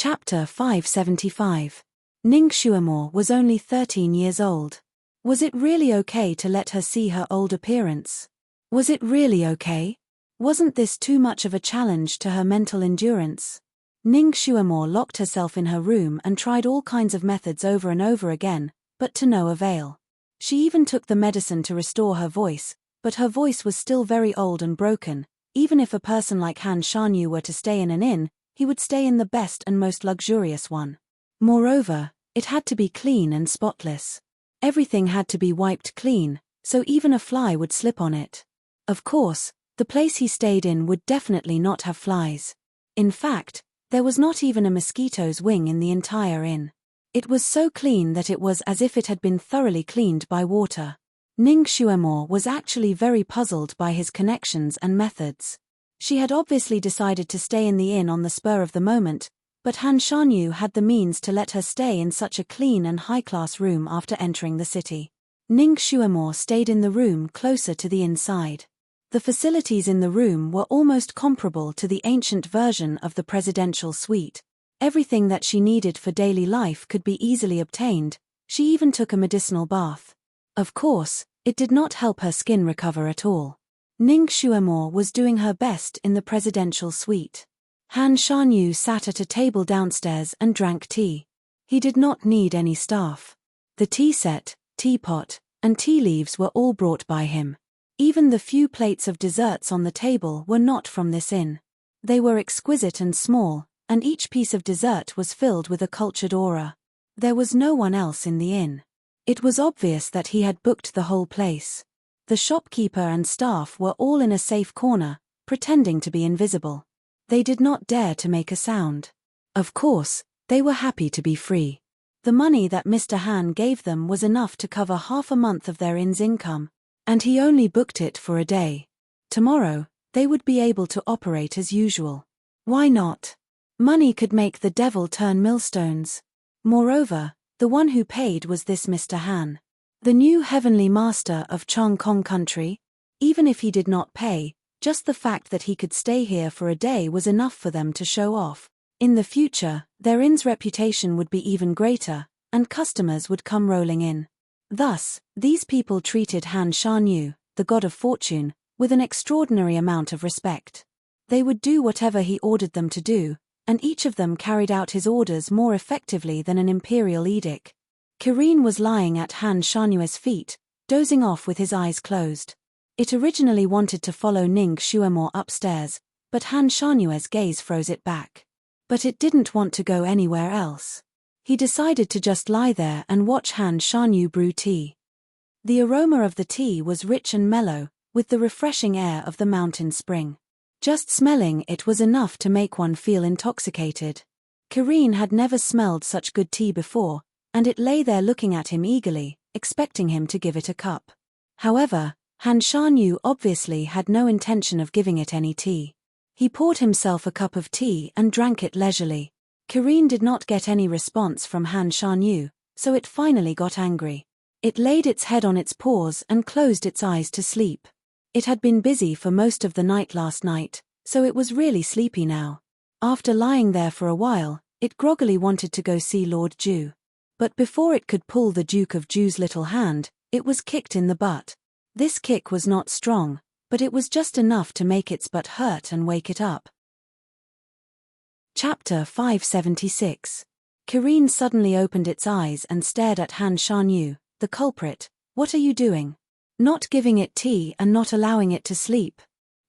Chapter 575. Ning Shuamore was only 13 years old. Was it really okay to let her see her old appearance? Was it really okay? Wasn't this too much of a challenge to her mental endurance? Ning Shuamore locked herself in her room and tried all kinds of methods over and over again, but to no avail. She even took the medicine to restore her voice, but her voice was still very old and broken. Even if a person like Han Shanyu were to stay in an inn, he would stay in the best and most luxurious one. Moreover, it had to be clean and spotless. Everything had to be wiped clean, so even a fly would slip on it. Of course, the place he stayed in would definitely not have flies. In fact, there was not even a mosquito's wing in the entire inn. It was so clean that it was as if it had been thoroughly cleaned by water. Ning Shuamore was actually very puzzled by his connections and methods. She had obviously decided to stay in the inn on the spur of the moment, but Han Shanyu had the means to let her stay in such a clean and high-class room after entering the city. Ning Shuamore stayed in the room closer to the inside. The facilities in the room were almost comparable to the ancient version of the presidential suite. Everything that she needed for daily life could be easily obtained. She even took a medicinal bath. Of course, it did not help her skin recover at all. Ning Shuamore was doing her best in the presidential suite. Han Shanyu sat at a table downstairs and drank tea. He did not need any staff. The tea set, teapot, and tea leaves were all brought by him. Even the few plates of desserts on the table were not from this inn. They were exquisite and small, and each piece of dessert was filled with a cultured aura. There was no one else in the inn. It was obvious that he had booked the whole place. The shopkeeper and staff were all in a safe corner, pretending to be invisible. They did not dare to make a sound. Of course, they were happy to be free. The money that Mr. Han gave them was enough to cover half a month of their inn's income, and he only booked it for a day. Tomorrow, they would be able to operate as usual. Why not? Money could make the devil turn millstones. Moreover, the one who paid was this Mr. Han, the new heavenly master of Chong Kong country. Even if he did not pay, just the fact that he could stay here for a day was enough for them to show off. In the future, their inn's reputation would be even greater, and customers would come rolling in. Thus, these people treated Han Shanyu, the god of fortune, with an extraordinary amount of respect. They would do whatever he ordered them to do, and each of them carried out his orders more effectively than an imperial edict. Kirin was lying at Han Shanyu's feet, dozing off with his eyes closed. It originally wanted to follow Ning Shuamore upstairs, but Han Shanyu's gaze froze it back. But it didn't want to go anywhere else. He decided to just lie there and watch Han Shanyu brew tea. The aroma of the tea was rich and mellow, with the refreshing air of the mountain spring. Just smelling it was enough to make one feel intoxicated. Kirin had never smelled such good tea before, and it lay there looking at him eagerly, expecting him to give it a cup. However, Han Shanyu obviously had no intention of giving it any tea. He poured himself a cup of tea and drank it leisurely. Kirin did not get any response from Han Shanyu, so it finally got angry. It laid its head on its paws and closed its eyes to sleep. It had been busy for most of the night last night, so it was really sleepy now. After lying there for a while, it groggily wanted to go see Lord Ju. But before it could pull the Duke of Ju's little hand, it was kicked in the butt. This kick was not strong, but it was just enough to make its butt hurt and wake it up. Chapter 576. Kirin suddenly opened its eyes and stared at Han Shanyu, the culprit. What are you doing? Not giving it tea and not allowing it to sleep.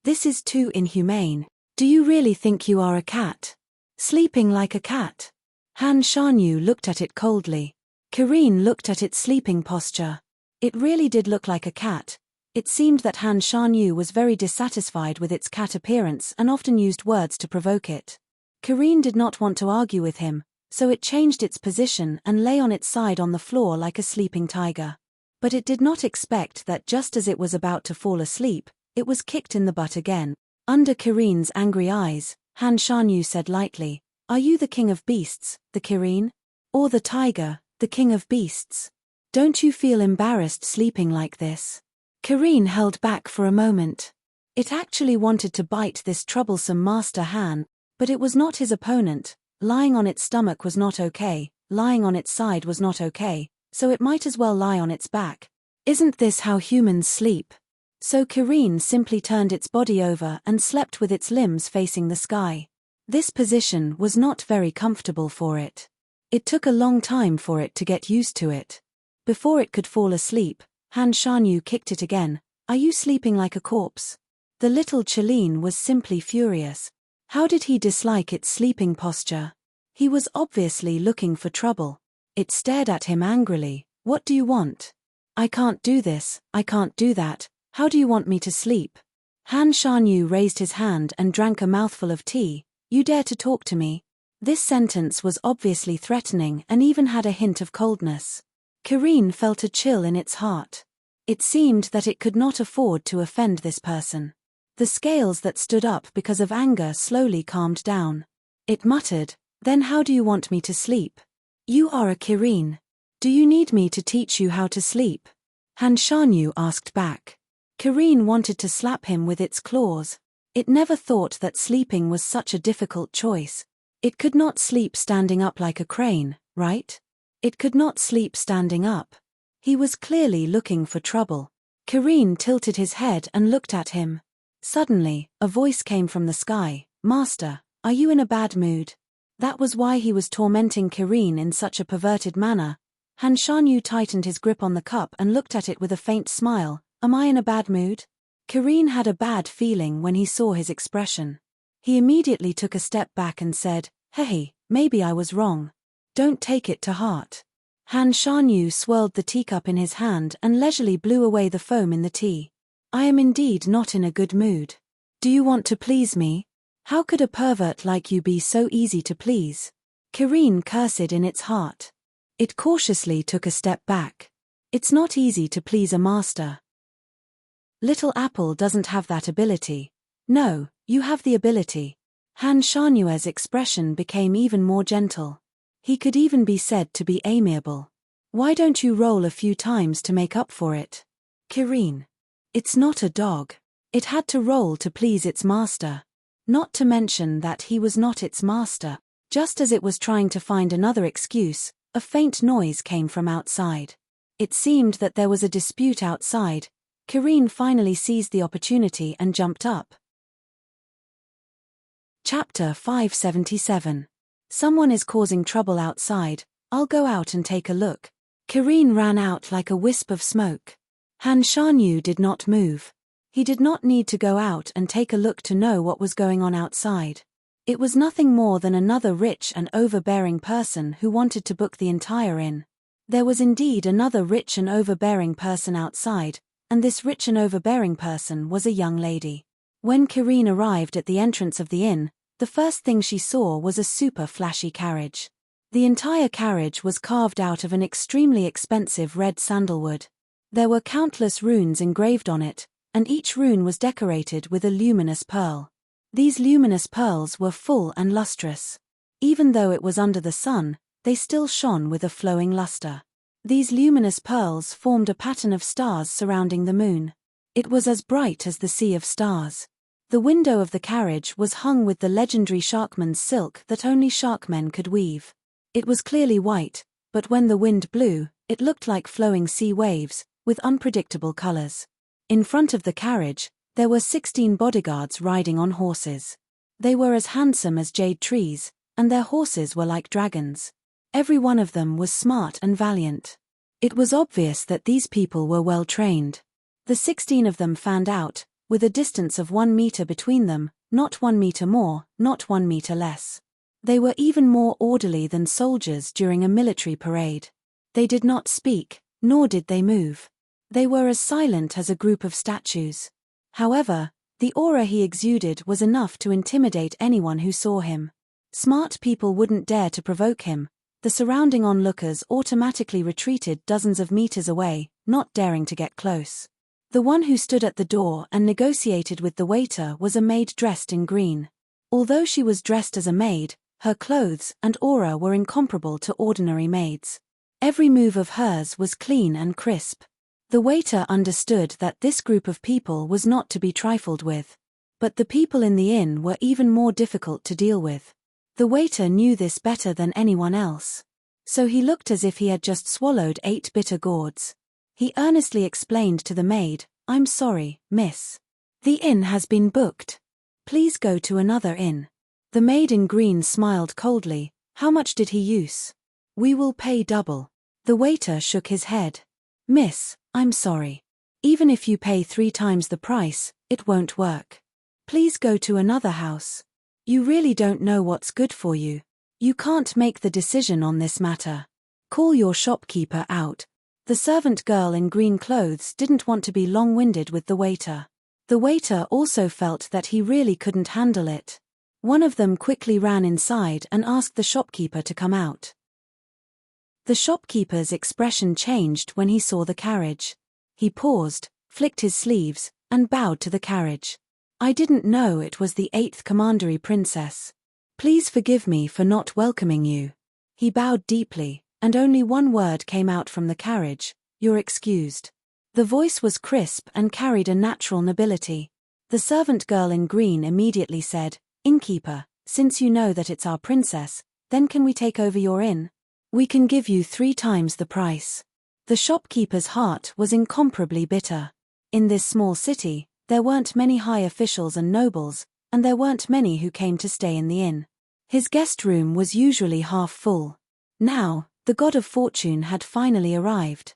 This is too inhumane. Do you really think you are a cat? Sleeping like a cat? Han Shanyu looked at it coldly. Kirin looked at its sleeping posture. It really did look like a cat. It seemed that Han Shanyu was very dissatisfied with its cat appearance and often used words to provoke it. Kirin did not want to argue with him, so it changed its position and lay on its side on the floor like a sleeping tiger. But it did not expect that just as it was about to fall asleep, it was kicked in the butt again. Under Kirin's angry eyes, Han Shanyu said lightly, "Are you the king of beasts, the Kirin? Or the tiger, the king of beasts? Don't you feel embarrassed sleeping like this?" Kirin held back for a moment. It actually wanted to bite this troublesome Master Han, but it was not his opponent. Lying on its stomach was not okay, lying on its side was not okay, so it might as well lie on its back. Isn't this how humans sleep? So Kirene simply turned its body over and slept with its limbs facing the sky. This position was not very comfortable for it. It took a long time for it to get used to it. Before it could fall asleep, Han Shanyu kicked it again. Are you sleeping like a corpse? The little Cheline was simply furious. How did he dislike its sleeping posture? He was obviously looking for trouble. It stared at him angrily. What do you want? I can't do this, I can't do that. How do you want me to sleep? Han Shanyu raised his hand and drank a mouthful of tea. You dare to talk to me? This sentence was obviously threatening and even had a hint of coldness. Kirene felt a chill in its heart. It seemed that it could not afford to offend this person. The scales that stood up because of anger slowly calmed down. It muttered, Then how do you want me to sleep? You are a Kirene. Do you need me to teach you how to sleep? Han Shanyu asked back. Kirene wanted to slap him with its claws. It never thought that sleeping was such a difficult choice. It could not sleep standing up like a crane, right? It could not sleep standing up. He was clearly looking for trouble. Kirene tilted his head and looked at him. Suddenly, a voice came from the sky. Master, are you in a bad mood? That was why he was tormenting Kirene in such a perverted manner. Han Shanyu tightened his grip on the cup and looked at it with a faint smile. Am I in a bad mood? Kirene had a bad feeling when he saw his expression. He immediately took a step back and said, Hey, maybe I was wrong. Don't take it to heart. Han Shanyu swirled the teacup in his hand and leisurely blew away the foam in the tea. I am indeed not in a good mood. Do you want to please me? How could a pervert like you be so easy to please? Kirene cursed in its heart. It cautiously took a step back. It's not easy to please a master. Little Apple doesn't have that ability. No, you have the ability. Han Shanyue's expression became even more gentle. He could even be said to be amiable. Why don't you roll a few times to make up for it? Kirene. It's not a dog. It had to roll to please its master. Not to mention that he was not its master. Just as it was trying to find another excuse, a faint noise came from outside. It seemed that there was a dispute outside. Kirene finally seized the opportunity and jumped up. Chapter 577. Someone is causing trouble outside. I'll go out and take a look. Kirene ran out like a wisp of smoke. Han Shanyu did not move. He did not need to go out and take a look to know what was going on outside. It was nothing more than another rich and overbearing person who wanted to book the entire inn. There was indeed another rich and overbearing person outside, and this rich and overbearing person was a young lady. When Kirene arrived at the entrance of the inn, the first thing she saw was a super flashy carriage. The entire carriage was carved out of an extremely expensive red sandalwood. There were countless runes engraved on it, and each rune was decorated with a luminous pearl. These luminous pearls were full and lustrous. Even though it was under the sun, they still shone with a flowing luster. These luminous pearls formed a pattern of stars surrounding the moon. It was as bright as the sea of stars. The window of the carriage was hung with the legendary sharkman's silk that only sharkmen could weave. It was clearly white, but when the wind blew, it looked like flowing sea waves, with unpredictable colors. In front of the carriage, there were 16 bodyguards riding on horses. They were as handsome as jade trees, and their horses were like dragons. Every one of them was smart and valiant. It was obvious that these people were well trained. The 16 of them fanned out, with a distance of 1 meter between them, not 1 meter more, not 1 meter less. They were even more orderly than soldiers during a military parade. They did not speak, nor did they move. They were as silent as a group of statues. However, the aura he exuded was enough to intimidate anyone who saw him. Smart people wouldn't dare to provoke him. The surrounding onlookers automatically retreated dozens of meters away, not daring to get close. The one who stood at the door and negotiated with the waiter was a maid dressed in green. Although she was dressed as a maid, her clothes and aura were incomparable to ordinary maids. Every move of hers was clean and crisp. The waiter understood that this group of people was not to be trifled with. But the people in the inn were even more difficult to deal with. The waiter knew this better than anyone else. So he looked as if he had just swallowed 8 bitter gourds. He earnestly explained to the maid, "I'm sorry, miss. The inn has been booked. Please go to another inn." The maid in green smiled coldly. "How much did he use?" "We will pay double." The waiter shook his head. "Miss, I'm sorry. Even if you pay 3 times the price, it won't work. Please go to another house. You really don't know what's good for you. You can't make the decision on this matter. Call your shopkeeper out." The servant girl in green clothes didn't want to be long-winded with the waiter. The waiter also felt that he really couldn't handle it. One of them quickly ran inside and asked the shopkeeper to come out. The shopkeeper's expression changed when he saw the carriage. He paused, flicked his sleeves, and bowed to the carriage. "I didn't know it was the 8th Commandery Princess. Please forgive me for not welcoming you." He bowed deeply, and only one word came out from the carriage: "You're excused." The voice was crisp and carried a natural nobility. The servant girl in green immediately said, "Innkeeper, since you know that it's our princess, then can we take over your inn? We can give you 3 times the price." The shopkeeper's heart was incomparably bitter. In this small city, there weren't many high officials and nobles, and there weren't many who came to stay in the inn. His guest room was usually half full. Now, the god of fortune had finally arrived.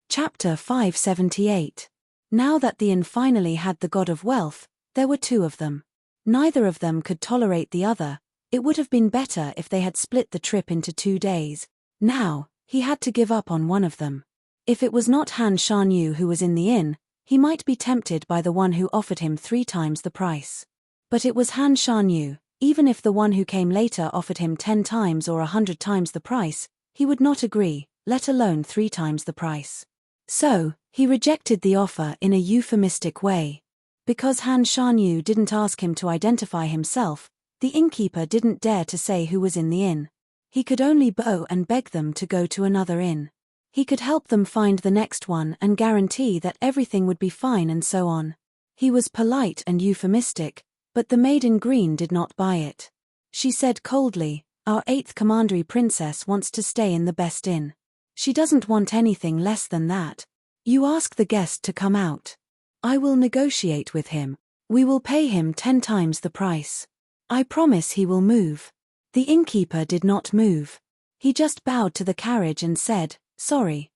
Chapter 578. Now that the inn finally had the god of wealth, there were 2 of them. Neither of them could tolerate the other. It would have been better if they had split the trip into 2 days. Now, he had to give up on one of them. If it was not Han Shanyu who was in the inn, he might be tempted by the one who offered him 3 times the price. But it was Han Shanyu. Even if the one who came later offered him 10 times or 100 times the price, he would not agree, let alone 3 times the price. So, he rejected the offer in a euphemistic way. Because Han Shanyu didn't ask him to identify himself, the innkeeper didn't dare to say who was in the inn. He could only bow and beg them to go to another inn. He could help them find the next one and guarantee that everything would be fine and so on. He was polite and euphemistic, but the maid in green did not buy it. She said coldly, "Our 8th Commandery Princess wants to stay in the best inn. She doesn't want anything less than that. You ask the guest to come out. I will negotiate with him. We will pay him 10 times the price. I promise he will move." The innkeeper did not move. He just bowed to the carriage and said, Sorry.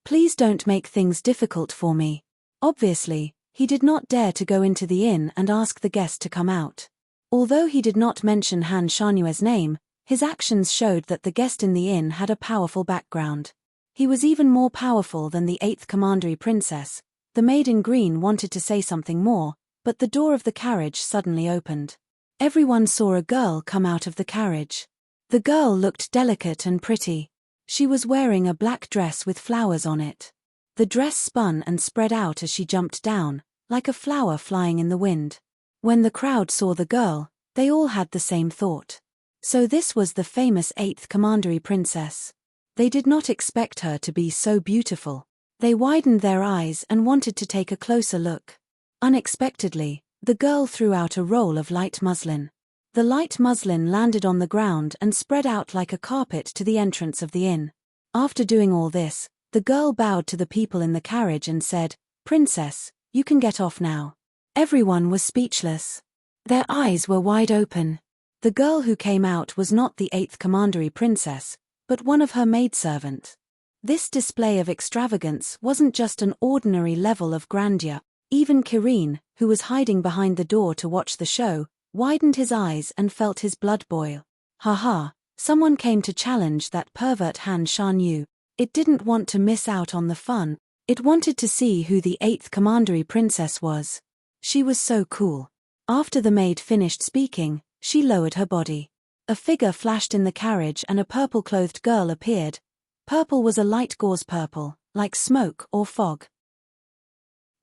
Please don't make things difficult for me." Obviously, he did not dare to go into the inn and ask the guest to come out. Although he did not mention Han Shanyue's name, his actions showed that the guest in the inn had a powerful background. He was even more powerful than the 8th Commandery Princess. The maid in green wanted to say something more, but the door of the carriage suddenly opened. Everyone saw a girl come out of the carriage. The girl looked delicate and pretty. She was wearing a black dress with flowers on it. The dress spun and spread out as she jumped down, like a flower flying in the wind. When the crowd saw the girl, they all had the same thought. So this was the famous 8th Commandery Princess. They did not expect her to be so beautiful. They widened their eyes and wanted to take a closer look. Unexpectedly, the girl threw out a roll of light muslin. The light muslin landed on the ground and spread out like a carpet to the entrance of the inn. After doing all this, the girl bowed to the people in the carriage and said, "Princess, you can get off now." Everyone was speechless. Their eyes were wide open. The girl who came out was not the 8th Commandery Princess, but one of her maidservant. This display of extravagance wasn't just an ordinary level of grandeur. Even Kirin, who was hiding behind the door to watch the show, widened his eyes and felt his blood boil. Ha, someone came to challenge that pervert Han Shanyu. It didn't want to miss out on the fun. It wanted to see who the 8th Commandery Princess was. She was so cool. After the maid finished speaking, she lowered her body. A figure flashed in the carriage and a purple-clothed girl appeared. Purple was a light gauze purple, like smoke or fog.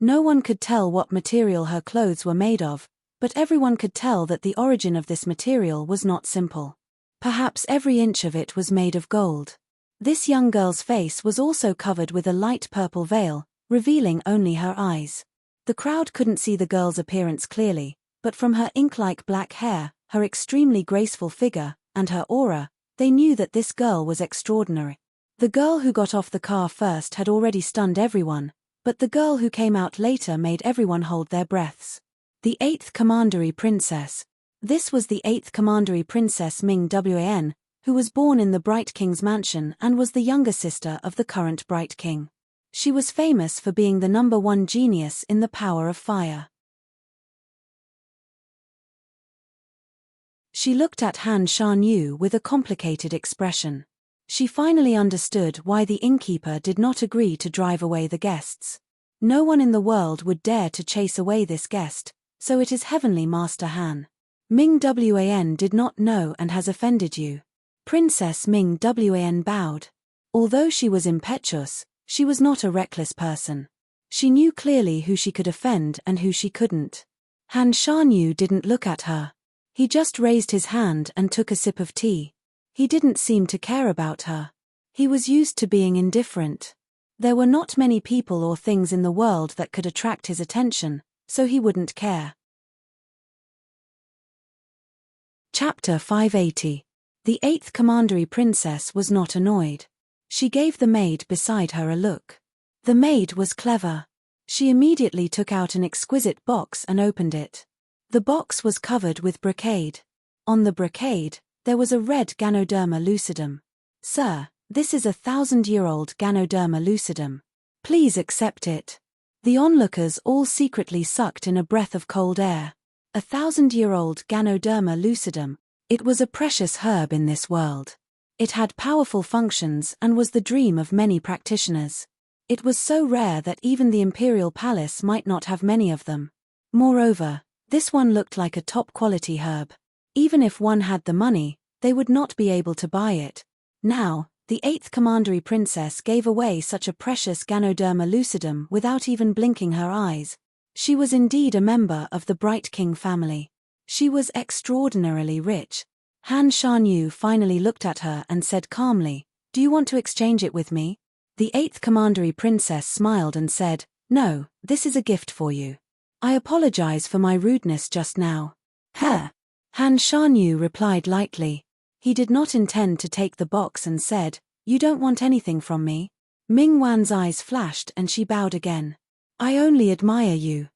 No one could tell what material her clothes were made of, but everyone could tell that the origin of this material was not simple. Perhaps every inch of it was made of gold. This young girl's face was also covered with a light purple veil, revealing only her eyes. The crowd couldn't see the girl's appearance clearly, but from her ink-like black hair, her extremely graceful figure, and her aura, they knew that this girl was extraordinary. The girl who got off the car first had already stunned everyone, but the girl who came out later made everyone hold their breaths. The 8th Commandery Princess. This was the 8th Commandery Princess Ming Wan, who was born in the Bright King's mansion and was the younger sister of the current Bright King. She was famous for being the #1 genius in the power of fire. She looked at Han Shanyu with a complicated expression. She finally understood why the innkeeper did not agree to drive away the guests. No one in the world would dare to chase away this guest, so it is Heavenly Master Han. Ming Wan did not know and has offended you. Princess Ming Wan bowed. Although she was impetuous, she was not a reckless person. She knew clearly who she could offend and who she couldn't. Han Shanyu didn't look at her. He just raised his hand and took a sip of tea. He didn't seem to care about her. He was used to being indifferent. There were not many people or things in the world that could attract his attention, so he wouldn't care. Chapter 580. The 8th Commandery Princess was not annoyed. She gave the maid beside her a look. The maid was clever. She immediately took out an exquisite box and opened it. The box was covered with brocade. On the brocade, there was a red Ganoderma lucidum. Sir, this is a 1,000-year-old Ganoderma lucidum. Please accept it. The onlookers all secretly sucked in a breath of cold air. A 1,000-year-old Ganoderma lucidum. It was a precious herb in this world. It had powerful functions and was the dream of many practitioners. It was so rare that even the imperial palace might not have many of them. Moreover, this one looked like a top-quality herb. Even if one had the money, they would not be able to buy it. Now, the 8th Commandery Princess gave away such a precious Ganoderma lucidum without even blinking her eyes. She was indeed a member of the Bright King family. She was extraordinarily rich. Han Shanyu finally looked at her and said calmly, "Do you want to exchange it with me?" The 8th Commandery Princess smiled and said, "No, this is a gift for you. I apologize for my rudeness just now." "Huh?" Han Shanyu replied lightly. He did not intend to take the box and said, "You don't want anything from me?" Ming Wan's eyes flashed and she bowed again. "I only admire you.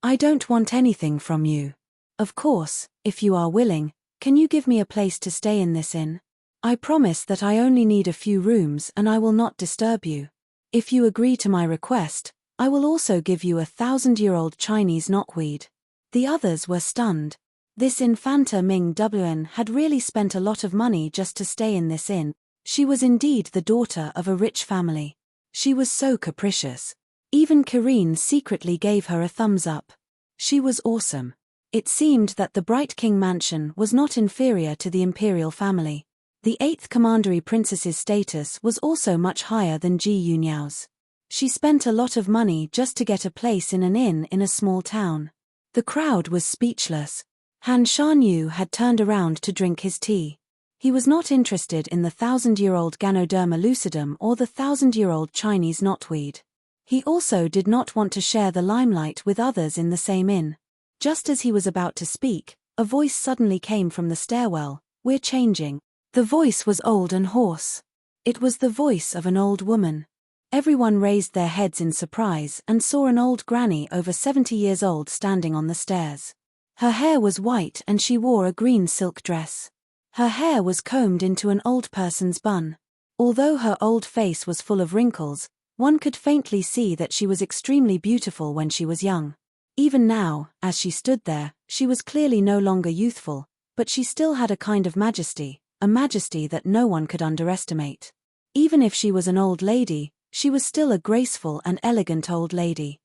I don't want anything from you. Of course, if you are willing, can you give me a place to stay in this inn? I promise that I only need a few rooms and I will not disturb you. If you agree to my request, I will also give you a 1,000-year-old Chinese knotweed." The others were stunned. This Infanta Ming Wan had really spent a lot of money just to stay in this inn. She was indeed the daughter of a rich family. She was so capricious. Even Karine secretly gave her a thumbs up. She was awesome. It seemed that the Bright King mansion was not inferior to the imperial family. The 8th Commandery Princess's status was also much higher than Ji Yunyao's. She spent a lot of money just to get a place in an inn in a small town. The crowd was speechless. Han Shanyu had turned around to drink his tea. He was not interested in the 1,000-year-old Ganoderma lucidum or the 1,000-year-old Chinese knotweed. He also did not want to share the limelight with others in the same inn. Just as he was about to speak, a voice suddenly came from the stairwell, "We're changing." The voice was old and hoarse. It was the voice of an old woman. Everyone raised their heads in surprise and saw an old granny over 70 years old standing on the stairs. Her hair was white and she wore a green silk dress. Her hair was combed into an old person's bun. Although her old face was full of wrinkles, one could faintly see that she was extremely beautiful when she was young. Even now, as she stood there, she was clearly no longer youthful, but she still had a kind of majesty, a majesty that no one could underestimate. Even if she was an old lady, she was still a graceful and elegant old lady.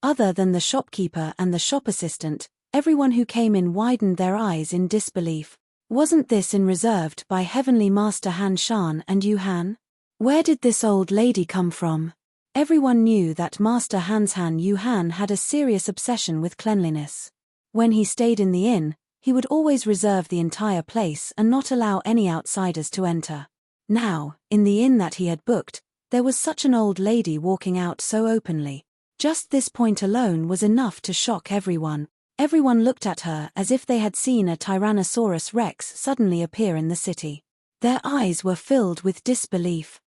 Other than the shopkeeper and the shop assistant, everyone who came in widened their eyes in disbelief. Wasn't this inn reserved by Heavenly Master Han Shan and Yu Han? Where did this old lady come from? Everyone knew that Master Han Yu Han had a serious obsession with cleanliness. When he stayed in the inn, he would always reserve the entire place and not allow any outsiders to enter. Now, in the inn that he had booked, there was such an old lady walking out so openly. Just this point alone was enough to shock everyone. Everyone looked at her as if they had seen a Tyrannosaurus Rex suddenly appear in the city. Their eyes were filled with disbelief.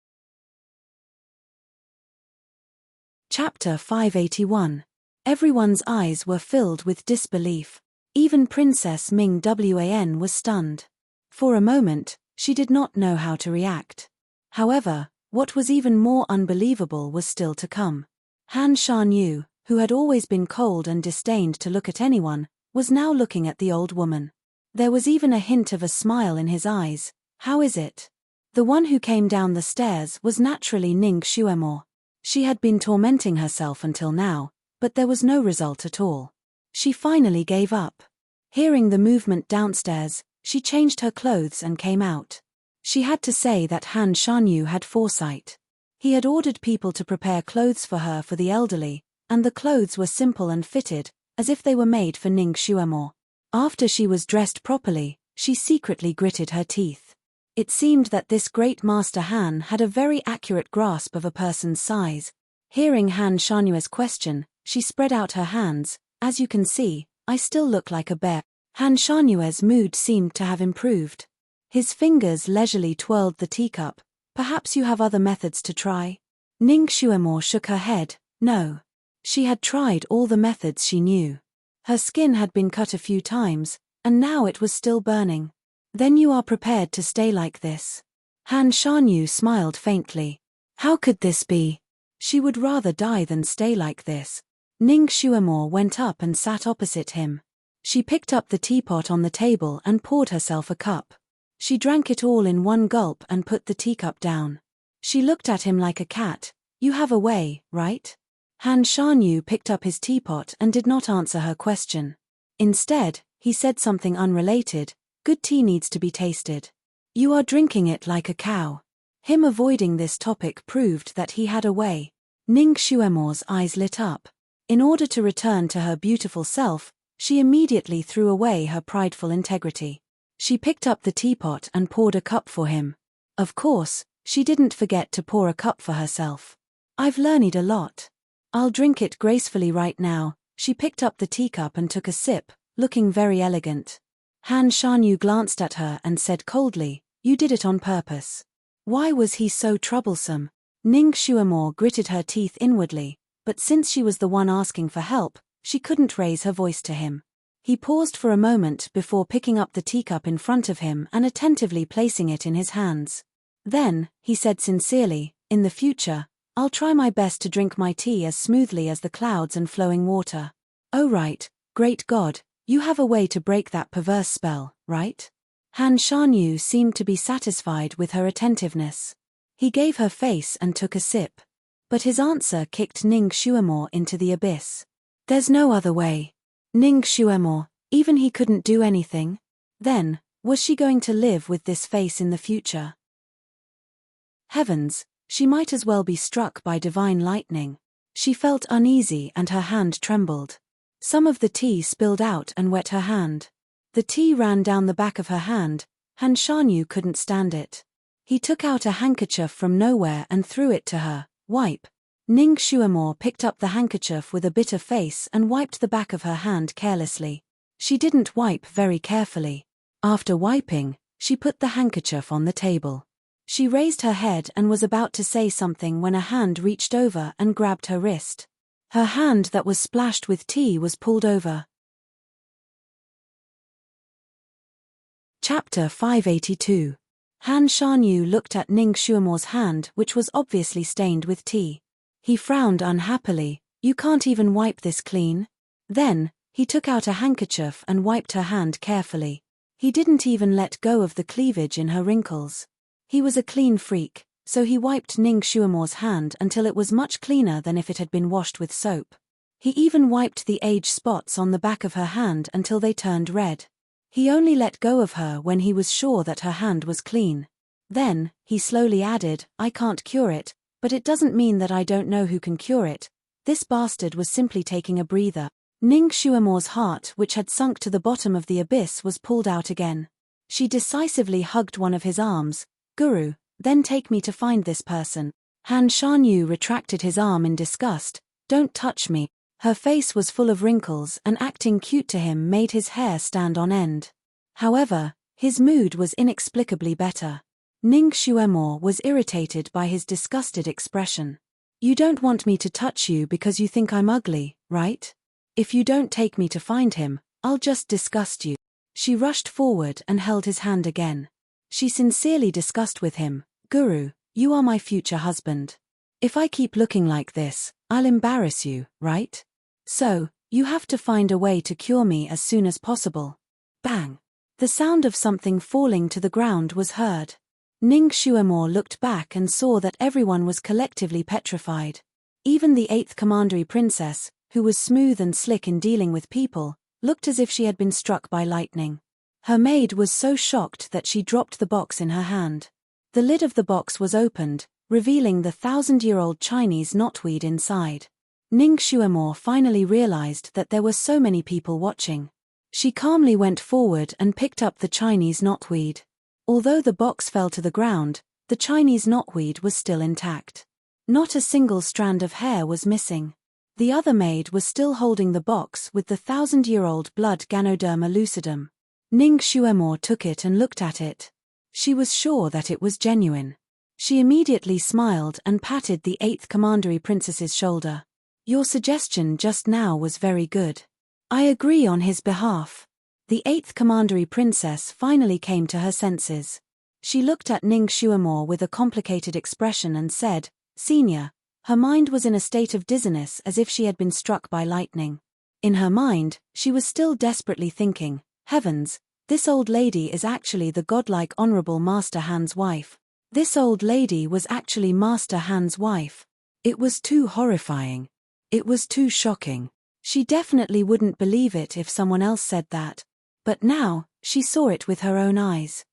Chapter 581. Everyone's eyes were filled with disbelief. Even Princess Ming Wan was stunned. For a moment, she did not know how to react. However, what was even more unbelievable was still to come. Han Shanyu, who had always been cold and disdained to look at anyone, was now looking at the old woman. There was even a hint of a smile in his eyes. How is it? The one who came down the stairs was naturally Ning Xuemo. She had been tormenting herself until now, but there was no result at all. She finally gave up. Hearing the movement downstairs, she changed her clothes and came out. She had to say that Han Shanyu had foresight. He had ordered people to prepare clothes for her for the elderly, and the clothes were simple and fitted, as if they were made for Ning Xuemo. After she was dressed properly, she secretly gritted her teeth. It seemed that this great master Han had a very accurate grasp of a person's size. Hearing Han Shanyue's question, she spread out her hands. As you can see, I still look like a bear. Han Shanyue's mood seemed to have improved. His fingers leisurely twirled the teacup. Perhaps you have other methods to try? Ning Xuemo shook her head. No. She had tried all the methods she knew. Her skin had been cut a few times, and now it was still burning. Then you are prepared to stay like this? Han Shanyu smiled faintly. How could this be? She would rather die than stay like this. Ning Xuemo went up and sat opposite him. She picked up the teapot on the table and poured herself a cup. She drank it all in one gulp and put the teacup down. She looked at him like a cat. You have a way, right? Han Shanyu picked up his teapot and did not answer her question. Instead, he said something unrelated. Good tea needs to be tasted. You are drinking it like a cow. Him avoiding this topic proved that he had a way. Ning Xuemo's eyes lit up. In order to return to her beautiful self, she immediately threw away her prideful integrity. She picked up the teapot and poured a cup for him. Of course, she didn't forget to pour a cup for herself. I've learned a lot. I'll drink it gracefully right now. She picked up the teacup and took a sip, looking very elegant. Han Shanyu glanced at her and said coldly, You did it on purpose. Why was he so troublesome? Ning Xuemo gritted her teeth inwardly, but since she was the one asking for help, she couldn't raise her voice to him. He paused for a moment before picking up the teacup in front of him and attentively placing it in his hands. Then, he said sincerely, In the future, I'll try my best to drink my tea as smoothly as the clouds and flowing water. Oh right, great God, you have a way to break that perverse spell, right? Han Shanyu seemed to be satisfied with her attentiveness. He gave her face and took a sip. But his answer kicked Ning Xuemo into the abyss. There's no other way. Ning Xuemo, even he couldn't do anything? Then, was she going to live with this face in the future? Heavens, she might as well be struck by divine lightning. She felt uneasy and her hand trembled. Some of the tea spilled out and wet her hand. The tea ran down the back of her hand. Han Shanyu couldn't stand it. He took out a handkerchief from nowhere and threw it to her. Wipe. Ning Xuemo picked up the handkerchief with a bitter face and wiped the back of her hand carelessly. She didn't wipe very carefully. After wiping, she put the handkerchief on the table. She raised her head and was about to say something when a hand reached over and grabbed her wrist. Her hand that was splashed with tea was pulled over. Chapter 582. Han Shanyu looked at Ning Xuemo's hand, which was obviously stained with tea. He frowned unhappily. You can't even wipe this clean? Then, he took out a handkerchief and wiped her hand carefully. He didn't even let go of the cleavage in her wrinkles. He was a clean freak, so he wiped Ning Xuemo's hand until it was much cleaner than if it had been washed with soap. He even wiped the age spots on the back of her hand until they turned red. He only let go of her when he was sure that her hand was clean. Then, he slowly added, I can't cure it, but it doesn't mean that I don't know who can cure it. This bastard was simply taking a breather. Ning Xuemo's heart, which had sunk to the bottom of the abyss, was pulled out again. She decisively hugged one of his arms. Guru, then take me to find this person. Han Shanyu retracted his arm in disgust. Don't touch me. Her face was full of wrinkles and acting cute to him made his hair stand on end. However, his mood was inexplicably better. Ning Xuemore was irritated by his disgusted expression. You don't want me to touch you because you think I'm ugly, right? If you don't take me to find him, I'll just disgust you. She rushed forward and held his hand again. She sincerely discussed with him, Guru, you are my future husband. If I keep looking like this, I'll embarrass you, right? So, you have to find a way to cure me as soon as possible. Bang! The sound of something falling to the ground was heard. Ning Xuemore looked back and saw that everyone was collectively petrified. Even the 8th Commandery Princess, who was smooth and slick in dealing with people, looked as if she had been struck by lightning. Her maid was so shocked that she dropped the box in her hand. The lid of the box was opened, revealing the 1,000-year-old Chinese knotweed inside. Ning Xuemore finally realized that there were so many people watching. She calmly went forward and picked up the Chinese knotweed. Although the box fell to the ground, the Chinese knotweed was still intact. Not a single strand of hair was missing. The other maid was still holding the box with the 1,000-year-old blood Ganoderma lucidum. Ning Xuemore took it and looked at it. She was sure that it was genuine. She immediately smiled and patted the 8th Commandery Princess's shoulder. Your suggestion just now was very good. I agree on his behalf. The 8th Commandery Princess finally came to her senses. She looked at Ning Xuemore with a complicated expression and said, Senior. Her mind was in a state of dizziness as if she had been struck by lightning. In her mind, she was still desperately thinking, Heavens, this old lady is actually the godlike Honorable Master Han's wife. This old lady was actually Master Han's wife. It was too horrifying. It was too shocking. She definitely wouldn't believe it if someone else said that. But now, she saw it with her own eyes.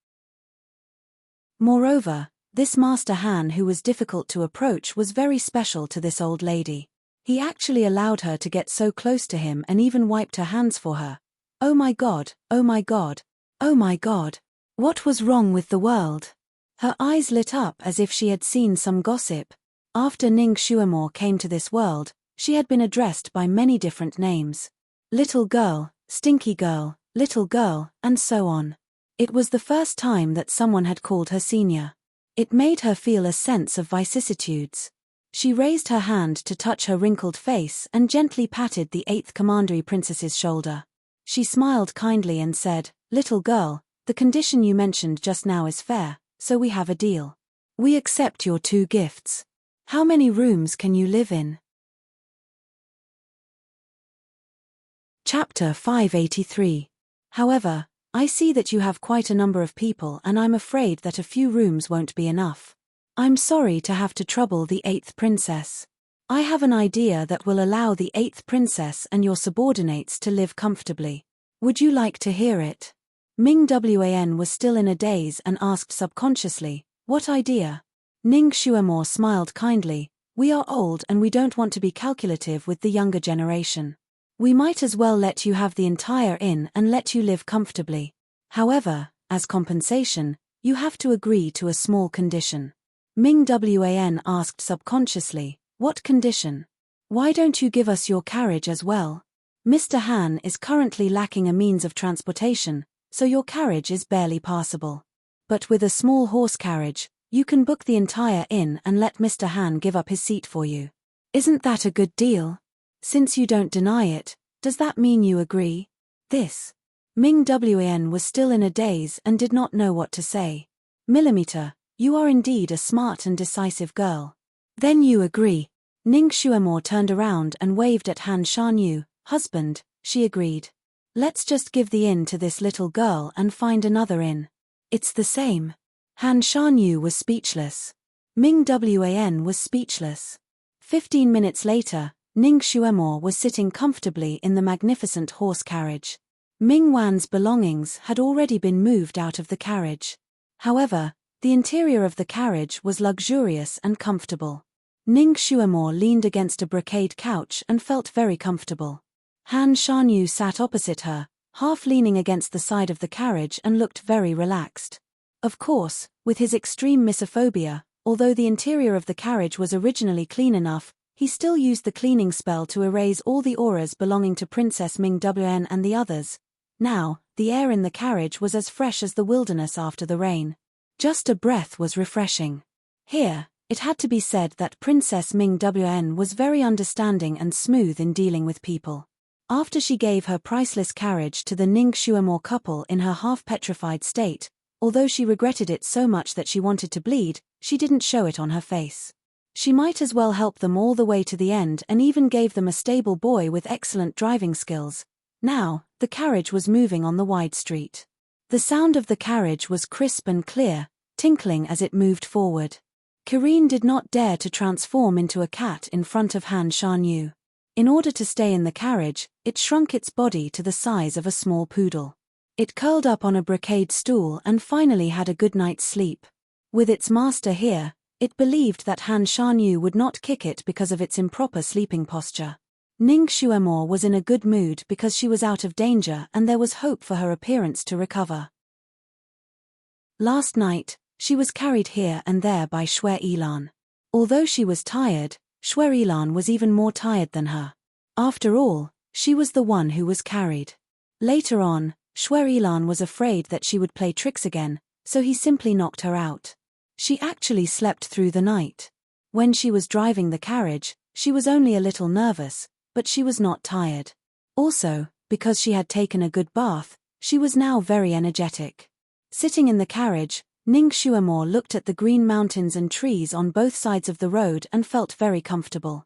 Moreover, this Master Han who was difficult to approach was very special to this old lady. He actually allowed her to get so close to him and even wiped her hands for her. Oh my God, oh my God, oh my God. What was wrong with the world? Her eyes lit up as if she had seen some gossip. After Ning Xuemore came to this world, she had been addressed by many different names. Little girl, stinky girl, little girl, and so on. It was the first time that someone had called her senior. It made her feel a sense of vicissitudes. She raised her hand to touch her wrinkled face and gently patted the 8th Commandery Princess's shoulder. She smiled kindly and said, Little girl, the condition you mentioned just now is fair, so we have a deal. We accept your 2 gifts. How many rooms can you live in? Chapter 583. However, I see that you have quite a number of people and I'm afraid that a few rooms won't be enough. I'm sorry to have to trouble the 8th princess. I have an idea that will allow the 8th princess and your subordinates to live comfortably. Would you like to hear it? Ming Wan was still in a daze and asked subconsciously, what idea? Ning Xuemore smiled kindly, we are old and we don't want to be calculative with the younger generation. We might as well let you have the entire inn and let you live comfortably. However, as compensation, you have to agree to a small condition. Ming Wan asked subconsciously, what condition? Why don't you give us your carriage as well? Mr. Han is currently lacking a means of transportation, so your carriage is barely passable. But with a small horse carriage, you can book the entire inn and let Mr. Han give up his seat for you. Isn't that a good deal? Since you don't deny it, does that mean you agree? This. Ming Wan was still in a daze and did not know what to say. Millimeter, you are indeed a smart and decisive girl. Then you agree. Ning Xuemore turned around and waved at Han Shanyu. Husband, she agreed. Let's just give the inn to this little girl and find another inn. It's the same. Han Shanyu was speechless. Ming Wan was speechless. 15 minutes later, Ning Xuemore was sitting comfortably in the magnificent horse carriage. Ming Wan's belongings had already been moved out of the carriage. However, the interior of the carriage was luxurious and comfortable. Ning Xuemore leaned against a brocade couch and felt very comfortable. Han Shanyu sat opposite her, half leaning against the side of the carriage and looked very relaxed. Of course, with his extreme misophobia, although the interior of the carriage was originally clean enough, He still used the cleaning spell to erase all the auras belonging to Princess Ming-Wen and the others. Now, the air in the carriage was as fresh as the wilderness after the rain. Just a breath was refreshing. Here, it had to be said that Princess Ming-Wen was very understanding and smooth in dealing with people. After she gave her priceless carriage to the Ningxuemo couple in her half-petrified state, although she regretted it so much that she wanted to bleed, she didn't show it on her face. She might as well help them all the way to the end and even gave them a stable boy with excellent driving skills. Now, the carriage was moving on the wide street. The sound of the carriage was crisp and clear, tinkling as it moved forward. Karine did not dare to transform into a cat in front of Han Shanyu. In order to stay in the carriage, it shrunk its body to the size of a small poodle. It curled up on a brocade stool and finally had a good night's sleep. With its master here, it believed that Han Shanyu would not kick it because of its improper sleeping posture. Ningxuemo was in a good mood because she was out of danger and there was hope for her appearance to recover. Last night, she was carried here and there by Shui Yilan. Although she was tired, Shui Yilan was even more tired than her. After all, she was the one who was carried. Later on, Shui Yilan was afraid that she would play tricks again, so he simply knocked her out. She actually slept through the night. When she was driving the carriage, she was only a little nervous, but she was not tired. Also, because she had taken a good bath, she was now very energetic. Sitting in the carriage, Ningxuemo looked at the green mountains and trees on both sides of the road and felt very comfortable.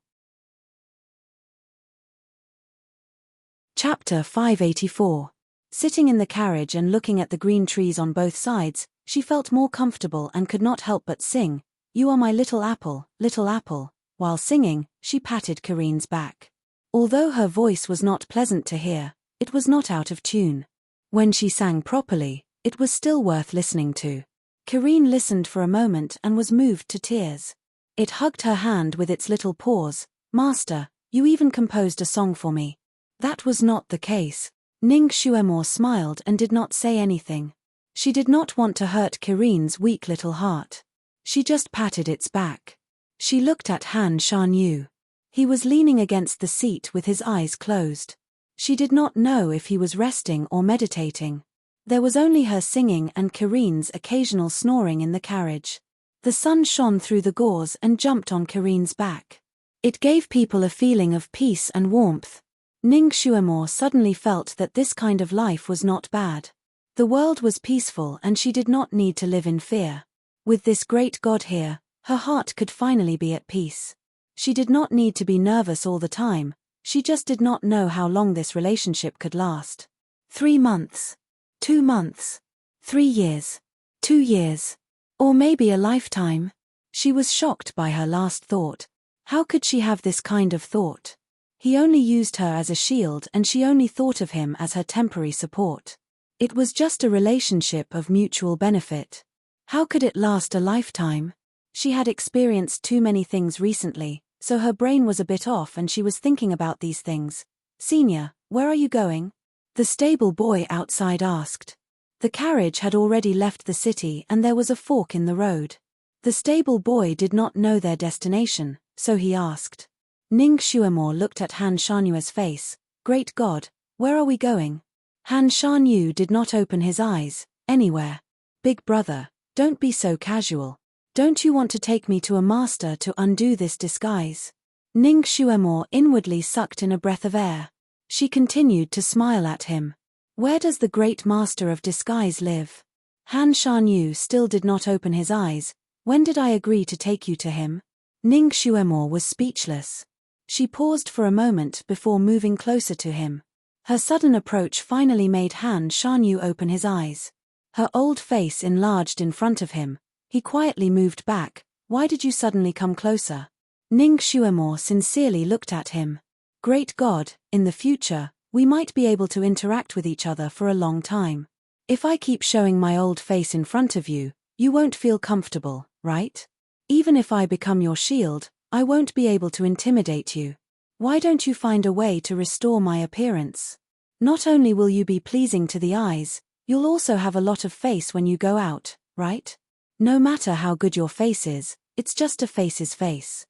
Chapter 584. Sitting in the carriage and looking at the green trees on both sides, she felt more comfortable and could not help but sing, "You are my little apple, little apple." While singing, she patted Karine's back. Although her voice was not pleasant to hear, it was not out of tune. When she sang properly, it was still worth listening to. Karine listened for a moment and was moved to tears. It hugged her hand with its little paws. "Master, you even composed a song for me." That was not the case. Ningxuemo smiled and did not say anything. She did not want to hurt Karine's weak little heart. She just patted its back. She looked at Han Shanyu. He was leaning against the seat with his eyes closed. She did not know if he was resting or meditating. There was only her singing and Karine's occasional snoring in the carriage. The sun shone through the gauze and jumped on Karine's back. It gave people a feeling of peace and warmth. Ningxuemo suddenly felt that this kind of life was not bad. The world was peaceful and she did not need to live in fear. With this great God here, her heart could finally be at peace. She did not need to be nervous all the time, she just did not know how long this relationship could last. 3 months. 2 months. 3 years. 2 years. Or maybe a lifetime. She was shocked by her last thought. How could she have this kind of thought? He only used her as a shield and she only thought of him as her temporary support. It was just a relationship of mutual benefit. How could it last a lifetime? She had experienced too many things recently, so her brain was a bit off and she was thinking about these things. "Senior, where are you going?" the stable boy outside asked. The carriage had already left the city and there was a fork in the road. The stable boy did not know their destination, so he asked. Ningxuemo looked at Han Shanyu's face. "Great God, where are we going?" Han Shanyu did not open his eyes. "Anywhere. Big brother, don't be so casual. Don't you want to take me to a master to undo this disguise?" Ningxuemo inwardly sucked in a breath of air. She continued to smile at him. "Where does the great master of disguise live?" Han Shanyu still did not open his eyes. "When did I agree to take you to him?" Ningxuemo was speechless. She paused for a moment before moving closer to him. Her sudden approach finally made Han Shanyu open his eyes. Her old face enlarged in front of him. He quietly moved back. "Why did you suddenly come closer?" Ningxuemo sincerely looked at him. "Great God, in the future, we might be able to interact with each other for a long time. If I keep showing my old face in front of you, you won't feel comfortable, right? Even if I become your shield, I won't be able to intimidate you. Why don't you find a way to restore my appearance? Not only will you be pleasing to the eyes, you'll also have a lot of face when you go out, right? No matter how good your face is, it's just a face's face."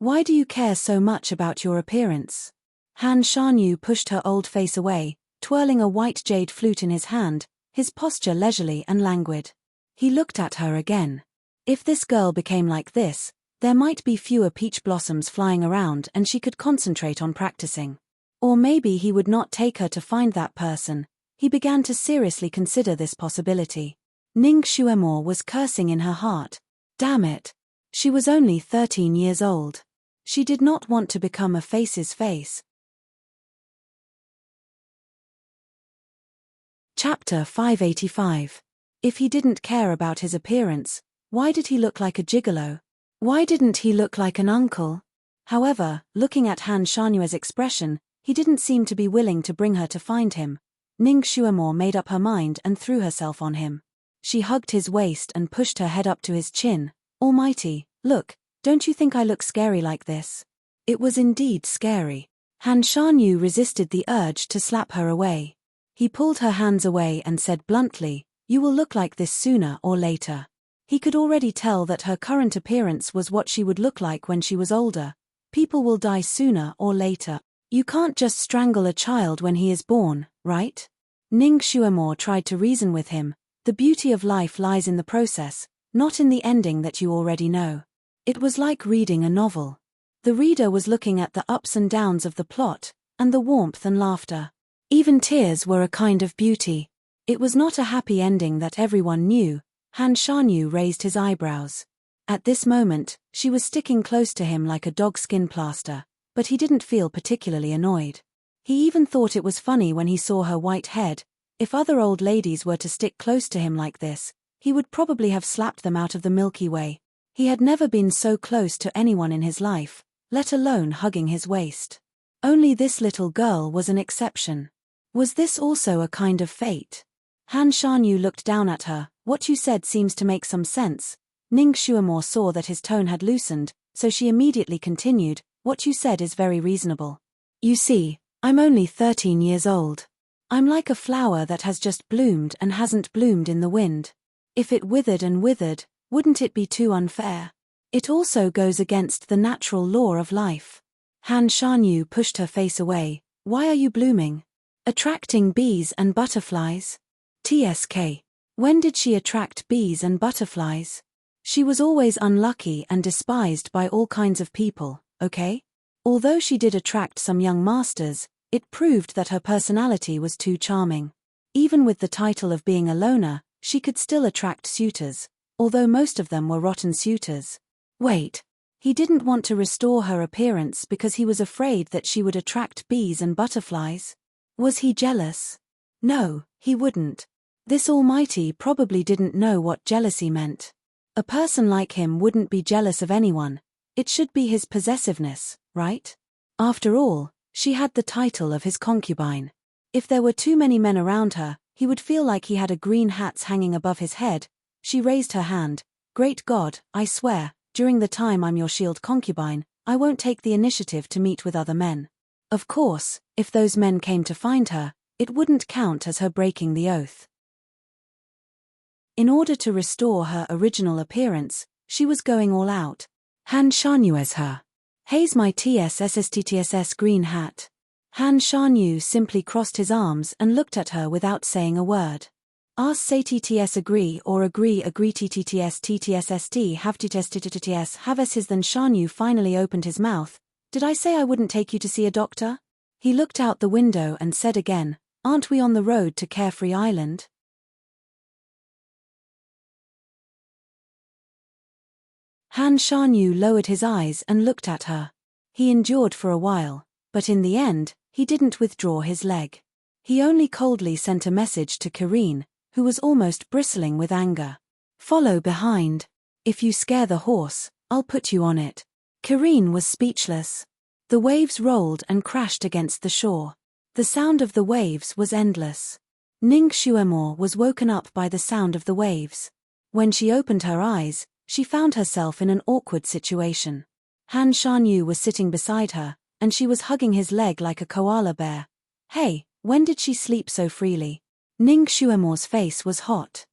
Why do you care so much about your appearance? Han Shanyu pushed her old face away, twirling a white jade flute in his hand, his posture leisurely and languid. He looked at her again. If this girl became like this, there might be fewer peach blossoms flying around and she could concentrate on practicing. Or maybe he would not take her to find that person. He began to seriously consider this possibility. Ning Xuemore was cursing in her heart. Damn it. She was only 13 years old. She did not want to become a face's face. Chapter 585. If he didn't care about his appearance, why did he look like a gigolo? Why didn't he look like an uncle? However, looking at Han Shanyue's expression, he didn't seem to be willing to bring her to find him. Ning Xuemore made up her mind and threw herself on him. She hugged his waist and pushed her head up to his chin. Almighty, look, don't you think I look scary like this? It was indeed scary. Han Shanyu resisted the urge to slap her away. He pulled her hands away and said bluntly, "You will look like this sooner or later." He could already tell that her current appearance was what she would look like when she was older. People will die sooner or later. You can't just strangle a child when he is born, right? Ning Xuemore tried to reason with him. The beauty of life lies in the process, not in the ending that you already know. It was like reading a novel. The reader was looking at the ups and downs of the plot, and the warmth and laughter. Even tears were a kind of beauty. It was not a happy ending that everyone knew. Han Shanyu raised his eyebrows. At this moment, she was sticking close to him like a dog-skin plaster, but he didn't feel particularly annoyed. He even thought it was funny when he saw her white head. If other old ladies were to stick close to him like this, he would probably have slapped them out of the Milky Way. He had never been so close to anyone in his life, let alone hugging his waist. Only this little girl was an exception. Was this also a kind of fate? Han Shanyu looked down at her. What you said seems to make some sense. Ning Xuemore saw that his tone had loosened, so she immediately continued, "What you said is very reasonable. You see, I'm only 13 years old. I'm like a flower that has just bloomed and hasn't bloomed in the wind. If it withered and withered, wouldn't it be too unfair? It also goes against the natural law of life." Han Shanyu pushed her face away. "Why are you blooming? Attracting bees and butterflies? TSK. When did she attract bees and butterflies? She was always unlucky and despised by all kinds of people, okay? Although she did attract some young masters, it proved that her personality was too charming. Even with the title of being a loner, she could still attract suitors, although most of them were rotten suitors. Wait. He didn't want to restore her appearance because he was afraid that she would attract bees and butterflies? Was he jealous? No, he wouldn't. This Almighty probably didn't know what jealousy meant. A person like him wouldn't be jealous of anyone. It should be his possessiveness, right? After all, she had the title of his concubine. If there were too many men around her, he would feel like he had a green hat hanging above his head. She raised her hand. "Great God, I swear, during the time I'm your shield concubine, I won't take the initiative to meet with other men." Of course, if those men came to find her, it wouldn't count as her breaking the oath. In order to restore her original appearance, she was going all out. Han Shanyu's her. "Hayes my TSSSTTSS green hat." Han Shanyu simply crossed his arms and looked at her without saying a word. "Ars say TTS agree TTTS TTSST have TTS have his." Then Shanyu finally opened his mouth. "Did I say I wouldn't take you to see a doctor?" He looked out the window and said again, "Aren't we on the road to Carefree Island?" Han Shanyu lowered his eyes and looked at her. He endured for a while, but in the end, he didn't withdraw his leg. He only coldly sent a message to Kareen, who was almost bristling with anger. "Follow behind. If you scare the horse, I'll put you on it." Kareen was speechless. The waves rolled and crashed against the shore. The sound of the waves was endless. Ning Xuemore was woken up by the sound of the waves. When she opened her eyes, she found herself in an awkward situation. Han Shanyu was sitting beside her, and she was hugging his leg like a koala bear. Hey, when did she sleep so freely? Ning Xuemore's face was hot.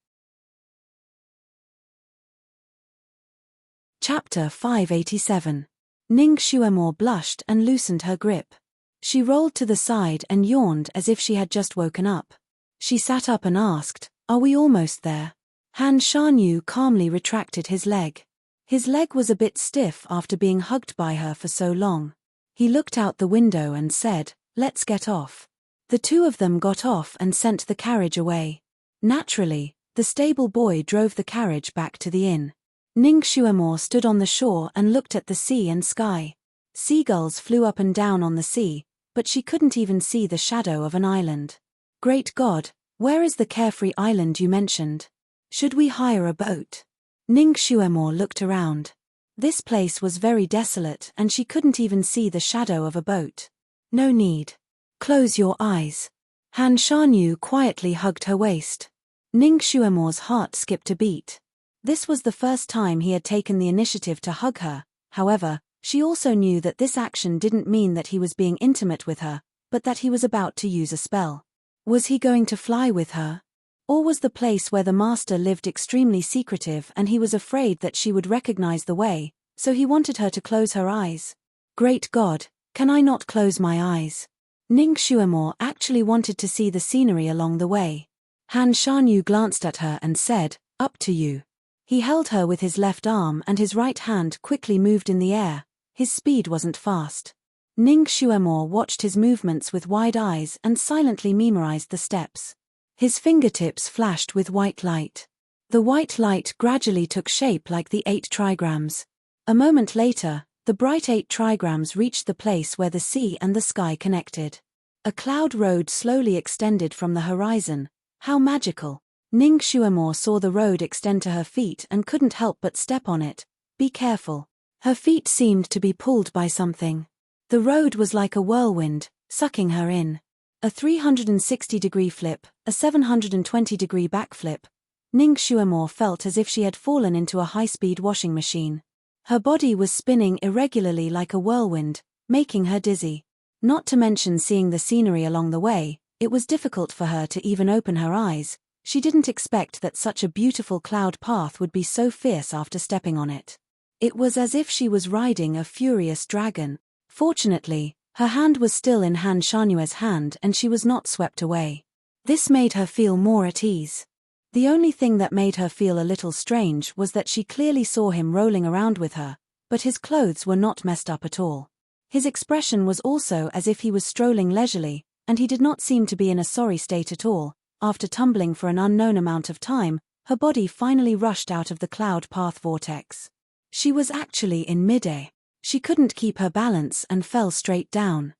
Chapter 587. Ning Xuemore blushed and loosened her grip. She rolled to the side and yawned as if she had just woken up. She sat up and asked, "Are we almost there?" Han Shanyu calmly retracted his leg. His leg was a bit stiff after being hugged by her for so long. He looked out the window and said, "Let's get off." The two of them got off and sent the carriage away. Naturally, the stable boy drove the carriage back to the inn. Ning Xuemore stood on the shore and looked at the sea and sky. Seagulls flew up and down on the sea, but she couldn't even see the shadow of an island. Great God, where is the carefree island you mentioned? Should we hire a boat? Ning Xuemore looked around. This place was very desolate and she couldn't even see the shadow of a boat. No need. Close your eyes. Han Shanyu quietly hugged her waist. Ning Xuemore's heart skipped a beat. This was the first time he had taken the initiative to hug her. However, she also knew that this action didn't mean that he was being intimate with her, but that he was about to use a spell. Was he going to fly with her? Or was the place where the master lived extremely secretive and he was afraid that she would recognize the way, so he wanted her to close her eyes? Great God, can I not close my eyes? Ning Xuemore actually wanted to see the scenery along the way. Han Shanyu glanced at her and said, "Up to you." He held her with his left arm and his right hand quickly moved in the air. His speed wasn't fast. Ning Xuemore watched his movements with wide eyes and silently memorized the steps. His fingertips flashed with white light. The white light gradually took shape like the 8 trigrams. A moment later, the bright 8 trigrams reached the place where the sea and the sky connected. A cloud road slowly extended from the horizon. How magical! Ning Xuemore saw the road extend to her feet and couldn't help but step on it. Be careful. Her feet seemed to be pulled by something. The road was like a whirlwind, sucking her in. A 360-degree flip, a 720-degree backflip. Ning Xuemore felt as if she had fallen into a high-speed washing machine. Her body was spinning irregularly like a whirlwind, making her dizzy. Not to mention seeing the scenery along the way, it was difficult for her to even open her eyes. She didn't expect that such a beautiful cloud path would be so fierce after stepping on it. It was as if she was riding a furious dragon. Fortunately, her hand was still in Han Shanyue's hand and she was not swept away. This made her feel more at ease. The only thing that made her feel a little strange was that she clearly saw him rolling around with her, but his clothes were not messed up at all. His expression was also as if he was strolling leisurely, and he did not seem to be in a sorry state at all. After tumbling for an unknown amount of time, her body finally rushed out of the cloud path vortex. She was actually in midair. She couldn't keep her balance and fell straight down.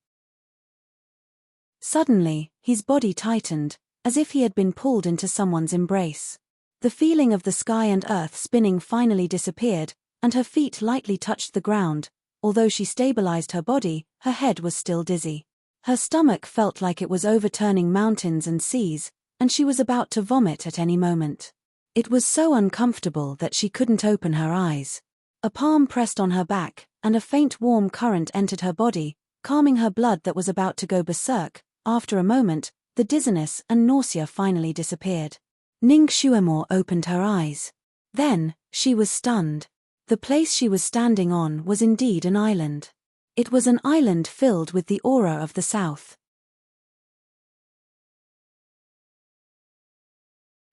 Suddenly, his body tightened, as if he had been pulled into someone's embrace. The feeling of the sky and earth spinning finally disappeared, and her feet lightly touched the ground. Although she stabilized her body, her head was still dizzy. Her stomach felt like it was overturning mountains and seas, and she was about to vomit at any moment. It was so uncomfortable that she couldn't open her eyes. A palm pressed on her back, and a faint warm current entered her body, calming her blood that was about to go berserk. After a moment, the dizziness and nausea finally disappeared. Ning Xuemore opened her eyes. Then, she was stunned. The place she was standing on was indeed an island. It was an island filled with the aura of the south.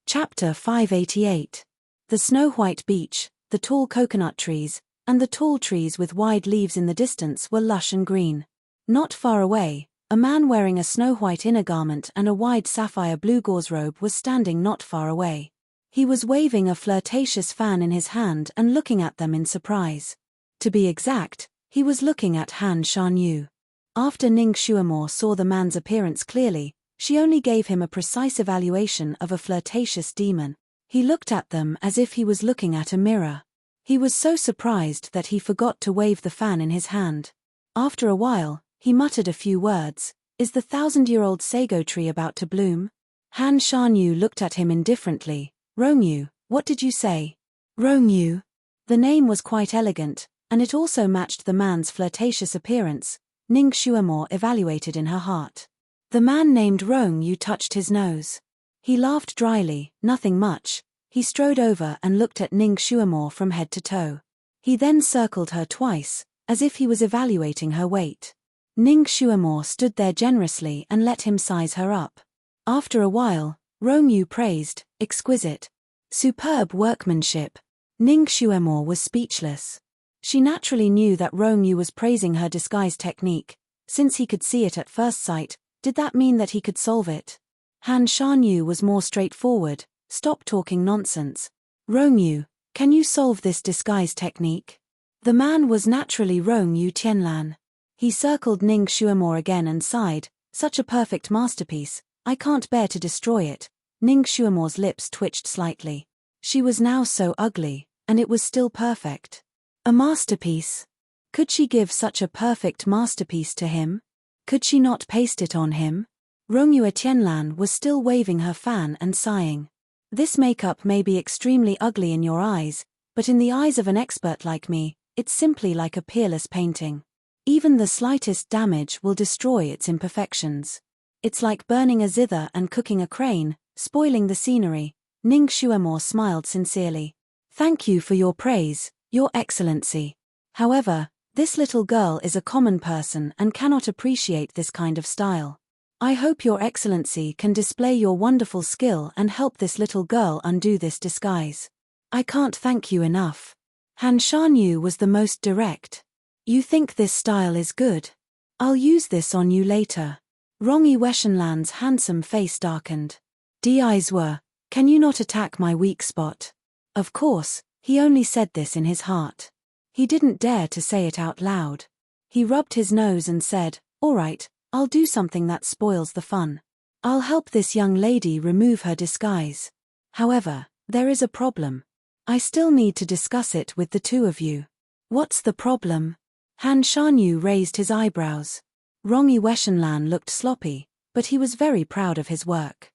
Chapter 588. The snow-white beach, the tall coconut trees, and the tall trees with wide leaves in the distance were lush and green. Not far away, a man wearing a snow-white inner garment and a wide sapphire blue gauze robe was standing not far away. He was waving a flirtatious fan in his hand and looking at them in surprise. To be exact, he was looking at Han Shanyu. After Ning Xuemore saw the man's appearance clearly, she only gave him a precise evaluation of a flirtatious demon. He looked at them as if he was looking at a mirror. He was so surprised that he forgot to wave the fan in his hand. After a while, he muttered a few words. Is the 1,000-year-old sago tree about to bloom? Han Shanyu looked at him indifferently. Rongyu, what did you say? Rongyu. The name was quite elegant, and it also matched the man's flirtatious appearance. Ning Xuemore evaluated in her heart. The man named Rongyu touched his nose. He laughed dryly, nothing much. He strode over and looked at Ning Xuemore from head to toe. He then circled her twice, as if he was evaluating her weight. Ning Shuamore stood there generously and let him size her up. After a while, Rongyu praised, "Exquisite. Superb workmanship." Ning Shuamore was speechless. She naturally knew that Rongyu was praising her disguise technique. Since he could see it at first sight, did that mean that he could solve it? Han Shanyu was more straightforward. "Stop talking nonsense. Rongyu, can you solve this disguise technique?" The man was naturally Rongyu Tianlan. He circled Ning Shuamore again and sighed, "Such a perfect masterpiece, I can't bear to destroy it." Ning Shuamore's lips twitched slightly. She was now so ugly, and it was still perfect. A masterpiece? Could she give such a perfect masterpiece to him? Could she not paste it on him? Rongyu Tianlan was still waving her fan and sighing. "This makeup may be extremely ugly in your eyes, but in the eyes of an expert like me, it's simply like a peerless painting. Even the slightest damage will destroy its imperfections. It's like burning a zither and cooking a crane, spoiling the scenery." Ning Shuamore smiled sincerely. "Thank you for your praise, Your Excellency. However, this little girl is a common person and cannot appreciate this kind of style. I hope Your Excellency can display your wonderful skill and help this little girl undo this disguise." "I can't thank you enough." Han Shanyu was the most direct. "You think this style is good? I'll use this on you later." Rongyi Weshenlan's handsome face darkened. "Eyes were, can you not attack my weak spot?" Of course, he only said this in his heart. He didn't dare to say it out loud. He rubbed his nose and said, "All right, I'll do something that spoils the fun. I'll help this young lady remove her disguise. However, there is a problem. I still need to discuss it with the two of you." "What's the problem?" Han Shanyu raised his eyebrows. Rongyi Weshenlan looked sloppy, but he was very proud of his work.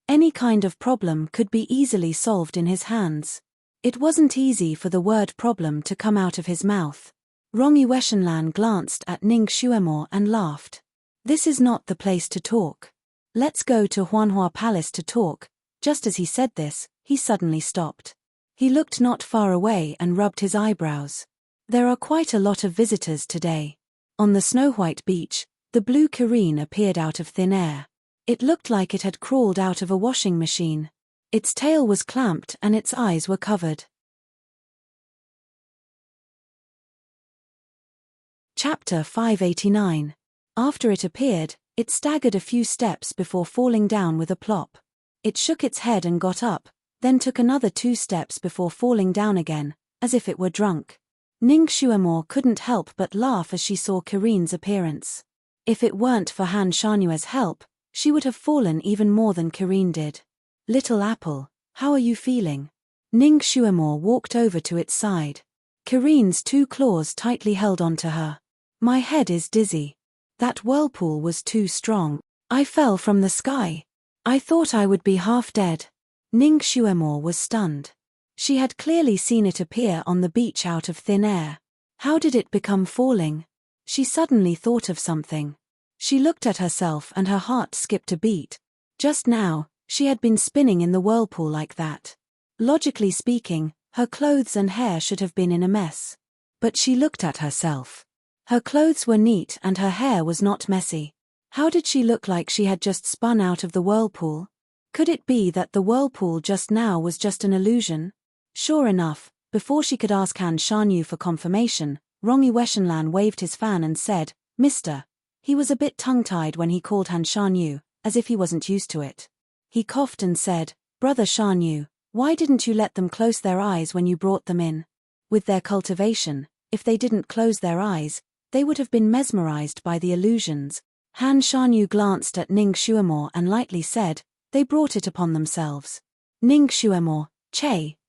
Any kind of problem could be easily solved in his hands. It wasn't easy for the word problem to come out of his mouth. Rongyi Weshenlan glanced at Ning Shuamore and laughed. "This is not the place to talk. Let's go to Huanhua Palace to talk." Just as he said this, he suddenly stopped. He looked not far away and rubbed his eyebrows. There are quite a lot of visitors today. On the snow-white beach, the blue Kirene appeared out of thin air. It looked like it had crawled out of a washing machine. Its tail was clamped and its eyes were covered. Chapter 589. After it appeared, it staggered a few steps before falling down with a plop. It shook its head and got up, then took another 2 steps before falling down again, as if it were drunk. Ning Shuamore couldn't help but laugh as she saw Kirene's appearance. If it weren't for Han Shanyue's help, she would have fallen even more than Kirene did. "Little apple, how are you feeling?" Ning Shuamore walked over to its side. Kirene's 2 claws tightly held onto her. "My head is dizzy. That whirlpool was too strong. I fell from the sky. I thought I would be half dead." Ning Shuamore was stunned. She had clearly seen it appear on the beach out of thin air. How did it become falling? She suddenly thought of something. She looked at herself and her heart skipped a beat. Just now, she had been spinning in the whirlpool like that. Logically speaking, her clothes and hair should have been in a mess. But she looked at herself. Her clothes were neat and her hair was not messy. How did she look like she had just spun out of the whirlpool? Could it be that the whirlpool just now was just an illusion? Sure enough, before she could ask Han Shanyu for confirmation, Rongyi Weshenlan waved his fan and said, "Mister." He was a bit tongue-tied when he called Han Shanyu, as if he wasn't used to it. He coughed and said, "Brother Shanyu, why didn't you let them close their eyes when you brought them in?" With their cultivation, if they didn't close their eyes, they would have been mesmerized by the illusions. Han Shanyu glanced at Ning Shuamore and lightly said, "They brought it upon themselves." Ning Shuamore,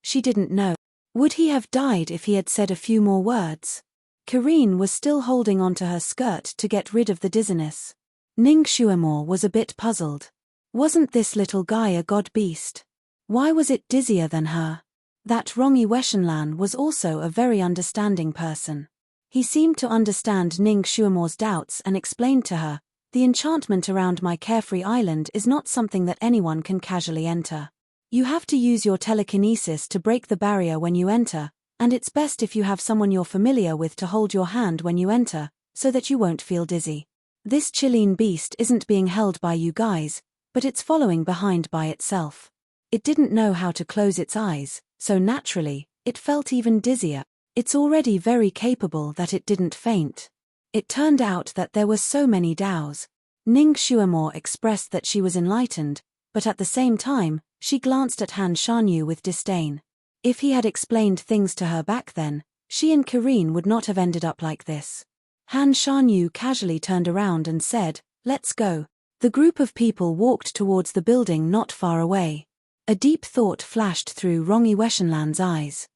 she didn't know. Would he have died if he had said a few more words? Kirene was still holding onto her skirt to get rid of the dizziness. Ning Shuamore was a bit puzzled. Wasn't this little guy a god beast? Why was it dizzier than her? That Rongyi Weshenlan was also a very understanding person. He seemed to understand Ning Shuamore's doubts and explained to her, "The enchantment around my carefree island is not something that anyone can casually enter. You have to use your telekinesis to break the barrier when you enter, And it's best if you have someone you're familiar with to hold your hand when you enter, so that you won't feel dizzy. This Chilean beast isn't being held by you guys, but it's following behind by itself. It didn't know how to close its eyes, so naturally, it felt even dizzier. It's already very capable that it didn't faint. It turned out that there were so many dows. Ning Xuemore expressed that she was enlightened, but at the same time, she glanced at Han Shanyu with disdain. If he had explained things to her back then, she and Karine would not have ended up like this. Han Shanyu casually turned around and said, "Let's go." The group of people walked towards the building not far away. A deep thought flashed through Rongi Weshenland's eyes.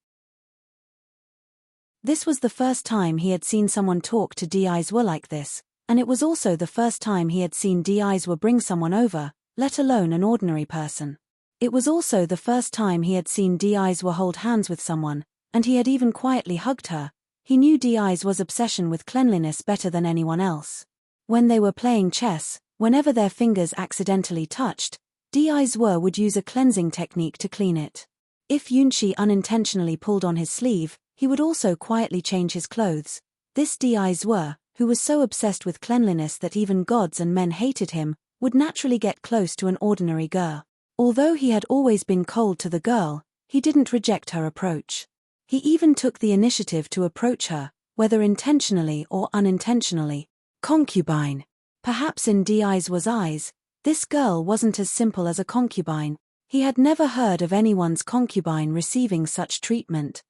This was the first time he had seen someone talk to Di-Zwe like this, and it was also the first time he had seen Di-Zwe bring someone over, let alone an ordinary person. It was also the first time he had seen Di-Zwe hold hands with someone, and he had even quietly hugged her. He knew Di-Zwe's obsession with cleanliness better than anyone else. When they were playing chess, whenever their fingers accidentally touched, Di-Zwe would use a cleansing technique to clean it. If Yunshi unintentionally pulled on his sleeve, he would also quietly change his clothes. This Di-Zwe, who was so obsessed with cleanliness that even gods and men hated him, would naturally get close to an ordinary girl. Although he had always been cold to the girl, he didn't reject her approach. He even took the initiative to approach her, whether intentionally or unintentionally. Concubine. Perhaps in Di-Zwe's eyes, this girl wasn't as simple as a concubine. He had never heard of anyone's concubine receiving such treatment.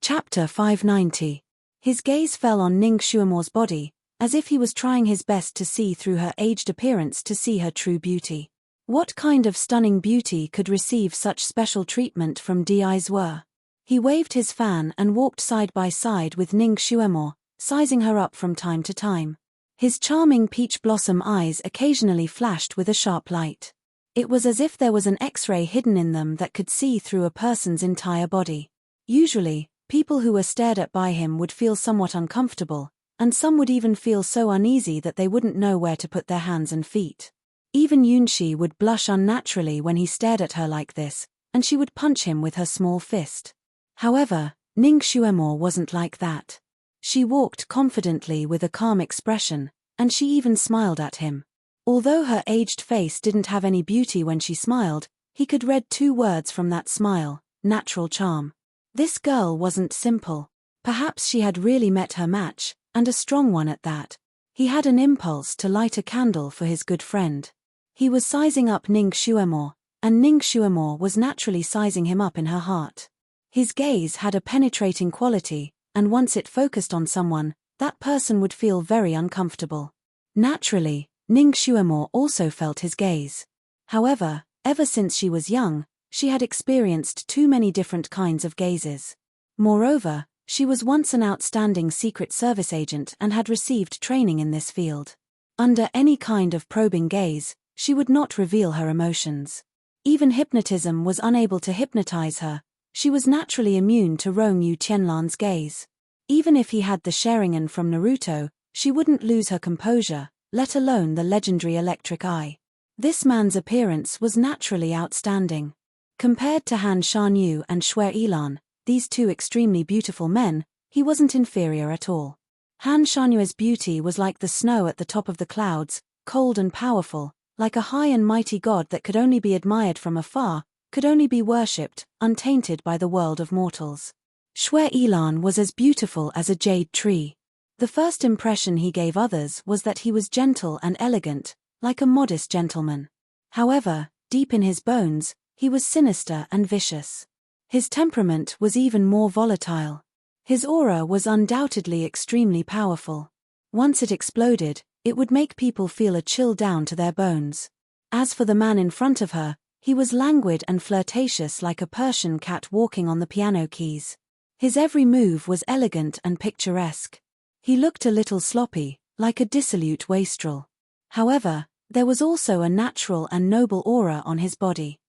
Chapter 590. His gaze fell on Ning Xuemore's body, as if he was trying his best to see through her aged appearance to see her true beauty. What kind of stunning beauty could receive such special treatment from Di-Zwe? He waved his fan and walked side by side with Ning Xuemore, sizing her up from time to time. His charming peach blossom eyes occasionally flashed with a sharp light. It was as if there was an X-ray hidden in them that could see through a person's entire body. Usually, people who were stared at by him would feel somewhat uncomfortable, and some would even feel so uneasy that they wouldn't know where to put their hands and feet. Even Yunshi would blush unnaturally when he stared at her like this, and she would punch him with her small fist. However, Ning Xuemore wasn't like that. She walked confidently with a calm expression, and she even smiled at him. Although her aged face didn't have any beauty when she smiled, he could read two words from that smile: natural charm. This girl wasn't simple. Perhaps she had really met her match, and a strong one at that. He had an impulse to light a candle for his good friend. He was sizing up Ning Xuemore, and Ning Xuemore was naturally sizing him up in her heart. His gaze had a penetrating quality, and once it focused on someone, that person would feel very uncomfortable. Naturally, Ning Xuemore also felt his gaze. However, ever since she was young, she had experienced too many different kinds of gazes. Moreover, she was once an outstanding Secret Service agent and had received training in this field. Under any kind of probing gaze, she would not reveal her emotions. Even hypnotism was unable to hypnotize her. She was naturally immune to Rong Yu Tianlan's gaze. Even if he had the Sharingan from Naruto, she wouldn't lose her composure, let alone the legendary electric eye. This man's appearance was naturally outstanding. Compared to Han Shanyu and Xue Yilan, these two extremely beautiful men, he wasn't inferior at all. Han Shanyue's beauty was like the snow at the top of the clouds, cold and powerful, like a high and mighty god that could only be admired from afar, could only be worshipped, untainted by the world of mortals. Xue Yilan was as beautiful as a jade tree. The first impression he gave others was that he was gentle and elegant, like a modest gentleman. However, deep in his bones, he was sinister and vicious. His temperament was even more volatile. His aura was undoubtedly extremely powerful. Once it exploded, it would make people feel a chill down to their bones. As for the man in front of her, he was languid and flirtatious like a Persian cat walking on the piano keys. His every move was elegant and picturesque. He looked a little sloppy, like a dissolute wastrel. However, there was also a natural and noble aura on his body.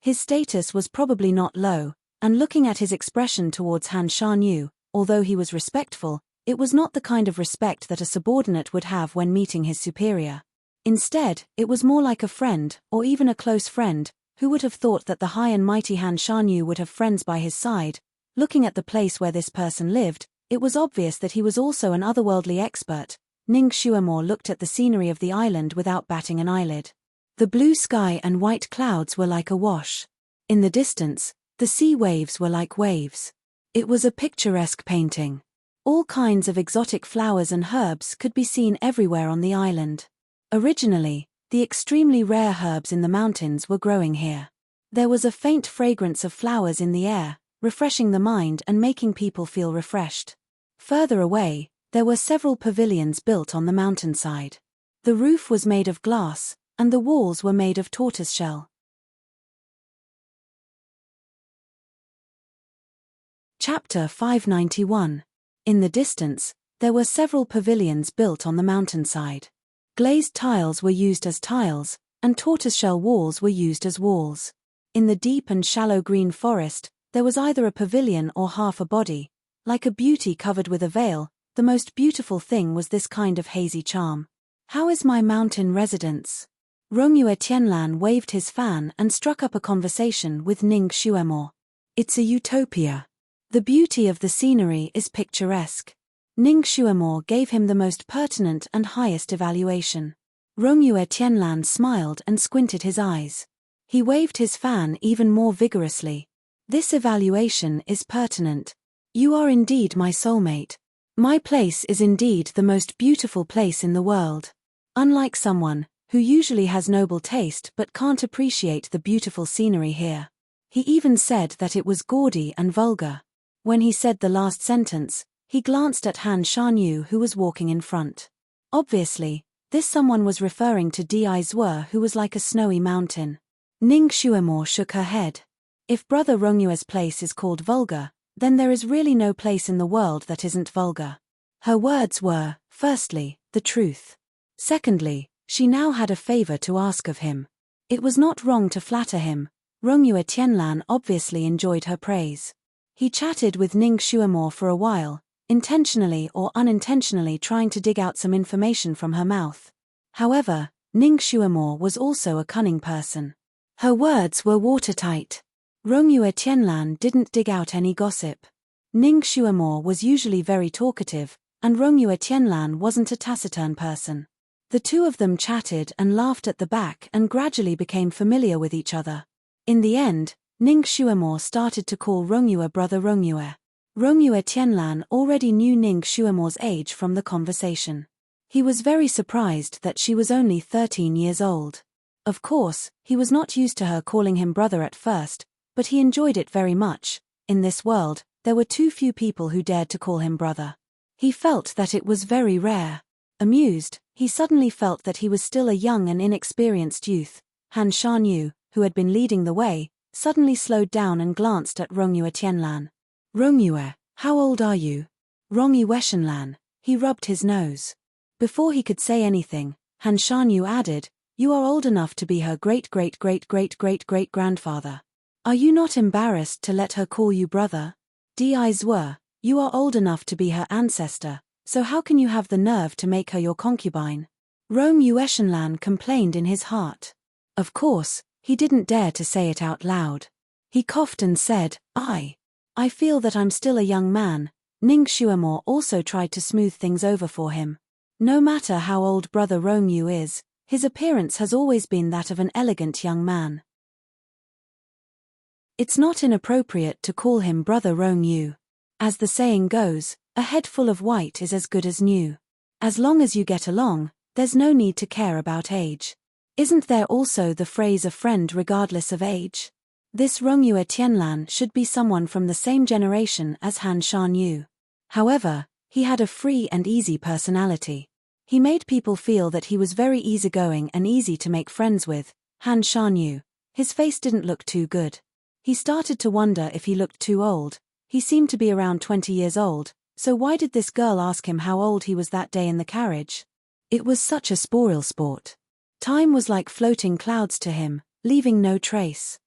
His status was probably not low, and looking at his expression towards Han Shanyu, although he was respectful, it was not the kind of respect that a subordinate would have when meeting his superior. Instead, it was more like a friend, or even a close friend. Who would have thought that the high and mighty Han Shanyu would have friends by his side? Looking at the place where this person lived, it was obvious that he was also an otherworldly expert. Ning Xuemore looked at the scenery of the island without batting an eyelid. The blue sky and white clouds were like a wash. In the distance, the sea waves were like waves. It was a picturesque painting. All kinds of exotic flowers and herbs could be seen everywhere on the island. Originally, the extremely rare herbs in the mountains were growing here. There was a faint fragrance of flowers in the air, refreshing the mind and making people feel refreshed. Further away, there were several pavilions built on the mountainside. The roof was made of glass, and the walls were made of tortoiseshell. Chapter 591. In the distance, there were several pavilions built on the mountainside. Glazed tiles were used as tiles, and tortoiseshell walls were used as walls. In the deep and shallow green forest, there was either a pavilion or half a body, like a beauty covered with a veil. The most beautiful thing was this kind of hazy charm. How is my mountain residence? Rongyue Tianlan waved his fan and struck up a conversation with Ning Xuemore. It's a utopia. The beauty of the scenery is picturesque. Ning Xuemore gave him the most pertinent and highest evaluation. Rongyue Tianlan smiled and squinted his eyes. He waved his fan even more vigorously. This evaluation is pertinent. You are indeed my soulmate. My place is indeed the most beautiful place in the world. Unlike someone who usually has noble taste but can't appreciate the beautiful scenery here. He even said that it was gaudy and vulgar. When he said the last sentence, he glanced at Han Shanyu who was walking in front. Obviously, this someone was referring to Di Zue who was like a snowy mountain. Ning Xuemore shook her head. If Brother Rongyue's place is called vulgar, then there is really no place in the world that isn't vulgar. Her words were, firstly, the truth. Secondly, she now had a favor to ask of him. It was not wrong to flatter him. Rongyue Tianlan obviously enjoyed her praise. He chatted with Ning Xuemore for a while, intentionally or unintentionally trying to dig out some information from her mouth. However, Ning Xuemore was also a cunning person. Her words were watertight. Rongyue Tianlan didn't dig out any gossip. Ning Xuemore was usually very talkative, and Rongyue Tianlan wasn't a taciturn person. The two of them chatted and laughed at the back and gradually became familiar with each other. In the end, Ning Xuemore started to call Rongyue Brother Rongyue. Rongyue Tianlan already knew Ning Xuemore's age from the conversation. He was very surprised that she was only 13 years old. Of course, he was not used to her calling him brother at first, but he enjoyed it very much. In this world, there were too few people who dared to call him brother. He felt that it was very rare. Amused, he suddenly felt that he was still a young and inexperienced youth. Han Shanyu, who had been leading the way, suddenly slowed down and glanced at Rongyue Tianlan. Rongyue, how old are you? Rongyue Tianlan. He rubbed his nose. Before he could say anything, Han Shanyu added, you are old enough to be her great-great-great-great-great-great-grandfather. Are you not embarrassed to let her call you brother? Di Zue, you are old enough to be her ancestor, so how can you have the nerve to make her your concubine? Rongyue Tianlan complained in his heart. Of course, he didn't dare to say it out loud. He coughed and said, I feel that I'm still a young man. Ning Xuemore also tried to smooth things over for him. No matter how old Brother Rongyue is, his appearance has always been that of an elegant young man. It's not inappropriate to call him Brother Rongyue. As the saying goes, a head full of white is as good as new. As long as you get along, there's no need to care about age. Isn't there also the phrase a friend regardless of age? This Rongyue Tianlan should be someone from the same generation as Han Shanyu. However, he had a free and easy personality. He made people feel that he was very easygoing and easy to make friends with. Han Shanyu. His face didn't look too good. He started to wonder if he looked too old. He seemed to be around 20 years old, so why did this girl ask him how old he was that day in the carriage? It was such a spoil sport. Time was like floating clouds to him, leaving no trace.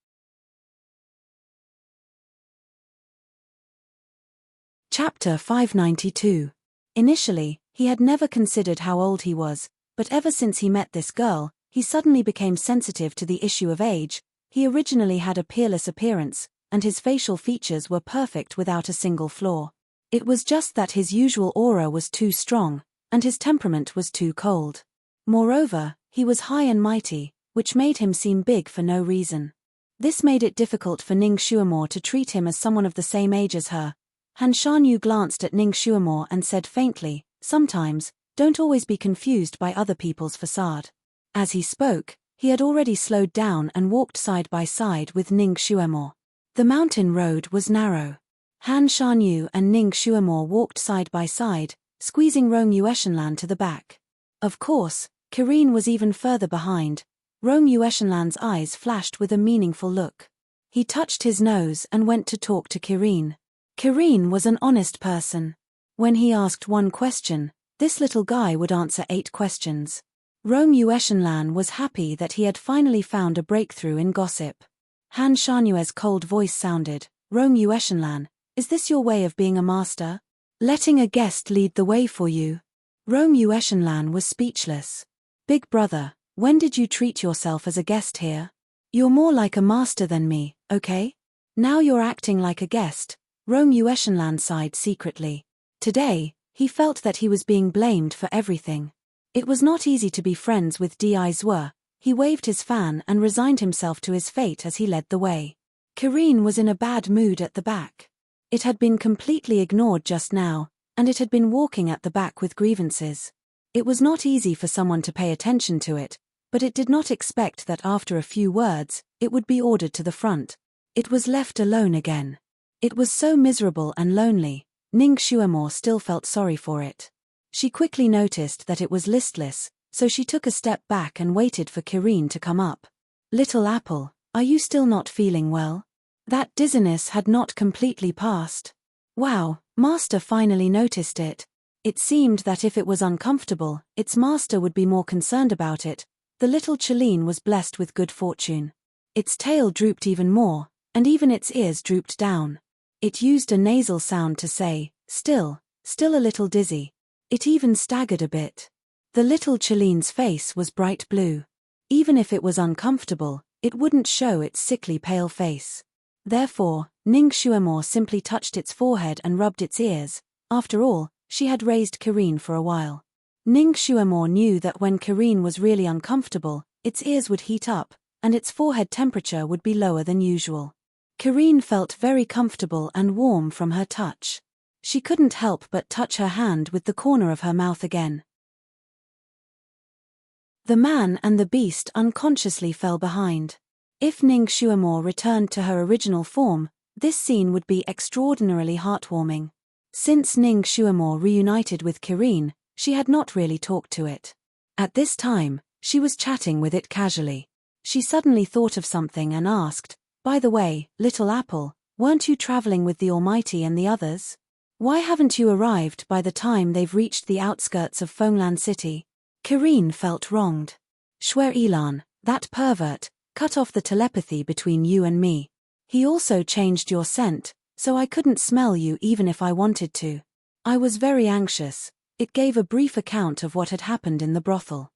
Chapter 592. Initially, he had never considered how old he was. But ever since he met this girl, he suddenly became sensitive to the issue of age. He originally had a peerless appearance, and his facial features were perfect without a single flaw. It was just that his usual aura was too strong, and his temperament was too cold. Moreover, he was high and mighty, which made him seem big for no reason. This made it difficult for Ning Xuemore to treat him as someone of the same age as her. Han Shanyu glanced at Ning Xuemore and said faintly, "Sometimes, don't always be confused by other people's facade." As he spoke, he had already slowed down and walked side by side with Ning Xuemore. The mountain road was narrow. Han Shanyu and Ning Xuemore walked side by side, squeezing Rong Yueshenlan to the back. Of course, Kirin was even further behind. Rong Yueshenlan's eyes flashed with a meaningful look. He touched his nose and went to talk to Kirin. Kirin was an honest person. When he asked one question, this little guy would answer 8 questions. Rong Yueshenlan was happy that he had finally found a breakthrough in gossip. Han Shanyue's cold voice sounded, "Rong Yueshenlan, is this your way of being a master? Letting a guest lead the way for you?" Rong Yueshenlan was speechless. "Big brother, when did you treat yourself as a guest here? You're more like a master than me, okay? Now you're acting like a guest." Rong Yueshenlan sighed secretly. Today, he felt that he was being blamed for everything. It was not easy to be friends with Di Zue. He waved his fan and resigned himself to his fate as he led the way. Kirin was in a bad mood at the back. It had been completely ignored just now, and it had been walking at the back with grievances. It was not easy for someone to pay attention to it, but it did not expect that after a few words, it would be ordered to the front. It was left alone again. It was so miserable and lonely. Ning Xuemore still felt sorry for it. She quickly noticed that it was listless, so she took a step back and waited for Kirin to come up. "Little Apple, are you still not feeling well?" That dizziness had not completely passed. Wow, Master finally noticed it. It seemed that if it was uncomfortable, its master would be more concerned about it. The little Cheline was blessed with good fortune. Its tail drooped even more, and even its ears drooped down. It used a nasal sound to say, still a little dizzy. It even staggered a bit. The little Cheline's face was bright blue. Even if it was uncomfortable, it wouldn't show its sickly pale face. Therefore, Ning Xuemore simply touched its forehead and rubbed its ears. After all, she had raised Kirin for a while. Ning Xuemore knew that when Kirin was really uncomfortable, its ears would heat up, and its forehead temperature would be lower than usual. Kirin felt very comfortable and warm from her touch. She couldn't help but touch her hand with the corner of her mouth again. The man and the beast unconsciously fell behind. If Ning Xuemore returned to her original form, this scene would be extraordinarily heartwarming. Since Ning Xuemore reunited with Kirin, she had not really talked to it. At this time, she was chatting with it casually. She suddenly thought of something and asked, "By the way, Little Apple, weren't you traveling with the Almighty and the others? Why haven't you arrived by the time they've reached the outskirts of Fenglan City?" Kirin felt wronged. "Shui Ilan, that pervert, cut off the telepathy between you and me. He also changed your scent, so I couldn't smell you even if I wanted to. I was very anxious." It gave a brief account of what had happened in the brothel.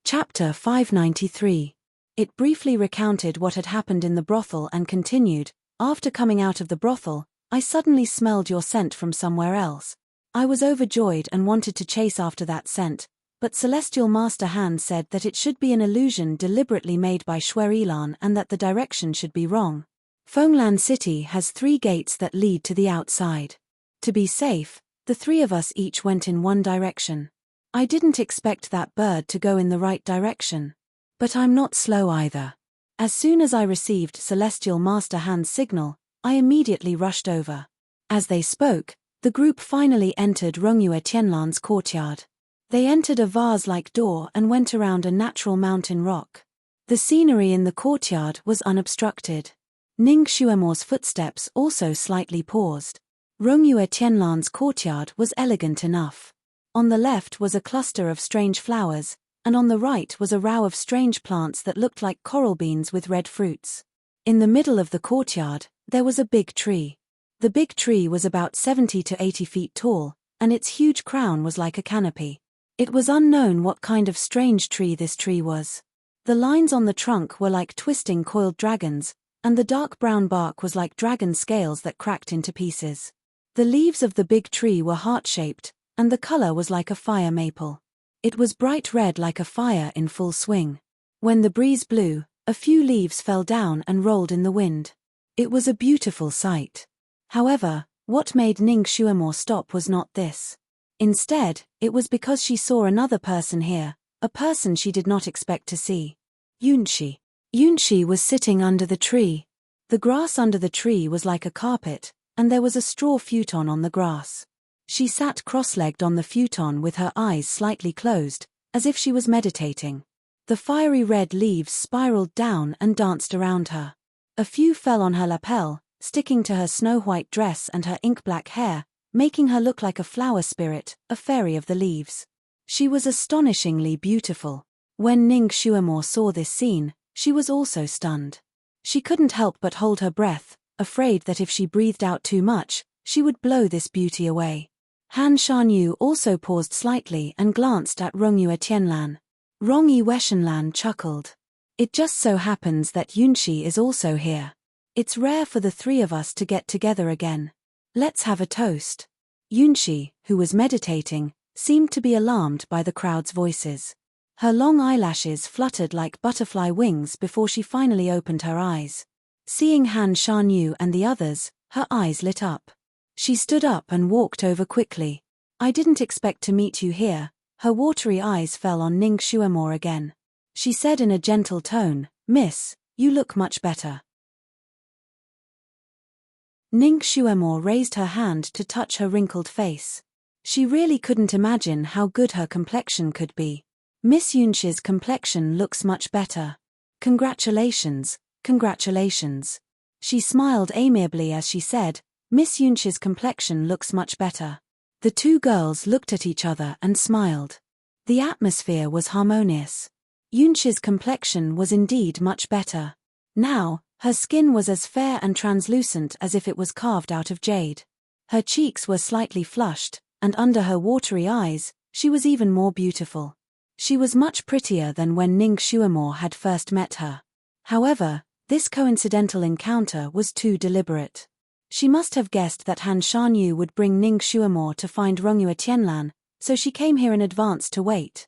Chapter 593. It briefly recounted what had happened in the brothel and continued, "After coming out of the brothel, I suddenly smelled your scent from somewhere else. I was overjoyed and wanted to chase after that scent, but Celestial Master Han said that it should be an illusion deliberately made by Shui Ilan and that the direction should be wrong. Fenglan City has 3 gates that lead to the outside. To be safe, the 3 of us each went in one direction. I didn't expect that bird to go in the right direction. But I'm not slow either. As soon as I received Celestial Master Han's signal, I immediately rushed over." As they spoke, the group finally entered Rongyue Tianlan's courtyard. They entered a vase-like door and went around a natural mountain rock. The scenery in the courtyard was unobstructed. Ning Xuemore's footsteps also slightly paused. Rongyue Tianlan's courtyard was elegant enough. On the left was a cluster of strange flowers, and on the right was a row of strange plants that looked like coral beans with red fruits. In the middle of the courtyard, there was a big tree. The big tree was about 70 to 80 feet tall, and its huge crown was like a canopy. It was unknown what kind of strange tree this tree was. The lines on the trunk were like twisting coiled dragons, and the dark brown bark was like dragon scales that cracked into pieces. The leaves of the big tree were heart-shaped, and the color was like a fire maple. It was bright red like a fire in full swing. When the breeze blew, a few leaves fell down and rolled in the wind. It was a beautiful sight. However, what made Ning Shuamore stop was not this. Instead, it was because she saw another person here, a person she did not expect to see. Yunshi. Yunshi was sitting under the tree. The grass under the tree was like a carpet, and there was a straw futon on the grass. She sat cross-legged on the futon with her eyes slightly closed, as if she was meditating. The fiery red leaves spiraled down and danced around her. A few fell on her lapel, sticking to her snow-white dress and her ink-black hair, making her look like a flower spirit, a fairy of the leaves. She was astonishingly beautiful. When Ning Shuamore saw this scene, she was also stunned. She couldn't help but hold her breath, afraid that if she breathed out too much, she would blow this beauty away. Han Shanyu also paused slightly and glanced at Rongyue Tianlan. Rongyue Weshanlan chuckled. It just so happens that Yunshi is also here. It's rare for the three of us to get together again. Let's have a toast. Yunshi, who was meditating, seemed to be alarmed by the crowd's voices. Her long eyelashes fluttered like butterfly wings before she finally opened her eyes. Seeing Han Shanyu and the others, her eyes lit up. She stood up and walked over quickly. I didn't expect to meet you here. Her watery eyes fell on Ning Shuamore again. She said in a gentle tone, Miss, you look much better. Ning Shuamore raised her hand to touch her wrinkled face. She really couldn't imagine how good her complexion could be. Miss Yunshi's complexion looks much better. Congratulations, congratulations. She smiled amiably as she said, Miss Yunshi's complexion looks much better. The two girls looked at each other and smiled. The atmosphere was harmonious. Yunshi's complexion was indeed much better. Now, her skin was as fair and translucent as if it was carved out of jade. Her cheeks were slightly flushed, and under her watery eyes, she was even more beautiful. She was much prettier than when Ning Shuamore had first met her. However, this coincidental encounter was too deliberate. She must have guessed that Han Shanyu would bring Ning Shuamore to find Rongyue Tianlan, so she came here in advance to wait.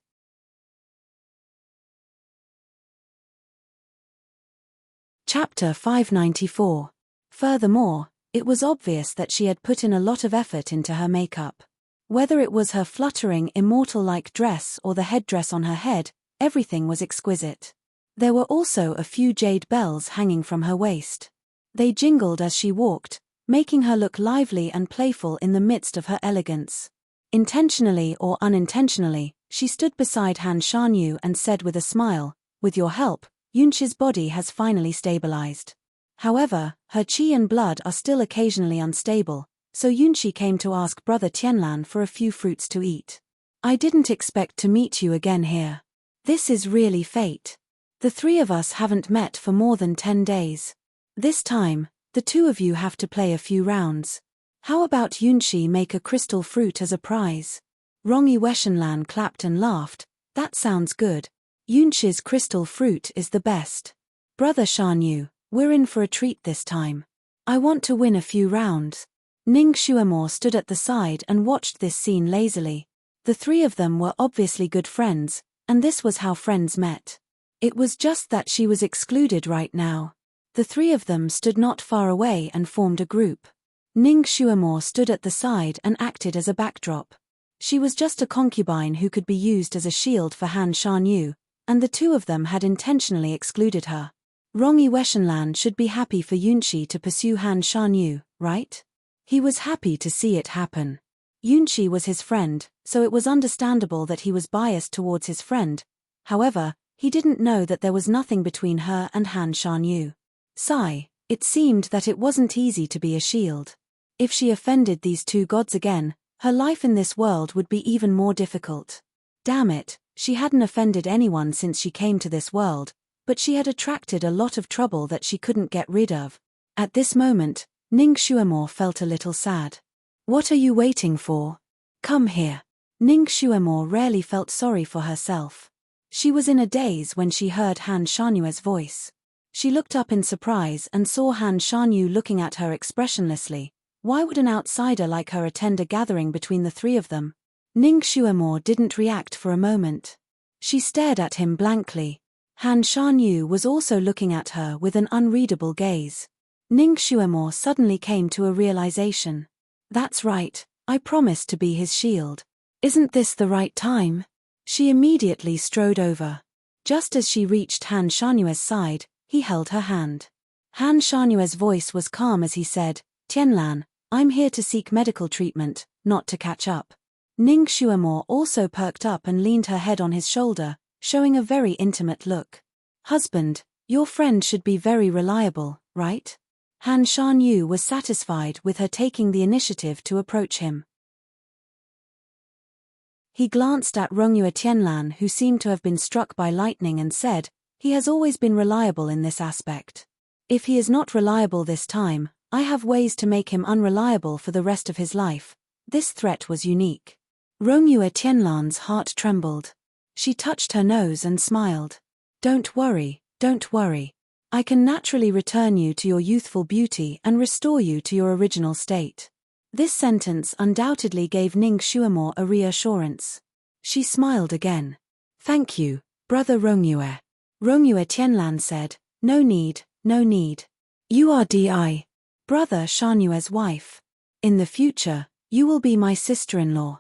Chapter 594. Furthermore, it was obvious that she had put in a lot of effort into her makeup. Whether it was her fluttering, immortal-like dress or the headdress on her head, everything was exquisite. There were also a few jade bells hanging from her waist. They jingled as she walked, making her look lively and playful in the midst of her elegance. Intentionally or unintentionally, she stood beside Han Shanyu and said with a smile, with your help, Yunshi's body has finally stabilized. However, her qi and blood are still occasionally unstable, so Yunshi came to ask Brother Tianlan for a few fruits to eat. I didn't expect to meet you again here. This is really fate. The three of us haven't met for more than 10 days. This time, the two of you have to play a few rounds. How about Yunshi make a crystal fruit as a prize? Rongyue Weshanlan clapped and laughed. That sounds good. Yunshi's crystal fruit is the best. Brother Shanyu, we're in for a treat this time. I want to win a few rounds. Ning Shuamore stood at the side and watched this scene lazily. The three of them were obviously good friends, and this was how friends met. It was just that she was excluded right now. The three of them stood not far away and formed a group. Ning Shuamore stood at the side and acted as a backdrop. She was just a concubine who could be used as a shield for Han Shanyu, and the two of them had intentionally excluded her. Rongyue Weshanlan should be happy for Yunshi to pursue Han Shanyu, right? He was happy to see it happen. Yunshi was his friend, so it was understandable that he was biased towards his friend. However, he didn't know that there was nothing between her and Han Shanyu. Sigh, it seemed that it wasn't easy to be a shield. If she offended these two gods again, her life in this world would be even more difficult. Damn it, she hadn't offended anyone since she came to this world, but she had attracted a lot of trouble that she couldn't get rid of. At this moment, Ning Xuemore felt a little sad. What are you waiting for? Come here. Ning Xuemore rarely felt sorry for herself. She was in a daze when she heard Han Shanue's voice. She looked up in surprise and saw Han Shanyu looking at her expressionlessly. Why would an outsider like her attend a gathering between the three of them? Ning Xuemore didn't react for a moment. She stared at him blankly. Han Shanyu was also looking at her with an unreadable gaze. Ning Xuemore suddenly came to a realization. That's right, I promised to be his shield. Isn't this the right time? She immediately strode over. Just as she reached Han Shanue's side, he held her hand. Han Shanue's voice was calm as he said, Tianlan, I'm here to seek medical treatment, not to catch up. Ning Xuemore also perked up and leaned her head on his shoulder, showing a very intimate look. Husband, your friend should be very reliable, right? Han Shanyu was satisfied with her taking the initiative to approach him. He glanced at Rongyue Tianlan, who seemed to have been struck by lightning, and said, he has always been reliable in this aspect. If he is not reliable this time, I have ways to make him unreliable for the rest of his life. This threat was unique. Rongyue Tianlan's heart trembled. She touched her nose and smiled. Don't worry, don't worry. I can naturally return you to your youthful beauty and restore you to your original state. This sentence undoubtedly gave Ning Xuemore a reassurance. She smiled again. Thank you, brother Rongyue. Rongyue Tianlan said, no need, no need. You are Di. Brother Shanue's wife. In the future, you will be my sister-in-law.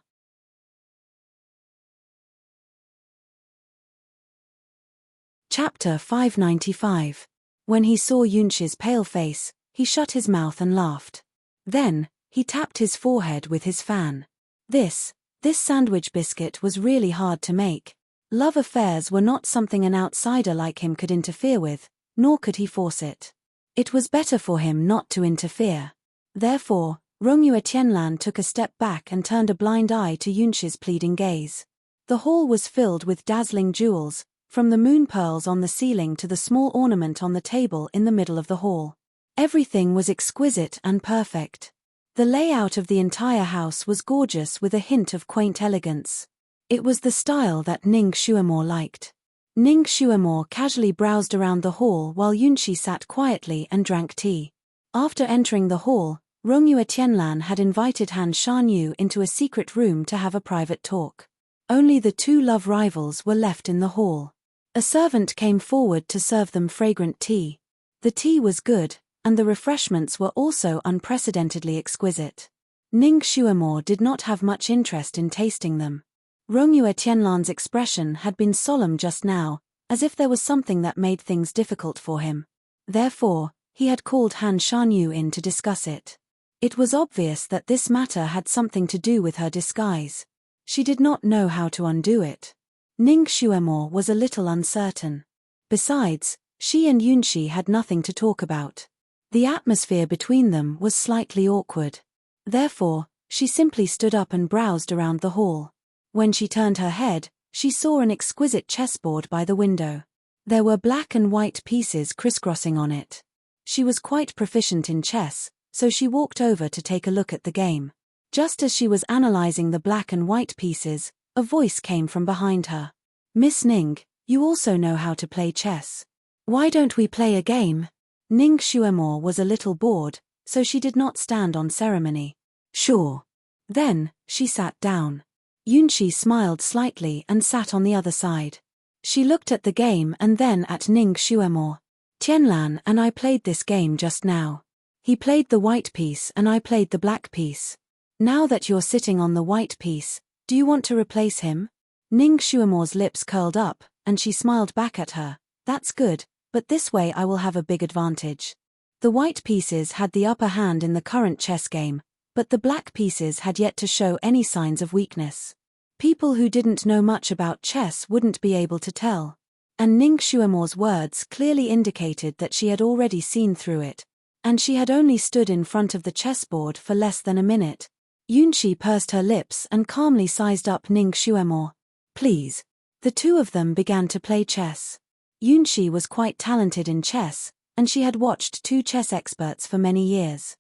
Chapter 595. When he saw Yunqi's pale face, he shut his mouth and laughed. Then, he tapped his forehead with his fan. This sandwich biscuit was really hard to make. Love affairs were not something an outsider like him could interfere with, nor could he force it. It was better for him not to interfere. Therefore, Rongyue Tianlan took a step back and turned a blind eye to Yunqi's pleading gaze. The hall was filled with dazzling jewels, from the moon pearls on the ceiling to the small ornament on the table in the middle of the hall. Everything was exquisite and perfect. The layout of the entire house was gorgeous with a hint of quaint elegance. It was the style that Ning Xuemore liked. Ning Xuemore casually browsed around the hall while Yunqi sat quietly and drank tea. After entering the hall, Rongyue Tianlan had invited Han Shanyu into a secret room to have a private talk. Only the two love rivals were left in the hall. A servant came forward to serve them fragrant tea. The tea was good, and the refreshments were also unprecedentedly exquisite. Ning Xuemore did not have much interest in tasting them. Rongyue Tianlan's expression had been solemn just now, as if there was something that made things difficult for him. Therefore, he had called Han Shanyu in to discuss it. It was obvious that this matter had something to do with her disguise. She did not know how to undo it. Ning Xuemore was a little uncertain. Besides, she and Yunqi had nothing to talk about. The atmosphere between them was slightly awkward. Therefore, she simply stood up and browsed around the hall. When she turned her head, she saw an exquisite chessboard by the window. There were black and white pieces crisscrossing on it. She was quite proficient in chess, so she walked over to take a look at the game. Just as she was analyzing the black and white pieces, a voice came from behind her. Miss Ning, you also know how to play chess. Why don't we play a game? Ning Xuemore was a little bored, so she did not stand on ceremony. Sure. Then, she sat down. Yunqi smiled slightly and sat on the other side. She looked at the game and then at Ning Xuemore. Tianlan and I played this game just now. He played the white piece and I played the black piece. Now that you're sitting on the white piece, do you want to replace him? Ning Xuemore's lips curled up, and she smiled back at her. That's good, but this way I will have a big advantage. The white pieces had the upper hand in the current chess game, but the black pieces had yet to show any signs of weakness. People who didn't know much about chess wouldn't be able to tell. And Ning Xuemore's words clearly indicated that she had already seen through it. And she had only stood in front of the chessboard for less than a minute. Yunqi pursed her lips and calmly sized up Ning Xuemore. Please. The two of them began to play chess. Yunqi was quite talented in chess, and she had watched two chess experts for many years.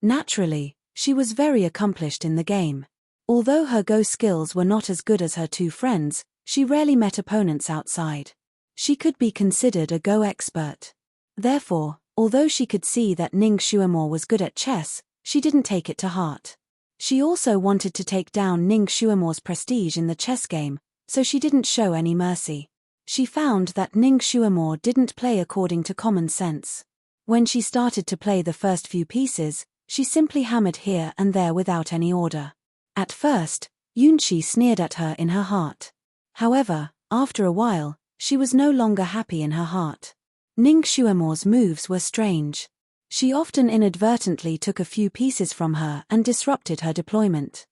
Naturally, she was very accomplished in the game. Although her Go skills were not as good as her two friends, she rarely met opponents outside. She could be considered a Go expert. Therefore, although she could see that Ning Xuemore was good at chess, she didn't take it to heart. She also wanted to take down Ning Xuemore's prestige in the chess game, so she didn't show any mercy. She found that Ning Xuemore didn't play according to common sense. When she started to play the first few pieces, she simply hammered here and there without any order. At first, Yunqi sneered at her in her heart. However, after a while, she was no longer happy in her heart. Ning Xuemore's moves were strange. She often inadvertently took a few pieces from her and disrupted her deployment.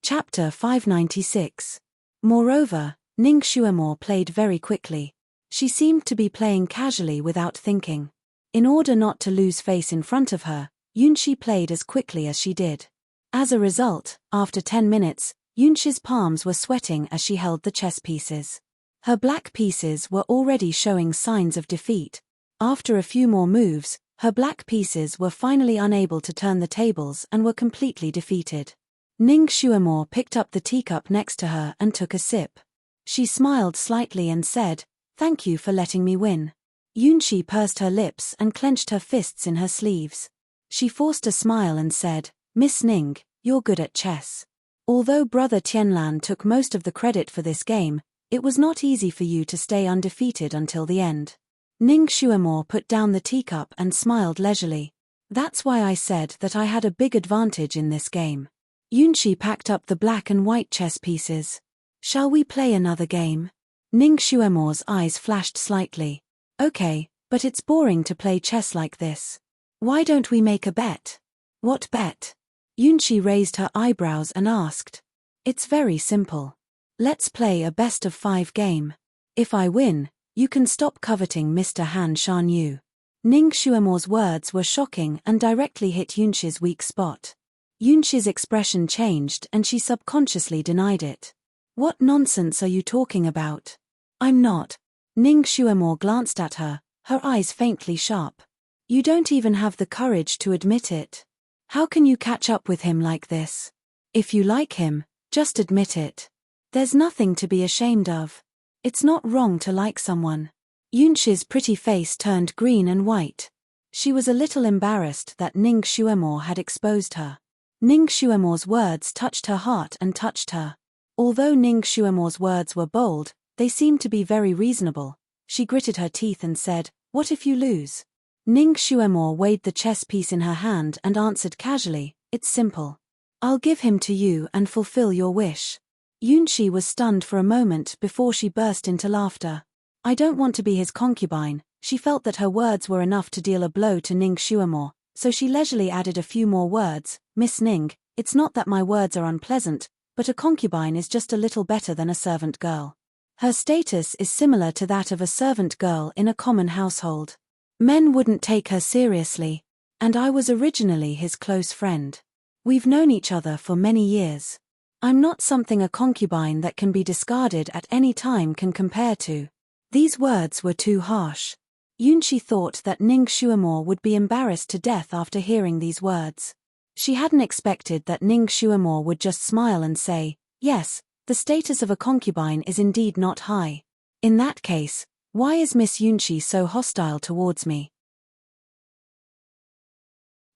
Chapter 596. Moreover, Ning Xuemore played very quickly. She seemed to be playing casually without thinking. In order not to lose face in front of her, Yunqi played as quickly as she did. As a result, after 10 minutes, Yunqi's palms were sweating as she held the chess pieces. Her black pieces were already showing signs of defeat. After a few more moves, her black pieces were finally unable to turn the tables and were completely defeated. Ning Xuemore picked up the teacup next to her and took a sip. She smiled slightly and said, "Thank you for letting me win." Yunqi pursed her lips and clenched her fists in her sleeves. She forced a smile and said, "Miss Ning, you're good at chess. Although Brother Tianlan took most of the credit for this game, it was not easy for you to stay undefeated until the end." Ning Xuemore put down the teacup and smiled leisurely. "That's why I said that I had a big advantage in this game." Yunqi packed up the black and white chess pieces. "Shall we play another game?" Ning Xuemore's eyes flashed slightly. "Okay, but it's boring to play chess like this. Why don't we make a bet?" "What bet?" Yunqi raised her eyebrows and asked. "It's very simple. Let's play a best-of-5 game. If I win, you can stop coveting Mr. Han Shanyu." Ning Xuemore's words were shocking and directly hit Yunqi's weak spot. Yunqi's expression changed and she subconsciously denied it. "What nonsense are you talking about? I'm not." Ning Xuemore glanced at her, her eyes faintly sharp. "You don't even have the courage to admit it. How can you catch up with him like this? If you like him, just admit it. There's nothing to be ashamed of. It's not wrong to like someone." Yunqi's pretty face turned green and white. She was a little embarrassed that Ning Xuemore had exposed her. Ning Xuemore's words touched her heart and touched her. Although Ning Xuemore's words were bold, they seemed to be very reasonable. She gritted her teeth and said, "What if you lose?" Ning Xuemore weighed the chess piece in her hand and answered casually, "It's simple. I'll give him to you and fulfill your wish." Yunqi was stunned for a moment before she burst into laughter. "I don't want to be his concubine." She felt that her words were enough to deal a blow to Ning Xuemore, so she leisurely added a few more words. "Miss Ning, it's not that my words are unpleasant, but a concubine is just a little better than a servant girl. Her status is similar to that of a servant girl in a common household. Men wouldn't take her seriously. And I was originally his close friend. We've known each other for many years. I'm not something a concubine that can be discarded at any time can compare to." These words were too harsh. Yunqi thought that Ning Xuemore would be embarrassed to death after hearing these words. She hadn't expected that Ning Xuemore would just smile and say, "Yes, the status of a concubine is indeed not high. In that case, why is Miss Yunqi so hostile towards me?"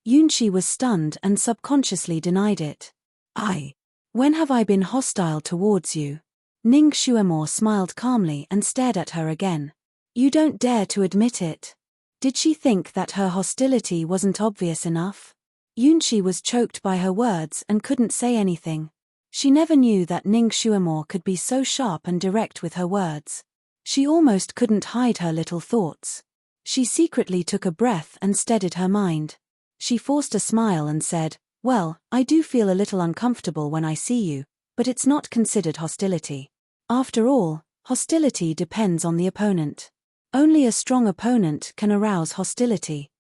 Yunqi was stunned and subconsciously denied it. When have I been hostile towards you?" Ning Xuemore smiled calmly and stared at her again. "You don't dare to admit it." Did she think that her hostility wasn't obvious enough? Yunqi was choked by her words and couldn't say anything. She never knew that Ning Xuemore could be so sharp and direct with her words. She almost couldn't hide her little thoughts. She secretly took a breath and steadied her mind. She forced a smile and said, "Well, I do feel a little uncomfortable when I see you, but it's not considered hostility. After all, hostility depends on the opponent. Only a strong opponent can arouse hostility."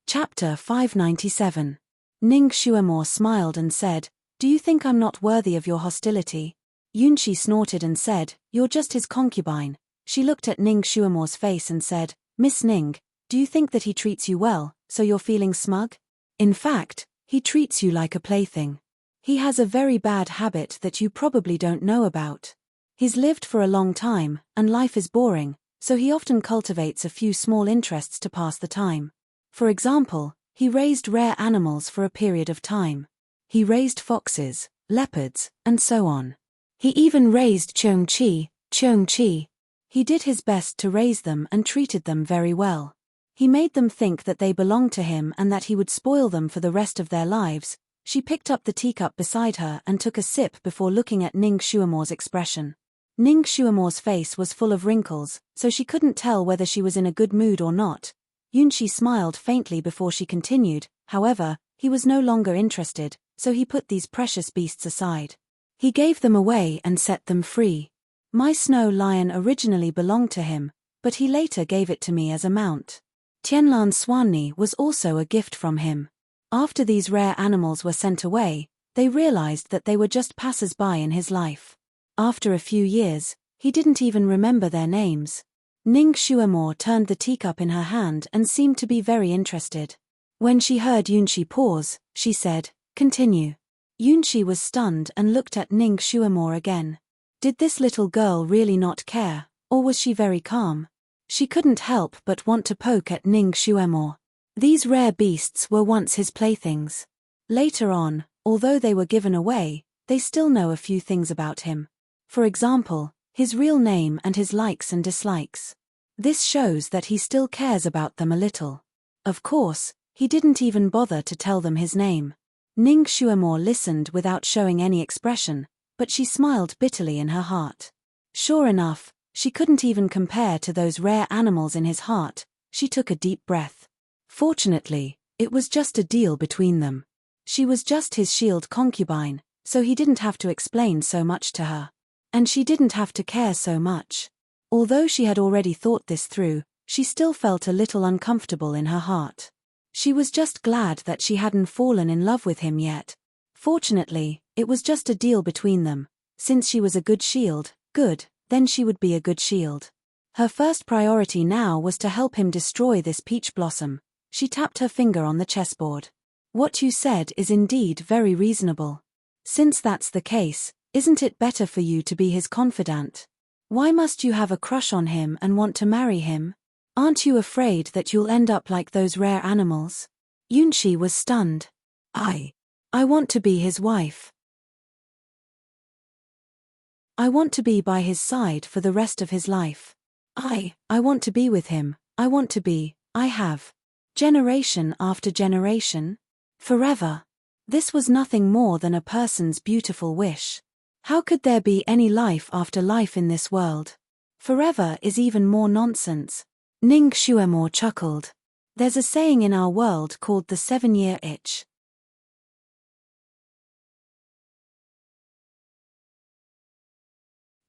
Chapter 597. Ning Xuemore smiled and said, "Do you think I'm not worthy of your hostility?" Yunshi snorted and said, "You're just his concubine." She looked at Ning Shuamore's face and said, "Miss Ning, do you think that he treats you well, so you're feeling smug? In fact, he treats you like a plaything. He has a very bad habit that you probably don't know about. He's lived for a long time, and life is boring, so he often cultivates a few small interests to pass the time. For example, he raised rare animals for a period of time. He raised foxes, leopards, and so on. He even raised Cheongqi. He did his best to raise them and treated them very well. He made them think that they belonged to him and that he would spoil them for the rest of their lives." She picked up the teacup beside her and took a sip before looking at Ning Shuamore's expression. Ning Shuamore's face was full of wrinkles, so she couldn't tell whether she was in a good mood or not. Yunshi smiled faintly before she continued. However, he was no longer interested, so he put these precious beasts aside. He gave them away and set them free. My snow lion originally belonged to him, but he later gave it to me as a mount. Tianlan Swanni was also a gift from him. After these rare animals were sent away, they realized that they were just passers-by in his life. After a few years, he didn't even remember their names. Ning Shuamore turned the teacup in her hand and seemed to be very interested. When she heard Yunshi pause, she said, "Continue." Yunshi was stunned and looked at Ning Shuamore again. Did this little girl really not care, or was she very calm? She couldn't help but want to poke at Ning Shuamore. These rare beasts were once his playthings. Later on, although they were given away, they still know a few things about him. For example, his real name and his likes and dislikes. This shows that he still cares about them a little. Of course, he didn't even bother to tell them his name. Ning Shuamore listened without showing any expression, but she smiled bitterly in her heart. Sure enough, she couldn't even compare to those rare animals in his heart. She took a deep breath. Fortunately, it was just a deal between them. She was just his shield concubine, so he didn't have to explain so much to her. And she didn't have to care so much. Although she had already thought this through, she still felt a little uncomfortable in her heart. She was just glad that she hadn't fallen in love with him yet. Fortunately, it was just a deal between them. Since she was a good shield, then she would be a good shield. Her first priority now was to help him destroy this peach blossom. She tapped her finger on the chessboard. "What you said is indeed very reasonable. Since that's the case, isn't it better for you to be his confidant? Why must you have a crush on him and want to marry him? Aren't you afraid that you'll end up like those rare animals?" Yunshi was stunned. I want to be his wife. I want to be by his side for the rest of his life. I want to be with him. I have. Generation after generation. Forever. This was nothing more than a person's beautiful wish. How could there be any life after life in this world? Forever is even more nonsense. Ning Shuamore chuckled. There's a saying in our world called the 7-year itch.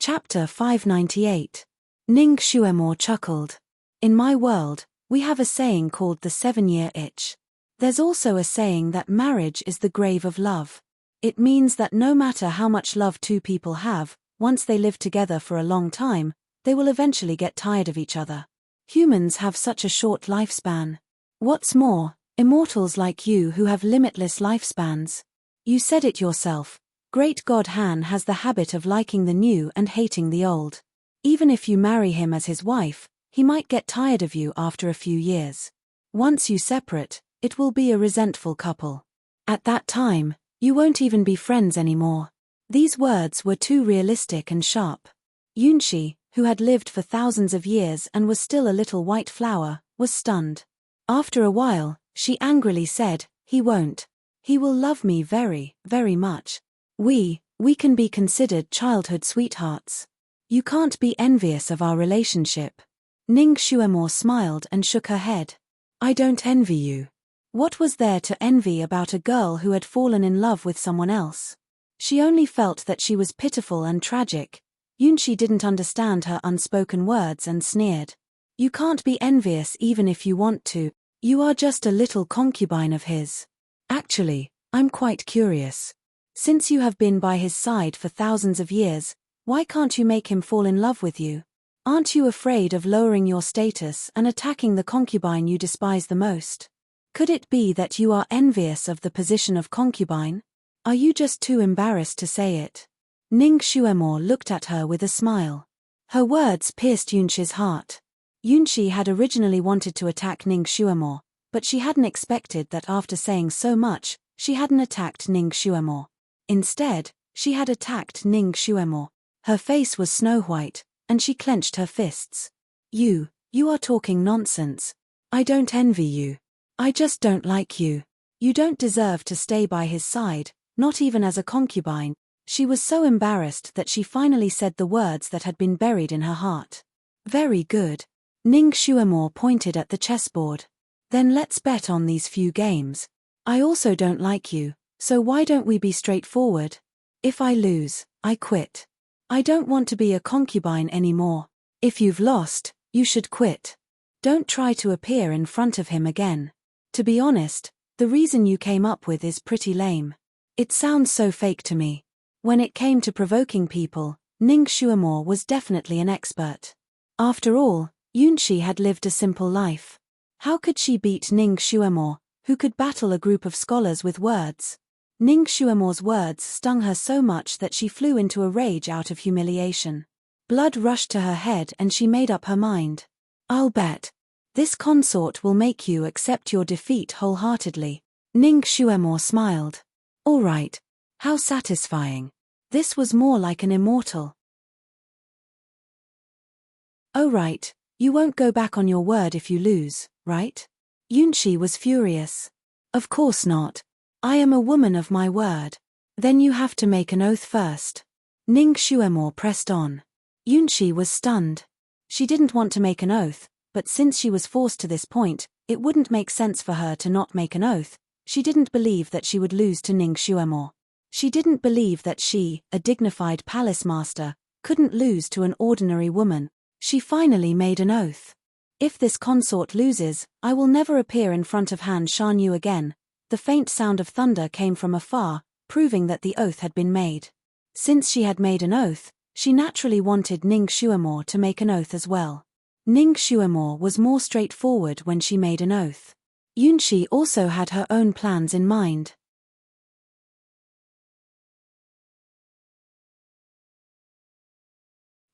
Chapter 598. Ning Shuamore chuckled. In my world, we have a saying called the 7-year itch. There's also a saying that marriage is the grave of love. It means that no matter how much love two people have, once they live together for a long time, they will eventually get tired of each other. Humans have such a short lifespan. What's more, immortals like you who have limitless lifespans. You said it yourself. Great God Han has the habit of liking the new and hating the old. Even if you marry him as his wife, he might get tired of you after a few years. Once you separate, it will be a resentful couple. At that time, you won't even be friends anymore. These words were too realistic and sharp. Yunshi, who had lived for thousands of years and was still a little white flower, was stunned. After a while, she angrily said, "He won't. He will love me very, very much. We can be considered childhood sweethearts. You can't be envious of our relationship." Ning Shuamore smiled and shook her head. "I don't envy you. What was there to envy about a girl who had fallen in love with someone else?" She only felt that she was pitiful and tragic. Yunshi didn't understand her unspoken words and sneered. "You can't be envious even if you want to. You are just a little concubine of his. Actually, I'm quite curious. Since you have been by his side for thousands of years, why can't you make him fall in love with you? Aren't you afraid of lowering your status and attacking the concubine you despise the most? Could it be that you are envious of the position of concubine? Are you just too embarrassed to say it? Ning Xuemore looked at her with a smile. Her words pierced Yunxi's heart. Yunxi had originally wanted to attack Ning Xuemore, but she hadn't expected that after saying so much, she hadn't attacked Ning Xuemore. Instead, she had attacked Ning Xuemore. Her face was snow-white, and she clenched her fists. You are talking nonsense. I don't envy you. I just don't like you. You don't deserve to stay by his side, not even as a concubine. She was so embarrassed that she finally said the words that had been buried in her heart. Very good. Ning Xuemore pointed at the chessboard. Then let's bet on these few games. I also don't like you, so why don't we be straightforward? If I lose, I quit. I don't want to be a concubine anymore. If you've lost, you should quit. Don't try to appear in front of him again. To be honest, the reason you came up with is pretty lame. It sounds so fake to me. When it came to provoking people, Ning Xuemore was definitely an expert. After all, Yunxi had lived a simple life. How could she beat Ning Xuemore, who could battle a group of scholars with words? Ning Xuemore's words stung her so much that she flew into a rage out of humiliation. Blood rushed to her head and she made up her mind. I'll bet. This consort will make you accept your defeat wholeheartedly. Ning Xuemore smiled. All right. How satisfying. This was more like an immortal. Oh right. You won't go back on your word if you lose, right? Yunxi was furious. Of course not. I am a woman of my word. Then you have to make an oath first. Ning Xuemore pressed on. Yunxi was stunned. She didn't want to make an oath, but since she was forced to this point, it wouldn't make sense for her to not make an oath. She didn't believe that she would lose to Ning Xuemore. She didn't believe that she, a dignified palace master, couldn't lose to an ordinary woman. She finally made an oath. If this consort loses, I will never appear in front of Han Shanyu again. The faint sound of thunder came from afar, proving that the oath had been made. Since she had made an oath, she naturally wanted Ning Xuemore to make an oath as well. Ning Xuemore was more straightforward when she made an oath. Yunxi also had her own plans in mind.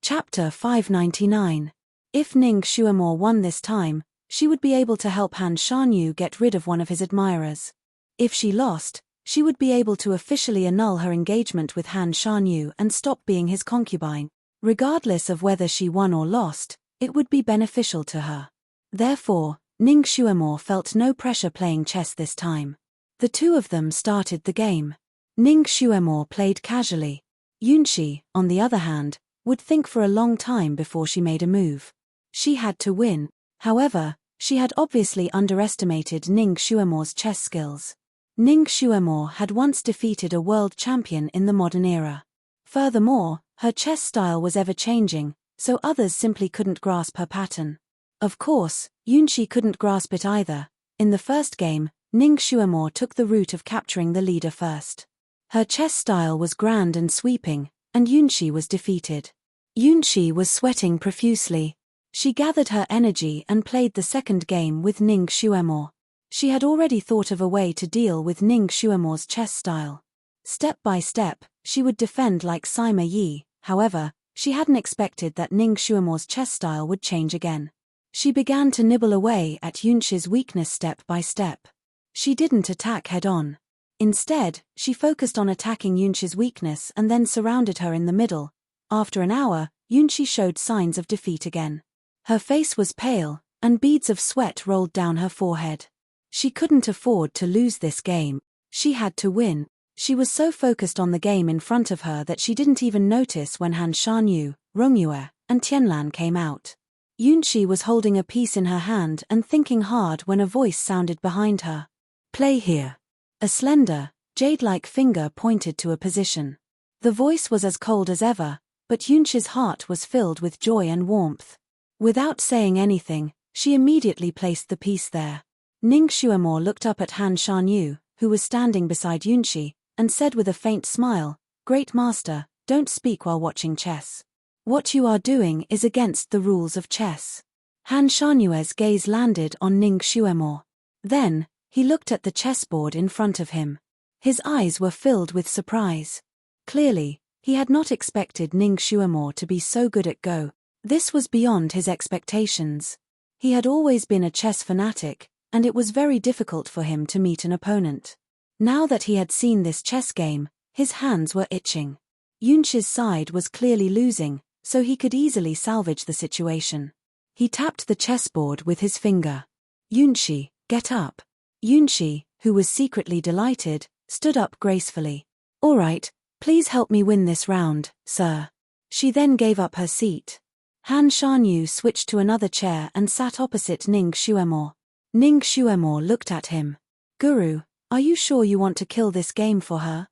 Chapter 599. If Ning Xuemore won this time, she would be able to help Han Shanyu get rid of one of his admirers. If she lost, she would be able to officially annul her engagement with Han Shanyu and stop being his concubine. Regardless of whether she won or lost, it would be beneficial to her. Therefore, Ning Xuemore felt no pressure playing chess this time. The two of them started the game. Ning Xuemore played casually. Yunxi, on the other hand, would think for a long time before she made a move. She had to win. However, she had obviously underestimated Ning Xuemore's chess skills. Ning Xuemore had once defeated a world champion in the modern era. Furthermore, her chess style was ever-changing, so others simply couldn't grasp her pattern. Of course, Yunxi couldn't grasp it either. In the first game, Ning Xuemore took the route of capturing the leader first. Her chess style was grand and sweeping, and Yunxi was defeated. Yunxi was sweating profusely. She gathered her energy and played the second game with Ning Xuemore. She had already thought of a way to deal with Ning Xuemore's chess style. Step by step, she would defend like Sima Yi. However, she hadn't expected that Ning Xuemore's chess style would change again. She began to nibble away at Yunxi's weakness step by step. She didn't attack head-on. Instead, she focused on attacking Yunxi's weakness and then surrounded her in the middle. After an hour, Yunxi showed signs of defeat again. Her face was pale, and beads of sweat rolled down her forehead. She couldn't afford to lose this game. She had to win. She was so focused on the game in front of her that she didn't even notice when Han Shanyu, Rongyue, and Tianlan came out. Yunxi was holding a piece in her hand and thinking hard when a voice sounded behind her. Play here. A slender, jade-like finger pointed to a position. The voice was as cold as ever, but Yunxi's heart was filled with joy and warmth. Without saying anything, she immediately placed the piece there. Ning Xuemore looked up at Han Shanyu, who was standing beside Yunxi, and said with a faint smile, "Great master, don't speak while watching chess. What you are doing is against the rules of chess." Han Shanyue's gaze landed on Ning Xuemore. Then, he looked at the chessboard in front of him. His eyes were filled with surprise. Clearly, he had not expected Ning Xuemore to be so good at Go. This was beyond his expectations. He had always been a chess fanatic, and it was very difficult for him to meet an opponent. Now that he had seen this chess game, his hands were itching. Yunqi's side was clearly losing, so he could easily salvage the situation. He tapped the chessboard with his finger. "Yunqi, get up." Yunqi, who was secretly delighted, stood up gracefully. "All right, please help me win this round, sir." She then gave up her seat. Han Shanyu switched to another chair and sat opposite Ning Xuemore. Ning Xuemore looked at him. "Guru, are you sure you want to kill this game for her?"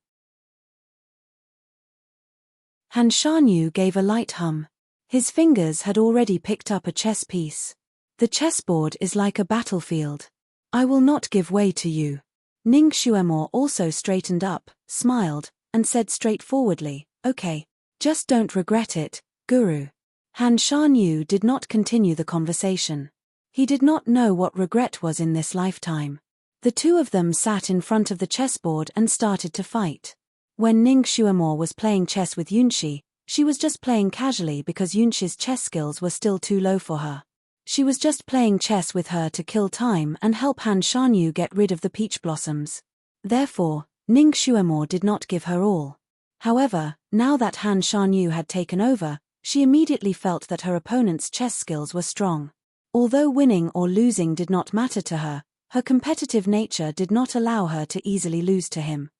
Han Shanyu gave a light hum. His fingers had already picked up a chess piece. "The chessboard is like a battlefield. I will not give way to you." Ning Xuemore also straightened up, smiled, and said straightforwardly, "Okay. Just don't regret it, Guru." Han Shanyu did not continue the conversation. He did not know what regret was in this lifetime. The two of them sat in front of the chessboard and started to fight. When Ning Xuemore was playing chess with Yunqi, she was just playing casually because Yunqi's chess skills were still too low for her. She was just playing chess with her to kill time and help Han Shanyu get rid of the peach blossoms. Therefore, Ning Xuemore did not give her all. However, now that Han Shanyu had taken over, she immediately felt that her opponent's chess skills were strong. Although winning or losing did not matter to her, her competitive nature did not allow her to easily lose to him.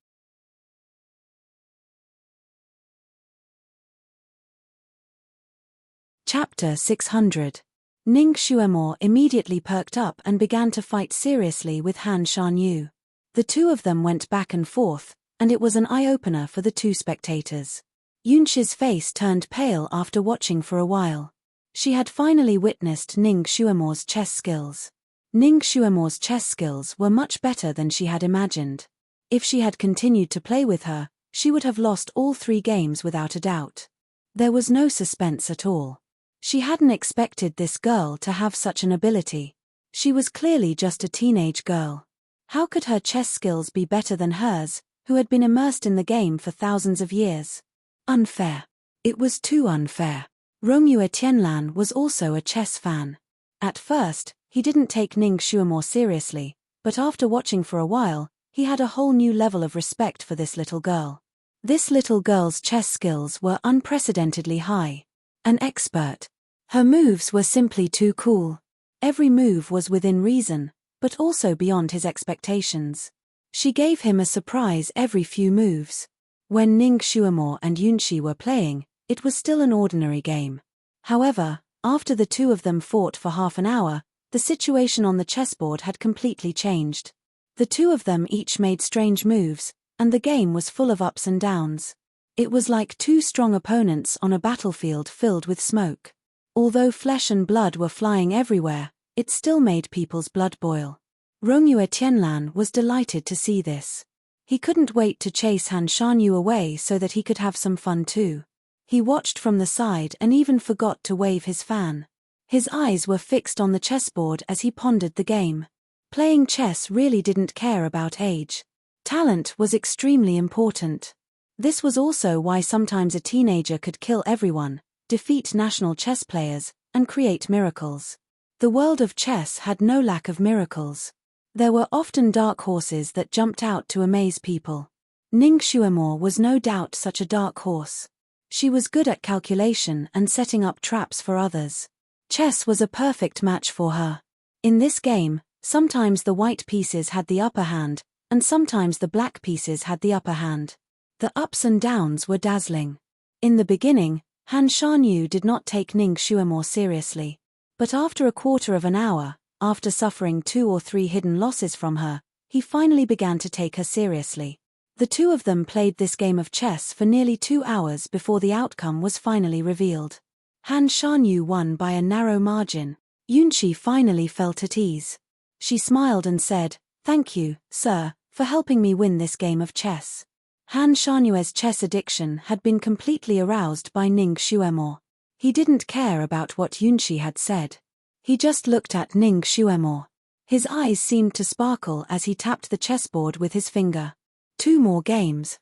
Chapter 600. Ning Xuemore immediately perked up and began to fight seriously with Han Shanyu. The two of them went back and forth, and it was an eye-opener for the two spectators. Yunqi's face turned pale after watching for a while. She had finally witnessed Ning Xuemore's chess skills. Ning Xuemore's chess skills were much better than she had imagined. If she had continued to play with her, she would have lost all 3 games without a doubt. There was no suspense at all. She hadn't expected this girl to have such an ability. She was clearly just a teenage girl. How could her chess skills be better than hers, who had been immersed in the game for thousands of years? Unfair. It was too unfair. Romeo Tianlan was also a chess fan. At first, he didn't take Ning Xuemore seriously, but after watching for a while, he had a whole new level of respect for this little girl. This little girl's chess skills were unprecedentedly high. An expert. Her moves were simply too cool. Every move was within reason, but also beyond his expectations. She gave him a surprise every few moves. When Ning Xuemore and Yunqi were playing, it was still an ordinary game. However, after the two of them fought for half an hour, the situation on the chessboard had completely changed. The two of them each made strange moves, and the game was full of ups and downs. It was like two strong opponents on a battlefield filled with smoke. Although flesh and blood were flying everywhere, it still made people's blood boil. Romeo Tianlan was delighted to see this. He couldn't wait to chase Han Shanyu away so that he could have some fun too. He watched from the side and even forgot to wave his fan. His eyes were fixed on the chessboard as he pondered the game. Playing chess really didn't care about age. Talent was extremely important. This was also why sometimes a teenager could kill everyone, defeat national chess players, and create miracles. The world of chess had no lack of miracles. There were often dark horses that jumped out to amaze people. Ning Xuemore was no doubt such a dark horse. She was good at calculation and setting up traps for others. Chess was a perfect match for her. In this game, sometimes the white pieces had the upper hand, and sometimes the black pieces had the upper hand. The ups and downs were dazzling. In the beginning, Han Shanyu did not take Ning Xuemore seriously. But after a quarter of an hour, after suffering 2 or 3 hidden losses from her, he finally began to take her seriously. The two of them played this game of chess for nearly 2 hours before the outcome was finally revealed. Han Shanyu won by a narrow margin. Yunqi finally felt at ease. She smiled and said, "Thank you, sir, for helping me win this game of chess." Han Shanue's chess addiction had been completely aroused by Ning Xuemore. He didn't care about what Yunxi had said. He just looked at Ning Xuemore. His eyes seemed to sparkle as he tapped the chessboard with his finger. 2 more games.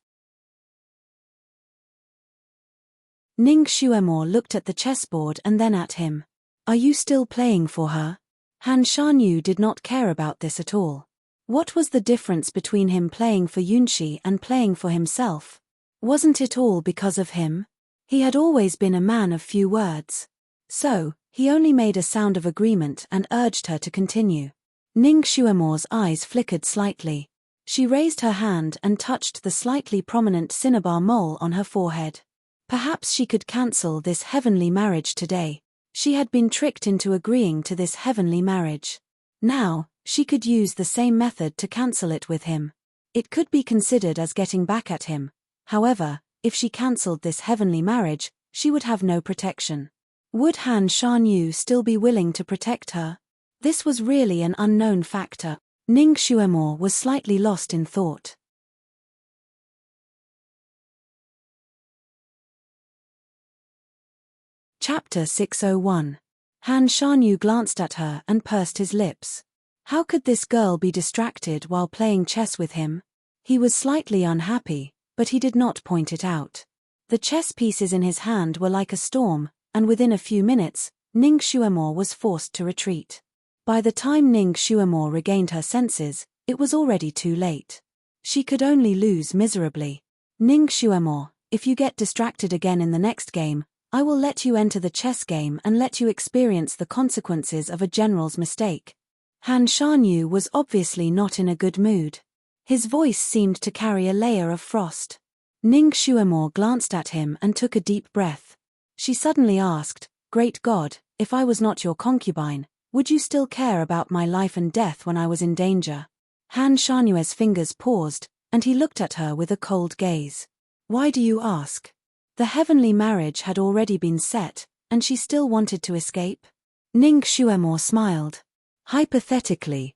Ning Xuemore looked at the chessboard and then at him. Are you still playing for her? Han Shanyu did not care about this at all. What was the difference between him playing for Yunxi and playing for himself? Wasn't it all because of him? He had always been a man of few words. So, he only made a sound of agreement and urged her to continue. Ning Xuemore's eyes flickered slightly. She raised her hand and touched the slightly prominent cinnabar mole on her forehead. Perhaps she could cancel this heavenly marriage today. She had been tricked into agreeing to this heavenly marriage. Now, she could use the same method to cancel it with him. It could be considered as getting back at him. However, if she cancelled this heavenly marriage, she would have no protection. Would Han Shanyu still be willing to protect her? This was really an unknown factor. Ning Xuemore was slightly lost in thought. Chapter 601. Han Shanyu glanced at her and pursed his lips. How could this girl be distracted while playing chess with him? He was slightly unhappy, but he did not point it out. The chess pieces in his hand were like a storm, and within a few minutes, Ning Xuemore was forced to retreat. By the time Ning Xuemore regained her senses, it was already too late. She could only lose miserably. Ning Xuemore, if you get distracted again in the next game, I will let you enter the chess game and let you experience the consequences of a general's mistake. Han Shanyu was obviously not in a good mood. His voice seemed to carry a layer of frost. Ning Xuemore glanced at him and took a deep breath. She suddenly asked, Great God, if I was not your concubine, would you still care about my life and death when I was in danger? Han Shanue's fingers paused, and he looked at her with a cold gaze. Why do you ask? The heavenly marriage had already been set, and she still wanted to escape? Ning Xuemore smiled. Hypothetically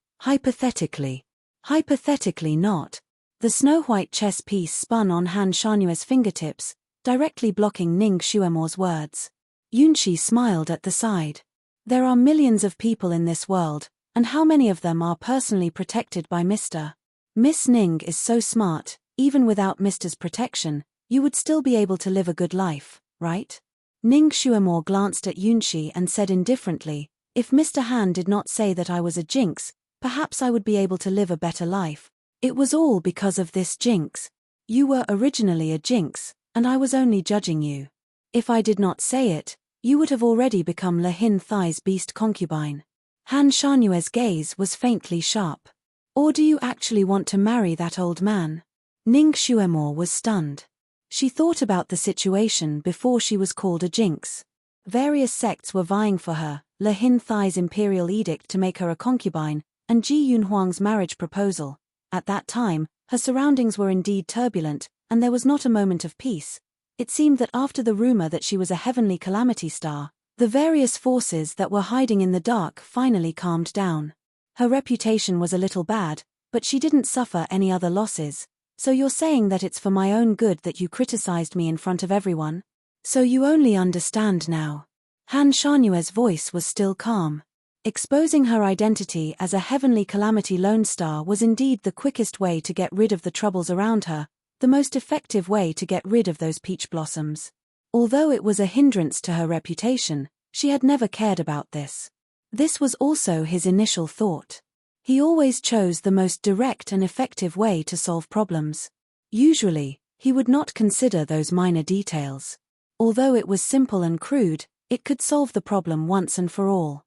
not. The snow-white chess piece spun on Han Shanue's fingertips, directly blocking Ning Xuemore's words. Yunxi smiled at the side. There are millions of people in this world, and how many of them are personally protected by Mr. Miss Ning is so smart, even without Mr.'s protection, you would still be able to live a good life, right? Ning Xuemore glanced at Yunxi and said indifferently, If Mr. Han did not say that I was a jinx, perhaps I would be able to live a better life. It was all because of this jinx. You were originally a jinx, and I was only judging you. If I did not say it, you would have already become Lehin Thai's beast concubine. Han Shanue's gaze was faintly sharp. Or do you actually want to marry that old man? Ning Xuemore was stunned. She thought about the situation before she was called a jinx. Various sects were vying for her, Lehin Thai's imperial edict to make her a concubine, and Ji Yunhuang's marriage proposal. At that time, her surroundings were indeed turbulent, and there was not a moment of peace. It seemed that after the rumor that she was a heavenly calamity star, the various forces that were hiding in the dark finally calmed down. Her reputation was a little bad, but she didn't suffer any other losses. So you're saying that it's for my own good that you criticized me in front of everyone? So you only understand now. Han Shanue's voice was still calm. Exposing her identity as a heavenly calamity lone star was indeed the quickest way to get rid of the troubles around her, the most effective way to get rid of those peach blossoms. Although it was a hindrance to her reputation, she had never cared about this. This was also his initial thought. He always chose the most direct and effective way to solve problems. Usually, he would not consider those minor details. Although it was simple and crude, it could solve the problem once and for all.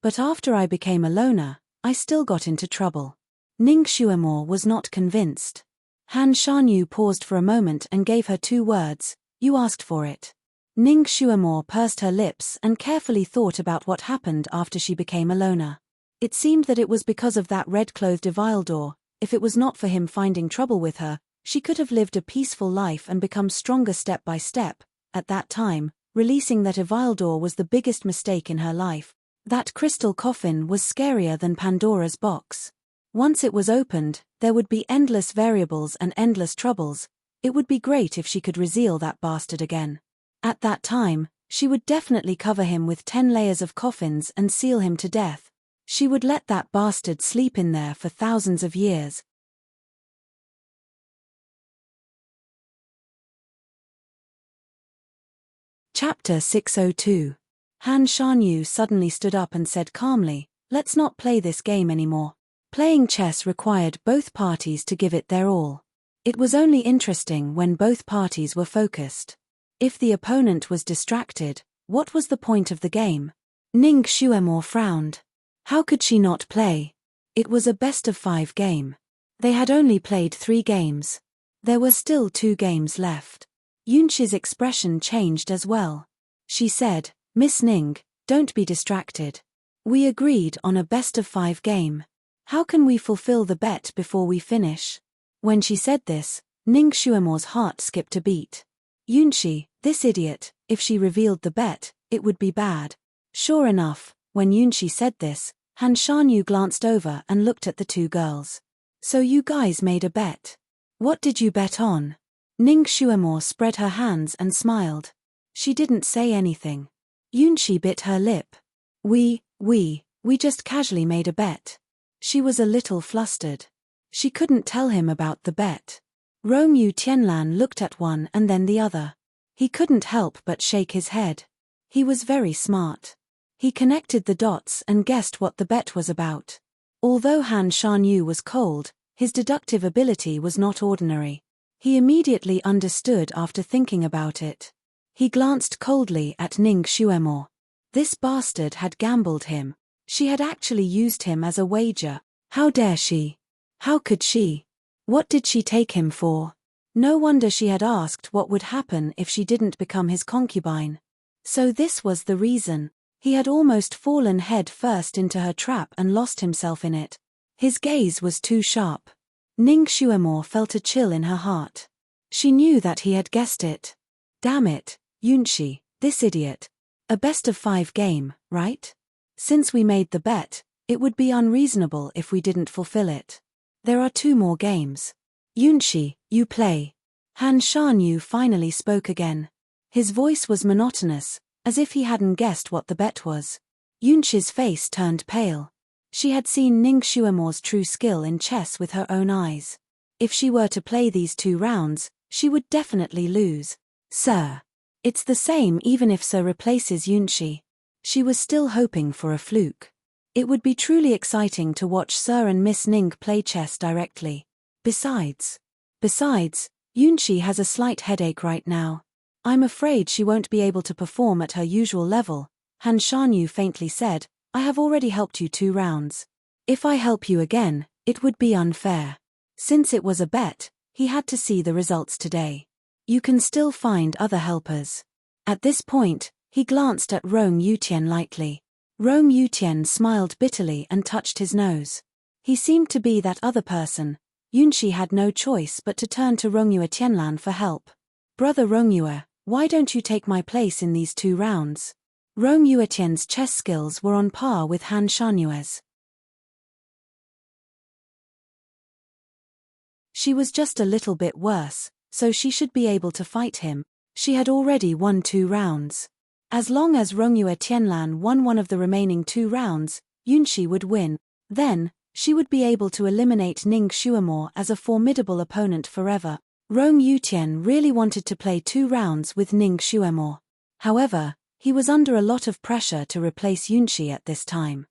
But after I became a loner, I still got into trouble. Ning Xuemore was not convinced. Han Shanyu paused for a moment and gave her 2 words, You asked for it. Ning Xuemore pursed her lips and carefully thought about what happened after she became a loner. It seemed that it was because of that red-clothed Evildor. If it was not for him finding trouble with her, she could have lived a peaceful life and become stronger step by step. At that time, releasing that Evildor was the biggest mistake in her life. That crystal coffin was scarier than Pandora's box. Once it was opened, there would be endless variables and endless troubles. It would be great if she could reseal that bastard again. At that time, she would definitely cover him with 10 layers of coffins and seal him to death. She would let that bastard sleep in there for thousands of years. Chapter 602. Han Shanyu suddenly stood up and said calmly, "Let's not play this game anymore." Playing chess required both parties to give it their all. It was only interesting when both parties were focused. If the opponent was distracted, what was the point of the game? Ning Xuemo frowned. How could she not play? It was a best-of-5 game. They had only played 3 games. There were still 2 games left. Yunqi's expression changed as well. She said, "Miss Ning, don't be distracted. We agreed on a best-of-5 game. How can we fulfill the bet before we finish?" When she said this, Ning Xuemo's heart skipped a beat. Yunqi, this idiot, if she revealed the bet, it would be bad. Sure enough, when Yunqi said this, Han Shanyu glanced over and looked at the 2 girls. "So you guys made a bet. What did you bet on?" Ning Xuemo spread her hands and smiled. She didn't say anything. Yunqi bit her lip. We just casually made a bet." She was a little flustered. She couldn't tell him about the bet. Rongyu Tianlan looked at one and then the other. He couldn't help but shake his head. He was very smart. He connected the dots and guessed what the bet was about. Although Han Shanyu was cold, his deductive ability was not ordinary. He immediately understood after thinking about it. He glanced coldly at Ning Xuemo. This bastard had gambled him. She had actually used him as a wager. How dare she? How could she? What did she take him for? No wonder she had asked what would happen if she didn't become his concubine. So this was the reason. He had almost fallen head first into her trap and lost himself in it. His gaze was too sharp. Ning Xuemo felt a chill in her heart. She knew that he had guessed it. Damn it, Yunqi, this idiot. A best-of-5 game, right? Since we made the bet, it would be unreasonable if we didn't fulfill it. There are 2 more games. Yunqi, you play. Han Shanyu finally spoke again. His voice was monotonous, as if he hadn't guessed what the bet was. Yunqi's face turned pale. She had seen Ning Xuemo's true skill in chess with her own eyes. If she were to play these 2 rounds, she would definitely lose. "Sir." It's the same even if Sir replaces Yunqi. She was still hoping for a fluke. It would be truly exciting to watch Sir and Miss Ning play chess directly. Besides, Yunqi has a slight headache right now. I'm afraid she won't be able to perform at her usual level. Han Shanyu faintly said, "I have already helped you 2 rounds. If I help you again, it would be unfair." Since it was a bet, he had to see the results today. You can still find other helpers. At this point, he glanced at Rong Yutian lightly. Rong Yutian smiled bitterly and touched his nose. He seemed to be that other person. Yunqi had no choice but to turn to Rongyue Tianlan for help. "Brother Rongyue, why don't you take my place in these 2 rounds?" Rong Yuetian's chess skills were on par with Han Shanyue's. She was just a little bit worse, so she should be able to fight him. She had already won 2 rounds. As long as Rongyue Tianlan won one of the remaining 2 rounds, Yunqi would win. Then, she would be able to eliminate Ning Xuemo as a formidable opponent forever. Rong Yutian really wanted to play 2 rounds with Ning Xuemo. However, he was under a lot of pressure to replace Yunqi at this time.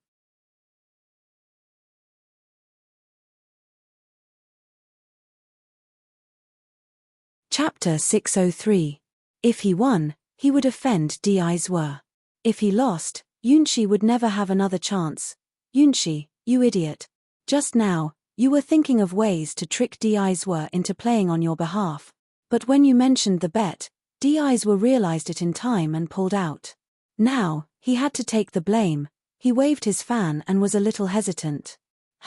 Chapter 603. If he won, he would offend Di. If he lost, Yunqi would never have another chance. "Yunqi, you idiot. Just now, you were thinking of ways to trick Di into playing on your behalf. But when you mentioned the bet, Di realized it in time and pulled out. Now, he had to take the blame." He waved his fan and was a little hesitant.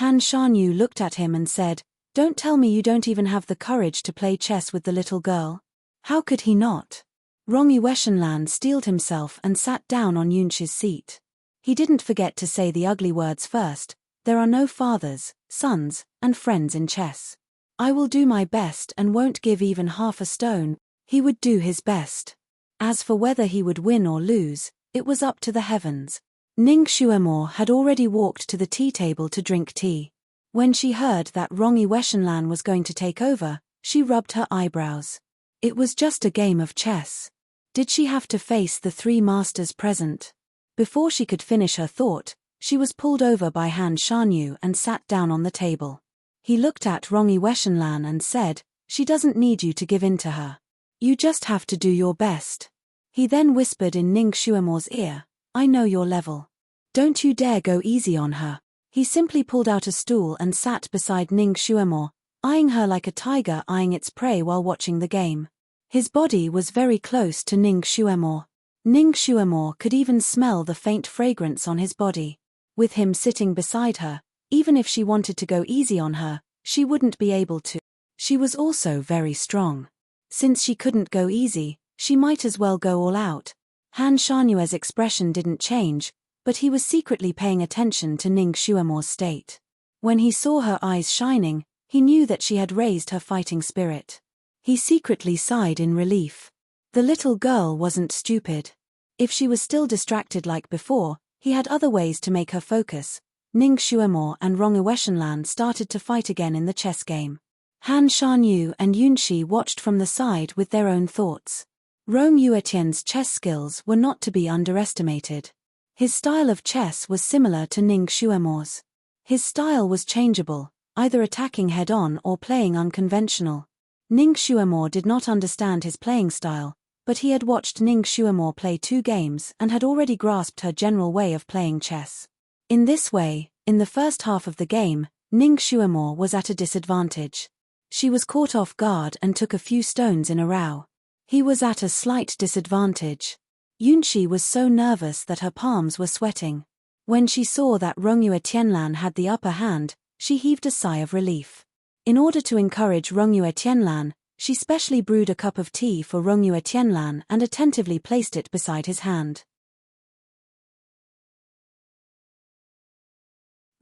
Han Shanyu looked at him and said, "Don't tell me you don't even have the courage to play chess with the little girl." How could he not? Rongyue Tianlan steeled himself and sat down on Yunqi's seat. He didn't forget to say the ugly words first, There are no fathers, sons, and friends in chess. I will do my best and won't give even half a stone. He would do his best. As for whether he would win or lose, it was up to the heavens. Ning Xuemore had already walked to the tea table to drink tea. When she heard that Rongi Weshenlan was going to take over, she rubbed her eyebrows. It was just a game of chess. Did she have to face the three masters present? Before she could finish her thought, she was pulled over by Han Shanyu and sat down on the table. He looked at Rongi Weshenlan and said, "She doesn't need you to give in to her. You just have to do your best." He then whispered in Ning Xuemore's ear, "I know your level. Don't you dare go easy on her." He simply pulled out a stool and sat beside Ning Xuemore, eyeing her like a tiger eyeing its prey while watching the game. His body was very close to Ning Xuemore. Ning Xuemore could even smell the faint fragrance on his body. With him sitting beside her, even if she wanted to go easy on her, she wouldn't be able to. She was also very strong. Since she couldn't go easy, she might as well go all out. Han Shanyue's expression didn't change, but he was secretly paying attention to Ning Xuemore's state. When he saw her eyes shining, he knew that she had raised her fighting spirit. He secretly sighed in relief. The little girl wasn't stupid. If she was still distracted like before, he had other ways to make her focus. Ning Xuemore and Rongi Weshenlan started to fight again in the chess game. Han Shanyu and Yunxi watched from the side with their own thoughts. Rong Yuetian's chess skills were not to be underestimated. His style of chess was similar to Ning Xuemore's. His style was changeable, either attacking head-on or playing unconventional. Ning Xuemore did not understand his playing style, but he had watched Ning Xuemore play 2 games and had already grasped her general way of playing chess. In this way, in the first half of the game, Ning Xuemore was at a disadvantage. She was caught off guard and took a few stones in a row. He was at a slight disadvantage. Yunxi was so nervous that her palms were sweating. When she saw that Rongyue Tianlan had the upper hand, she heaved a sigh of relief. In order to encourage Rongyue Tianlan, she specially brewed a cup of tea for Rongyue Tianlan and attentively placed it beside his hand.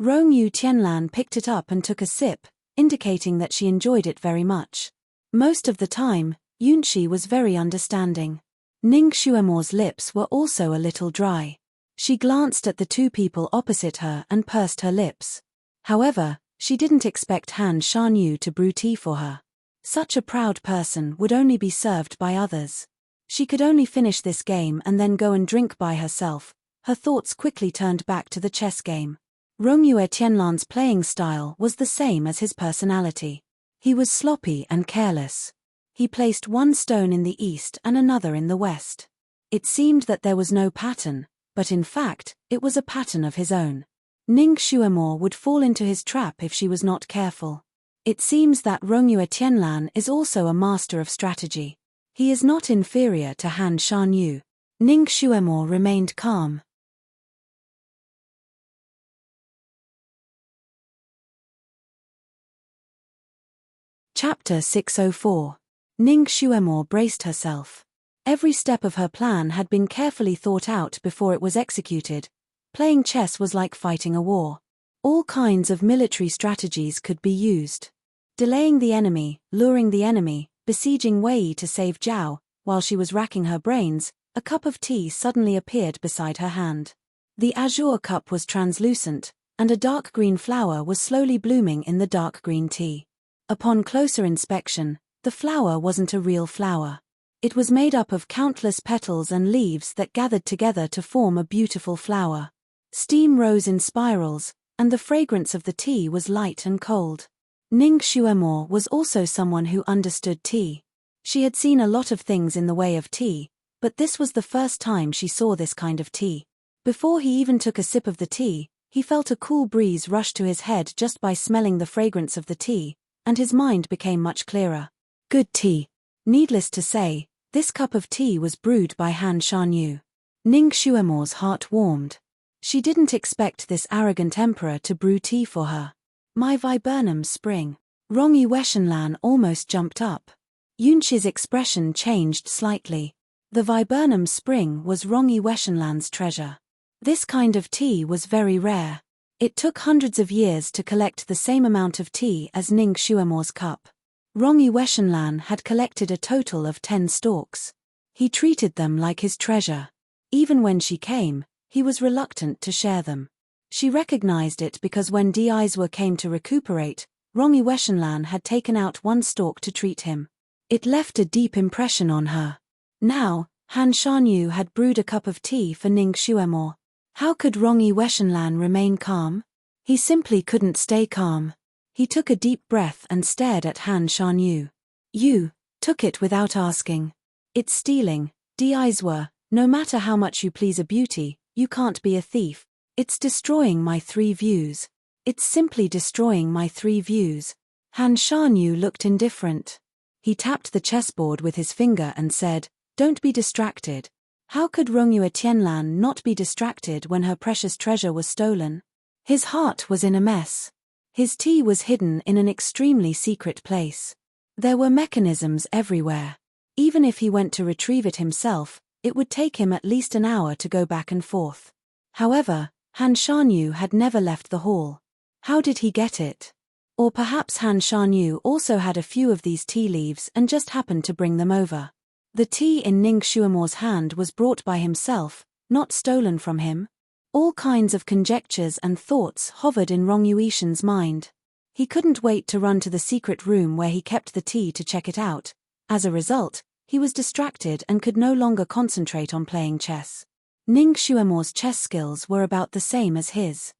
Rongyue Tianlan picked it up and took a sip, indicating that she enjoyed it very much. Most of the time, Yunxi was very understanding. Ning Xuemore's lips were also a little dry. She glanced at the 2 people opposite her and pursed her lips. However, she didn't expect Han Shanyu to brew tea for her. Such a proud person would only be served by others. She could only finish this game and then go and drink by herself. Her thoughts quickly turned back to the chess game. Rongyue Tianlan's playing style was the same as his personality. He was sloppy and careless. He placed 1 stone in the east and another in the west. It seemed that there was no pattern, but in fact, it was a pattern of his own. Ning Xuemore would fall into his trap if she was not careful. It seems that Rongyue Tianlan is also a master of strategy. He is not inferior to Han Shanyu. Ning Xuemore remained calm. Chapter 604. Ning Xuemore braced herself. Every step of her plan had been carefully thought out before it was executed. Playing chess was like fighting a war. All kinds of military strategies could be used. Delaying the enemy, luring the enemy, besieging Wei to save Zhao. While she was racking her brains, a cup of tea suddenly appeared beside her hand. The azure cup was translucent, and a dark green flower was slowly blooming in the dark green tea. Upon closer inspection, the flower wasn't a real flower. It was made up of countless petals and leaves that gathered together to form a beautiful flower. Steam rose in spirals, and the fragrance of the tea was light and cold. Ning Xuemore was also someone who understood tea. She had seen a lot of things in the way of tea, but this was the first time she saw this kind of tea. Before he even took a sip of the tea, he felt a cool breeze rush to his head just by smelling the fragrance of the tea, and his mind became much clearer. Good tea. Needless to say, this cup of tea was brewed by Han Shanyu. Ning Xuemore's heart warmed. She didn't expect this arrogant emperor to brew tea for her. My viburnum spring. Rongi Weshenlan almost jumped up. Yunxi's expression changed slightly. The viburnum spring was Rongi Weshenlan's treasure. This kind of tea was very rare. It took hundreds of years to collect the same amount of tea as Ning Xuemor's cup. Rongyu Weshanlan had collected a total of 10 stalks. He treated them like his treasure. Even when she came, he was reluctant to share them. She recognized it because when Deizwa came to recuperate, Rongyu Weshanlan had taken out one stalk to treat him. It left a deep impression on her. Now, Han Shanyu had brewed a cup of tea for Ning Xuemor. How could Rongyu Weshanlan remain calm? He simply couldn't stay calm. He took a deep breath and stared at Han Shanyu. You took it without asking. It's stealing, Deizwa. No matter how much you please a beauty, you can't be a thief. It's destroying my 3 views. It's simply destroying my 3 views. Han Shanyu looked indifferent. He tapped the chessboard with his finger and said, "Don't be distracted." How could Rongyu Tianlan not be distracted when her precious treasure was stolen? His heart was in a mess. His tea was hidden in an extremely secret place. There were mechanisms everywhere. Even if he went to retrieve it himself, it would take him at least an hour to go back and forth. However, Han Shanyu had never left the hall. How did he get it? Or perhaps Han Shanyu also had a few of these tea leaves and just happened to bring them over. The tea in Ning Xuemor's hand was brought by himself, not stolen from him. All kinds of conjectures and thoughts hovered in Rongyu Ishan's mind. He couldn't wait to run to the secret room where he kept the tea to check it out. As a result, he was distracted and could no longer concentrate on playing chess. Ning Xuemor's chess skills were about the same as his.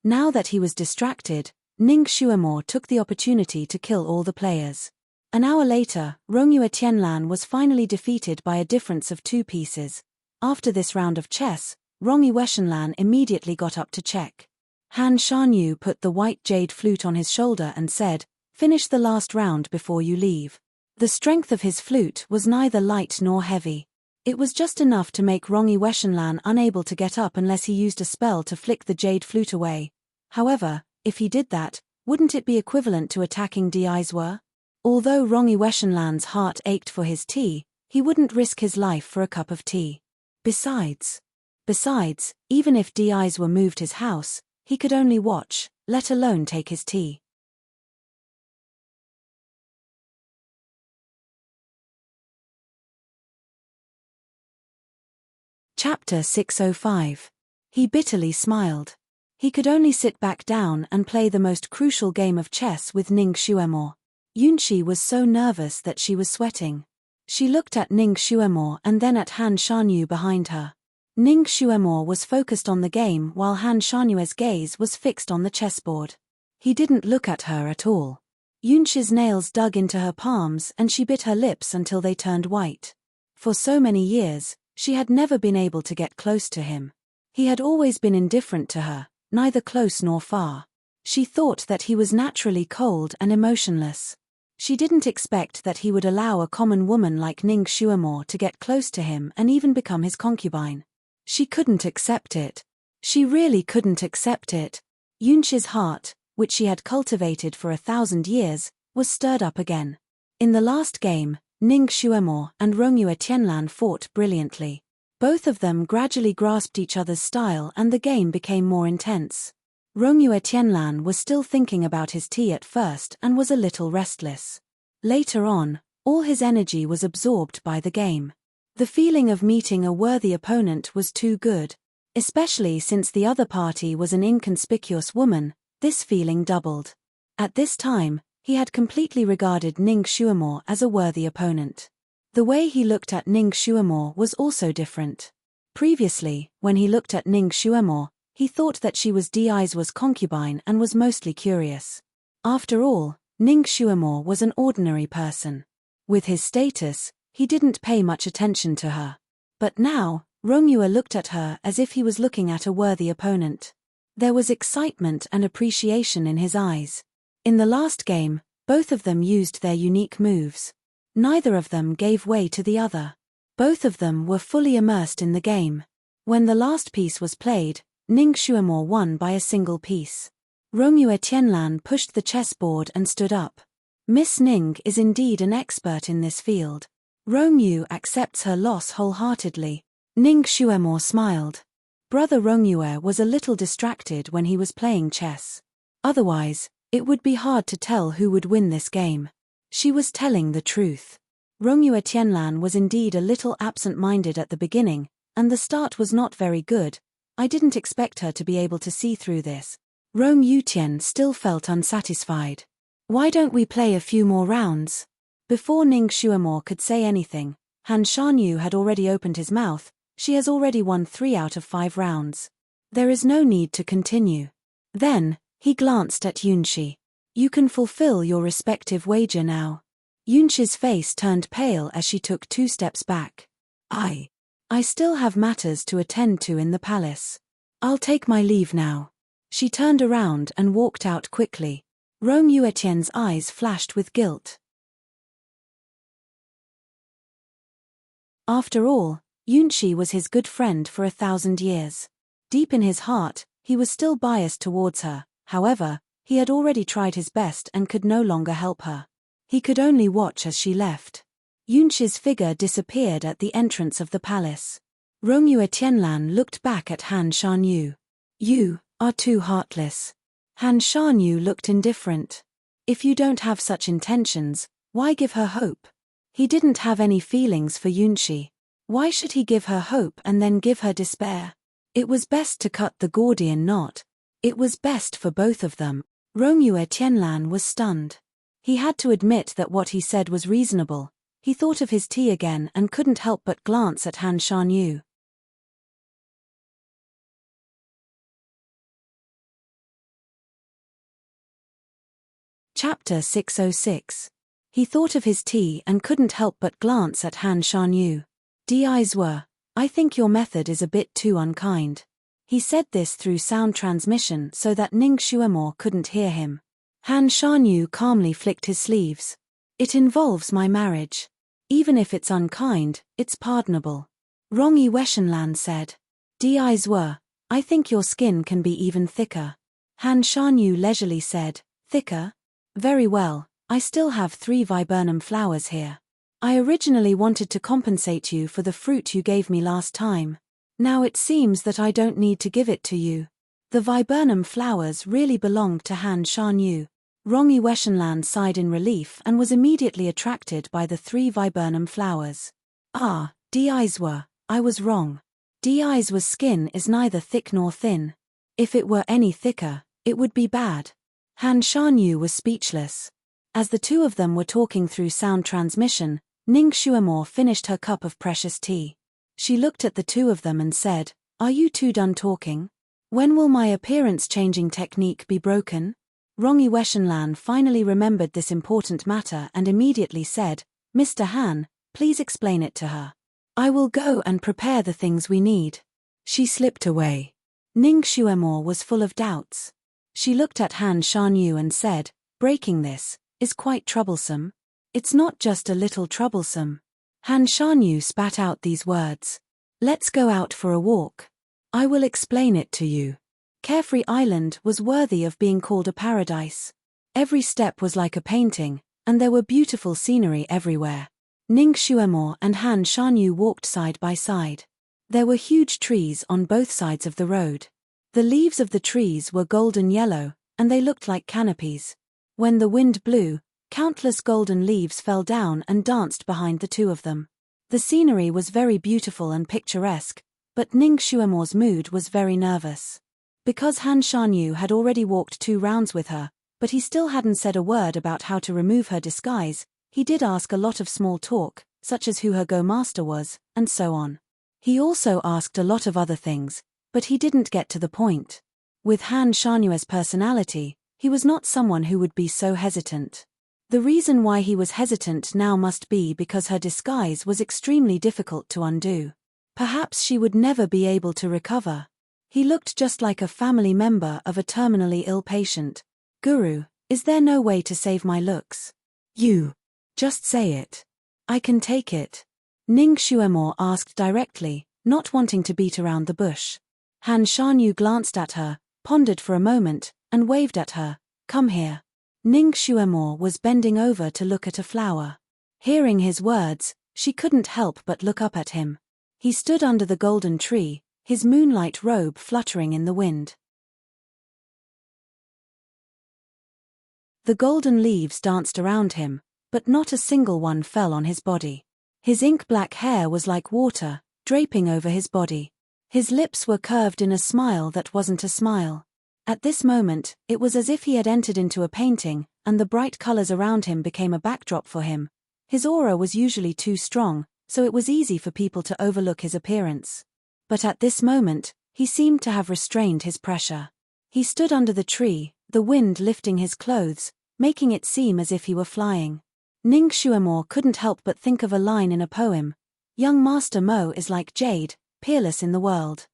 Now that he was distracted, Ning Xuemor took the opportunity to kill all the players. An hour later, Rongyu Tianlan was finally defeated by a difference of 2 pieces. After this round of chess, Rongyu Weshanlan immediately got up to check. Han Shanyu put the white jade flute on his shoulder and said, "Finish the last round before you leave." The strength of his flute was neither light nor heavy. It was just enough to make Rongyu Weshanlan unable to get up unless he used a spell to flick the jade flute away. However, if he did that, wouldn't it be equivalent to attacking Deizwa? Although Rongyu Weshanlan's heart ached for his tea, he wouldn't risk his life for a cup of tea. Besides, even if Deizwa moved his house, he could only watch, let alone take his tea. Chapter 605. He bitterly smiled. He could only sit back down and play the most crucial game of chess with Ning Xuemor. Yunqi was so nervous that she was sweating. She looked at Ning Xuemor and then at Han Shanyu behind her. Ning Xuemor was focused on the game while Han Shanyu's gaze was fixed on the chessboard. He didn't look at her at all. Yunqi's nails dug into her palms and she bit her lips until they turned white. For so many years, she had never been able to get close to him. He had always been indifferent to her, neither close nor far. She thought that he was naturally cold and emotionless. She didn't expect that he would allow a common woman like Ning Xuemor to get close to him and even become his concubine. She couldn't accept it. She really couldn't accept it. Yunqi's heart, which she had cultivated for 1,000 years, was stirred up again. In the last game, Ning Xuemor and Rongyu Tianlan fought brilliantly. Both of them gradually grasped each other's style and the game became more intense. Rongyu Tianlan was still thinking about his tea at first and was a little restless. Later on, all his energy was absorbed by the game. The feeling of meeting a worthy opponent was too good. Especially since the other party was an inconspicuous woman, this feeling doubled. At this time, he had completely regarded Ning Xuemor as a worthy opponent. The way he looked at Ning Xuemor was also different. Previously, when he looked at Ning Xuemor, he thought that she was Deizwa's concubine and was mostly curious. After all, Ning Xuemor was an ordinary person. With his status, he didn't pay much attention to her. But now, Rongyu looked at her as if he was looking at a worthy opponent. There was excitement and appreciation in his eyes. In the last game, both of them used their unique moves. Neither of them gave way to the other. Both of them were fully immersed in the game. When the last piece was played, Ning Xuemor won by a single piece. Rongyu Tianlan pushed the chessboard and stood up. Miss Ning is indeed an expert in this field. Rongyu accepts her loss wholeheartedly. Ning Xuemor smiled. Brother Rongyue was a little distracted when he was playing chess. Otherwise, it would be hard to tell who would win this game. She was telling the truth. Rongyue Tianlan was indeed a little absent-minded at the beginning, and the start was not very good. I didn't expect her to be able to see through this. Rong Yutian still felt unsatisfied. Why don't we play a few more rounds? Before Ning Xuemo could say anything, Han Shanyu had already opened his mouth. She has already won 3 out of 5 rounds. There is no need to continue. Then, he glanced at Yunshi. You can fulfill your respective wager now. Yunshi's face turned pale as she took 2 steps back. I still have matters to attend to in the palace. I'll take my leave now. She turned around and walked out quickly. Rong Yuetian's eyes flashed with guilt. After all, Yunshi was his good friend for 1,000 years. Deep in his heart, he was still biased towards her. However, he had already tried his best and could no longer help her. He could only watch as she left. Yunshi's figure disappeared at the entrance of the palace. Rongyue Tianlan looked back at Han Shanyu. You are too heartless. Han Shanyu looked indifferent. If you don't have such intentions, why give her hope? He didn't have any feelings for Yunshi. Why should he give her hope and then give her despair? It was best to cut the Gordian knot. It was best for both of them. Rongyue Tianlan was stunned. He had to admit that what he said was reasonable. He thought of his tea again and couldn't help but glance at Han Shanyu. Chapter 606. He thought of his tea and couldn't help but glance at Han Shanyu. Deizwe, I think your method is a bit too unkind. He said this through sound transmission so that Ning Xuemo couldn't hear him. Han Shanyu calmly flicked his sleeves. It involves my marriage. Even if it's unkind, it's pardonable. Rongyi Weshenlan said. Deizwe, I think your skin can be even thicker. Han Shanyu leisurely said, thicker? Very well, I still have 3 viburnum flowers here. I originally wanted to compensate you for the fruit you gave me last time. Now it seems that I don't need to give it to you. The viburnum flowers really belonged to Han Shanyu. Rongyi Weshenlan sighed in relief and was immediately attracted by the 3 viburnum flowers. Ah, Deizwe, I was wrong. Deizwe's skin is neither thick nor thin. If it were any thicker, it would be bad. Han Shanyu was speechless. As the 2 of them were talking through sound transmission, Ning Xuemo finished her cup of precious tea. She looked at the 2 of them and said, Are you 2 done talking? When will my appearance-changing technique be broken? Rongyi Weshenlan finally remembered this important matter and immediately said, Mr. Han, please explain it to her. I will go and prepare the things we need. She slipped away. Ning Xuemo was full of doubts. She looked at Han Shanyu and said, breaking this is quite troublesome. It's not just a little troublesome. Han Shanyu spat out these words. Let's go out for a walk. I will explain it to you. Carefree Island was worthy of being called a paradise. Every step was like a painting, and there were beautiful scenery everywhere. Ning Xuemo and Han Shanyu walked side by side. There were huge trees on both sides of the road. The leaves of the trees were golden yellow, and they looked like canopies. When the wind blew, countless golden leaves fell down and danced behind the 2 of them. The scenery was very beautiful and picturesque, but Ning Xuemo's mood was very nervous. Because Han Shanyu had already walked 2 rounds with her, but he still hadn't said a word about how to remove her disguise, he did ask a lot of small talk, such as who her go-master was, and so on. He also asked a lot of other things, but he didn't get to the point. With Han Shanyu's personality, he was not someone who would be so hesitant. The reason why he was hesitant now must be because her disguise was extremely difficult to undo. Perhaps she would never be able to recover. He looked just like a family member of a terminally ill patient. Guru, is there no way to save my looks? You. Just say it. I can take it. Ning Xuemo asked directly, not wanting to beat around the bush. Han Shanyu glanced at her, pondered for a moment, and waved at her. Come here. Ning Xuemo was bending over to look at a flower. Hearing his words, she couldn't help but look up at him. He stood under the golden tree, his moonlight robe fluttering in the wind. The golden leaves danced around him, but not a single one fell on his body. His ink-black hair was like water, draping over his body. His lips were curved in a smile that wasn't a smile. At this moment, it was as if he had entered into a painting, and the bright colors around him became a backdrop for him. His aura was usually too strong, so it was easy for people to overlook his appearance. But at this moment, he seemed to have restrained his pressure. He stood under the tree, the wind lifting his clothes, making it seem as if he were flying. Ning Xuemore couldn't help but think of a line in a poem. Young Master Mo is like jade, peerless in the world.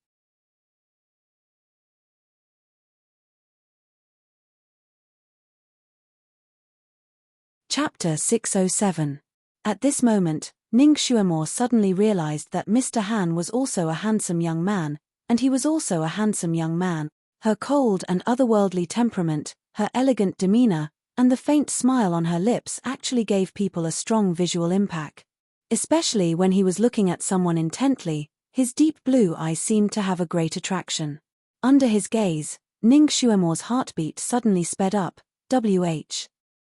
Chapter 607. At this moment, Ning Xuemore suddenly realized that Mr. Han was also a handsome young man, and he was also a handsome young man. Her cold and otherworldly temperament, her elegant demeanor, and the faint smile on her lips actually gave people a strong visual impact. Especially when he was looking at someone intently, his deep blue eyes seemed to have a great attraction. Under his gaze, Ning Xuemore's heartbeat suddenly sped up.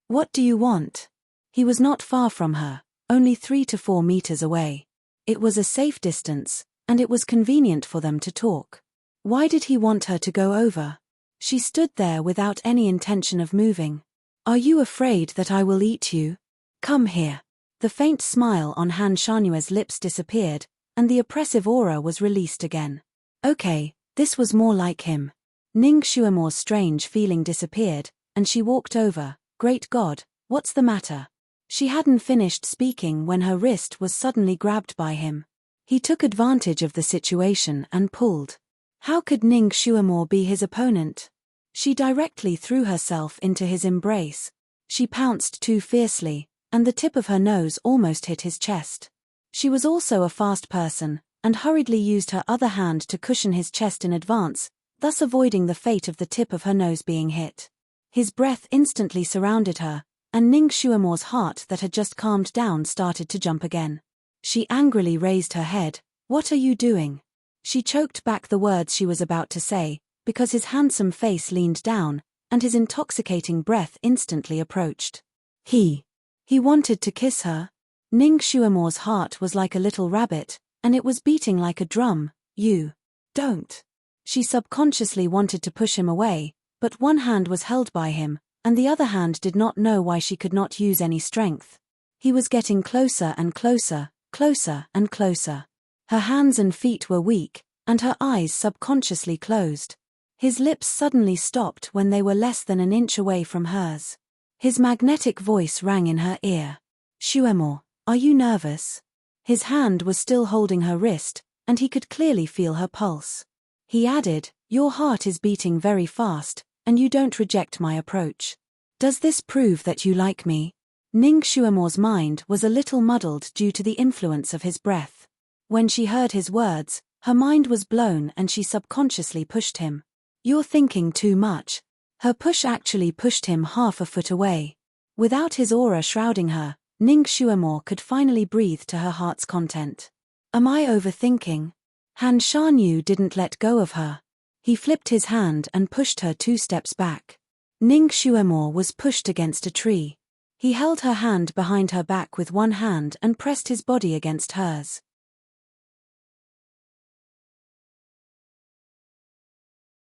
What do you want? He was not far from her, only 3 to 4 meters away. It was a safe distance, and it was convenient for them to talk. Why did he want her to go over? She stood there without any intention of moving. Are you afraid that I will eat you? Come here. The faint smile on Han Shanue's lips disappeared, and the oppressive aura was released again. Okay, this was more like him. Ning Xuemore's strange feeling disappeared, and she walked over. Great God, what's the matter? She hadn't finished speaking when her wrist was suddenly grabbed by him. He took advantage of the situation and pulled. How could Ning Xuemore be his opponent? She directly threw herself into his embrace. She pounced too fiercely, and the tip of her nose almost hit his chest. She was also a fast person, and hurriedly used her other hand to cushion his chest in advance, thus avoiding the fate of the tip of her nose being hit. His breath instantly surrounded her, and Ning Xuemore's heart that had just calmed down started to jump again. She angrily raised her head. What are you doing? She choked back the words she was about to say, because his handsome face leaned down, and his intoxicating breath instantly approached. He wanted to kiss her. Ning Xuemore's heart was like a little rabbit, and it was beating like a drum. You don't. She subconsciously wanted to push him away, but one hand was held by him, and the other hand did not know why she could not use any strength. He was getting closer and closer, closer and closer. Her hands and feet were weak, and her eyes subconsciously closed. His lips suddenly stopped when they were less than an inch away from hers. His magnetic voice rang in her ear. Xuemore, are you nervous? His hand was still holding her wrist, and he could clearly feel her pulse. He added, your heart is beating very fast, and you don't reject my approach. Does this prove that you like me? Ning Xuemore's mind was a little muddled due to the influence of his breath. When she heard his words, her mind was blown and she subconsciously pushed him. You're thinking too much. Her push actually pushed him half a foot away. Without his aura shrouding her, Ning Xuemore could finally breathe to her heart's content. Am I overthinking? Han Shanyu didn't let go of her. He flipped his hand and pushed her 2 steps back. Ning Xuemore was pushed against a tree. He held her hand behind her back with one hand and pressed his body against hers.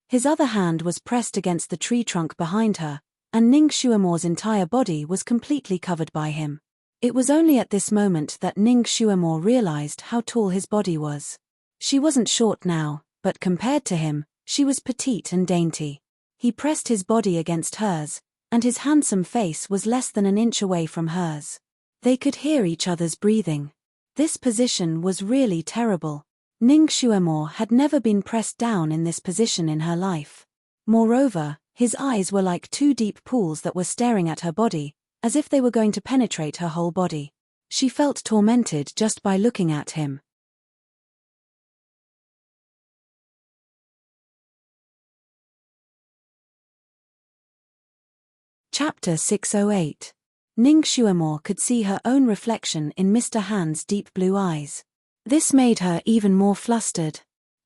His other hand was pressed against the tree trunk behind her, and Ning Xuemore's entire body was completely covered by him. It was only at this moment that Ning Xuemore realized how tall his body was. She wasn't short now, but compared to him, she was petite and dainty. He pressed his body against hers, and his handsome face was less than an inch away from hers. They could hear each other's breathing. This position was really terrible. Ning Xuemore had never been pressed down in this position in her life. Moreover, his eyes were like 2 deep pools that were staring at her body, as if they were going to penetrate her whole body. She felt tormented just by looking at him. Chapter 608. Ning Xuemore could see her own reflection in Mr. Han's deep blue eyes. This made her even more flustered.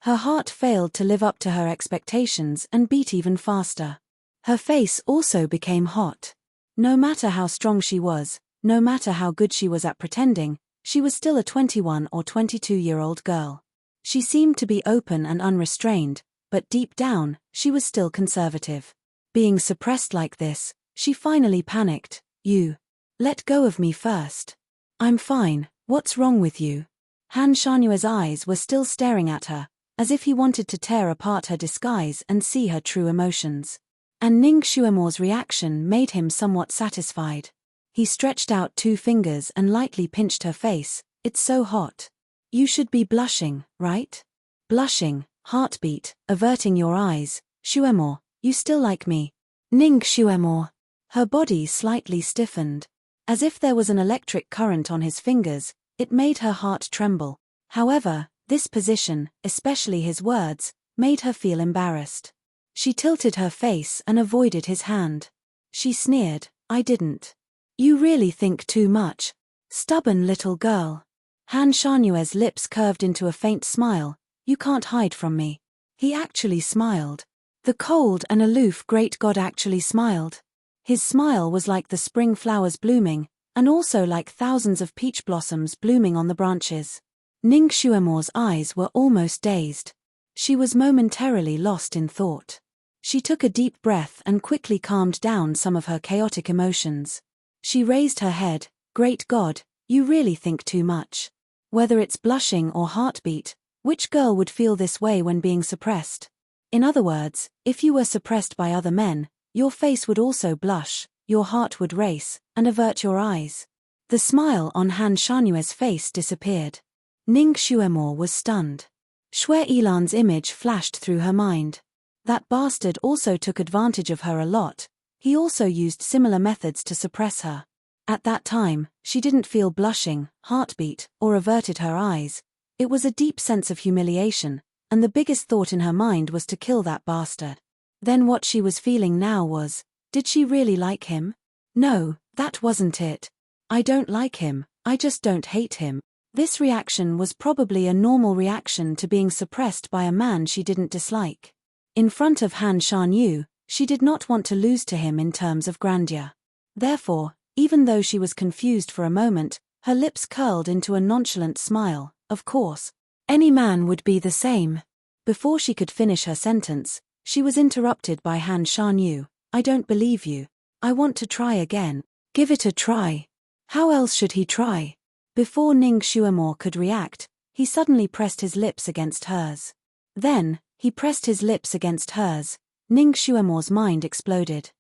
Her heart failed to live up to her expectations and beat even faster. Her face also became hot. No matter how strong she was, no matter how good she was at pretending, she was still a 21 or 22-year-old girl. She seemed to be open and unrestrained, but deep down, she was still conservative. Being suppressed like this, she finally panicked. "You. Let go of me first. I'm fine, what's wrong with you?" Han Shanua's eyes were still staring at her, as if he wanted to tear apart her disguise and see her true emotions. And Ning Xuemo's reaction made him somewhat satisfied. He stretched out 2 fingers and lightly pinched her face. "It's so hot. You should be blushing, right?" Blushing, heartbeat, averting your eyes. "Xuemo, you still like me?" "Ning Xuemo." Her body slightly stiffened. As if there was an electric current on his fingers, it made her heart tremble. However, this position, especially his words, made her feel embarrassed. She tilted her face and avoided his hand. She sneered, "I didn't. You really think too much. Stubborn little girl." Han Shanue's lips curved into a faint smile. "You can't hide from me." He actually smiled. The cold and aloof great god actually smiled. His smile was like the spring flowers blooming, and also like thousands of peach blossoms blooming on the branches. Ning Xuemo's eyes were almost dazed. She was momentarily lost in thought. She took a deep breath and quickly calmed down some of her chaotic emotions. She raised her head. "Great God, you really think too much. Whether it's blushing or heartbeat, which girl would feel this way when being suppressed? In other words, if you were suppressed by other men, your face would also blush, your heart would race, and avert your eyes." The smile on Han Shanue's face disappeared. Ning Xuemo was stunned. Shui Yilan's image flashed through her mind. That bastard also took advantage of her a lot. He also used similar methods to suppress her. At that time, she didn't feel blushing, heartbeat, or averted her eyes. It was a deep sense of humiliation, and the biggest thought in her mind was to kill that bastard. Then what she was feeling now was, did she really like him? No, that wasn't it. "I don't like him, I just don't hate him." This reaction was probably a normal reaction to being suppressed by a man she didn't dislike. In front of Han Shanyu, she did not want to lose to him in terms of grandeur. Therefore, even though she was confused for a moment, her lips curled into a nonchalant smile. "Of course. Any man would be the same." Before she could finish her sentence, she was interrupted by Han Shanyu. "I don't believe you. I want to try again." "Give it a try." How else should he try? Before Ning Xuemo could react, he suddenly pressed his lips against hers. Then, he pressed his lips against hers. Ning Xuemo's mind exploded.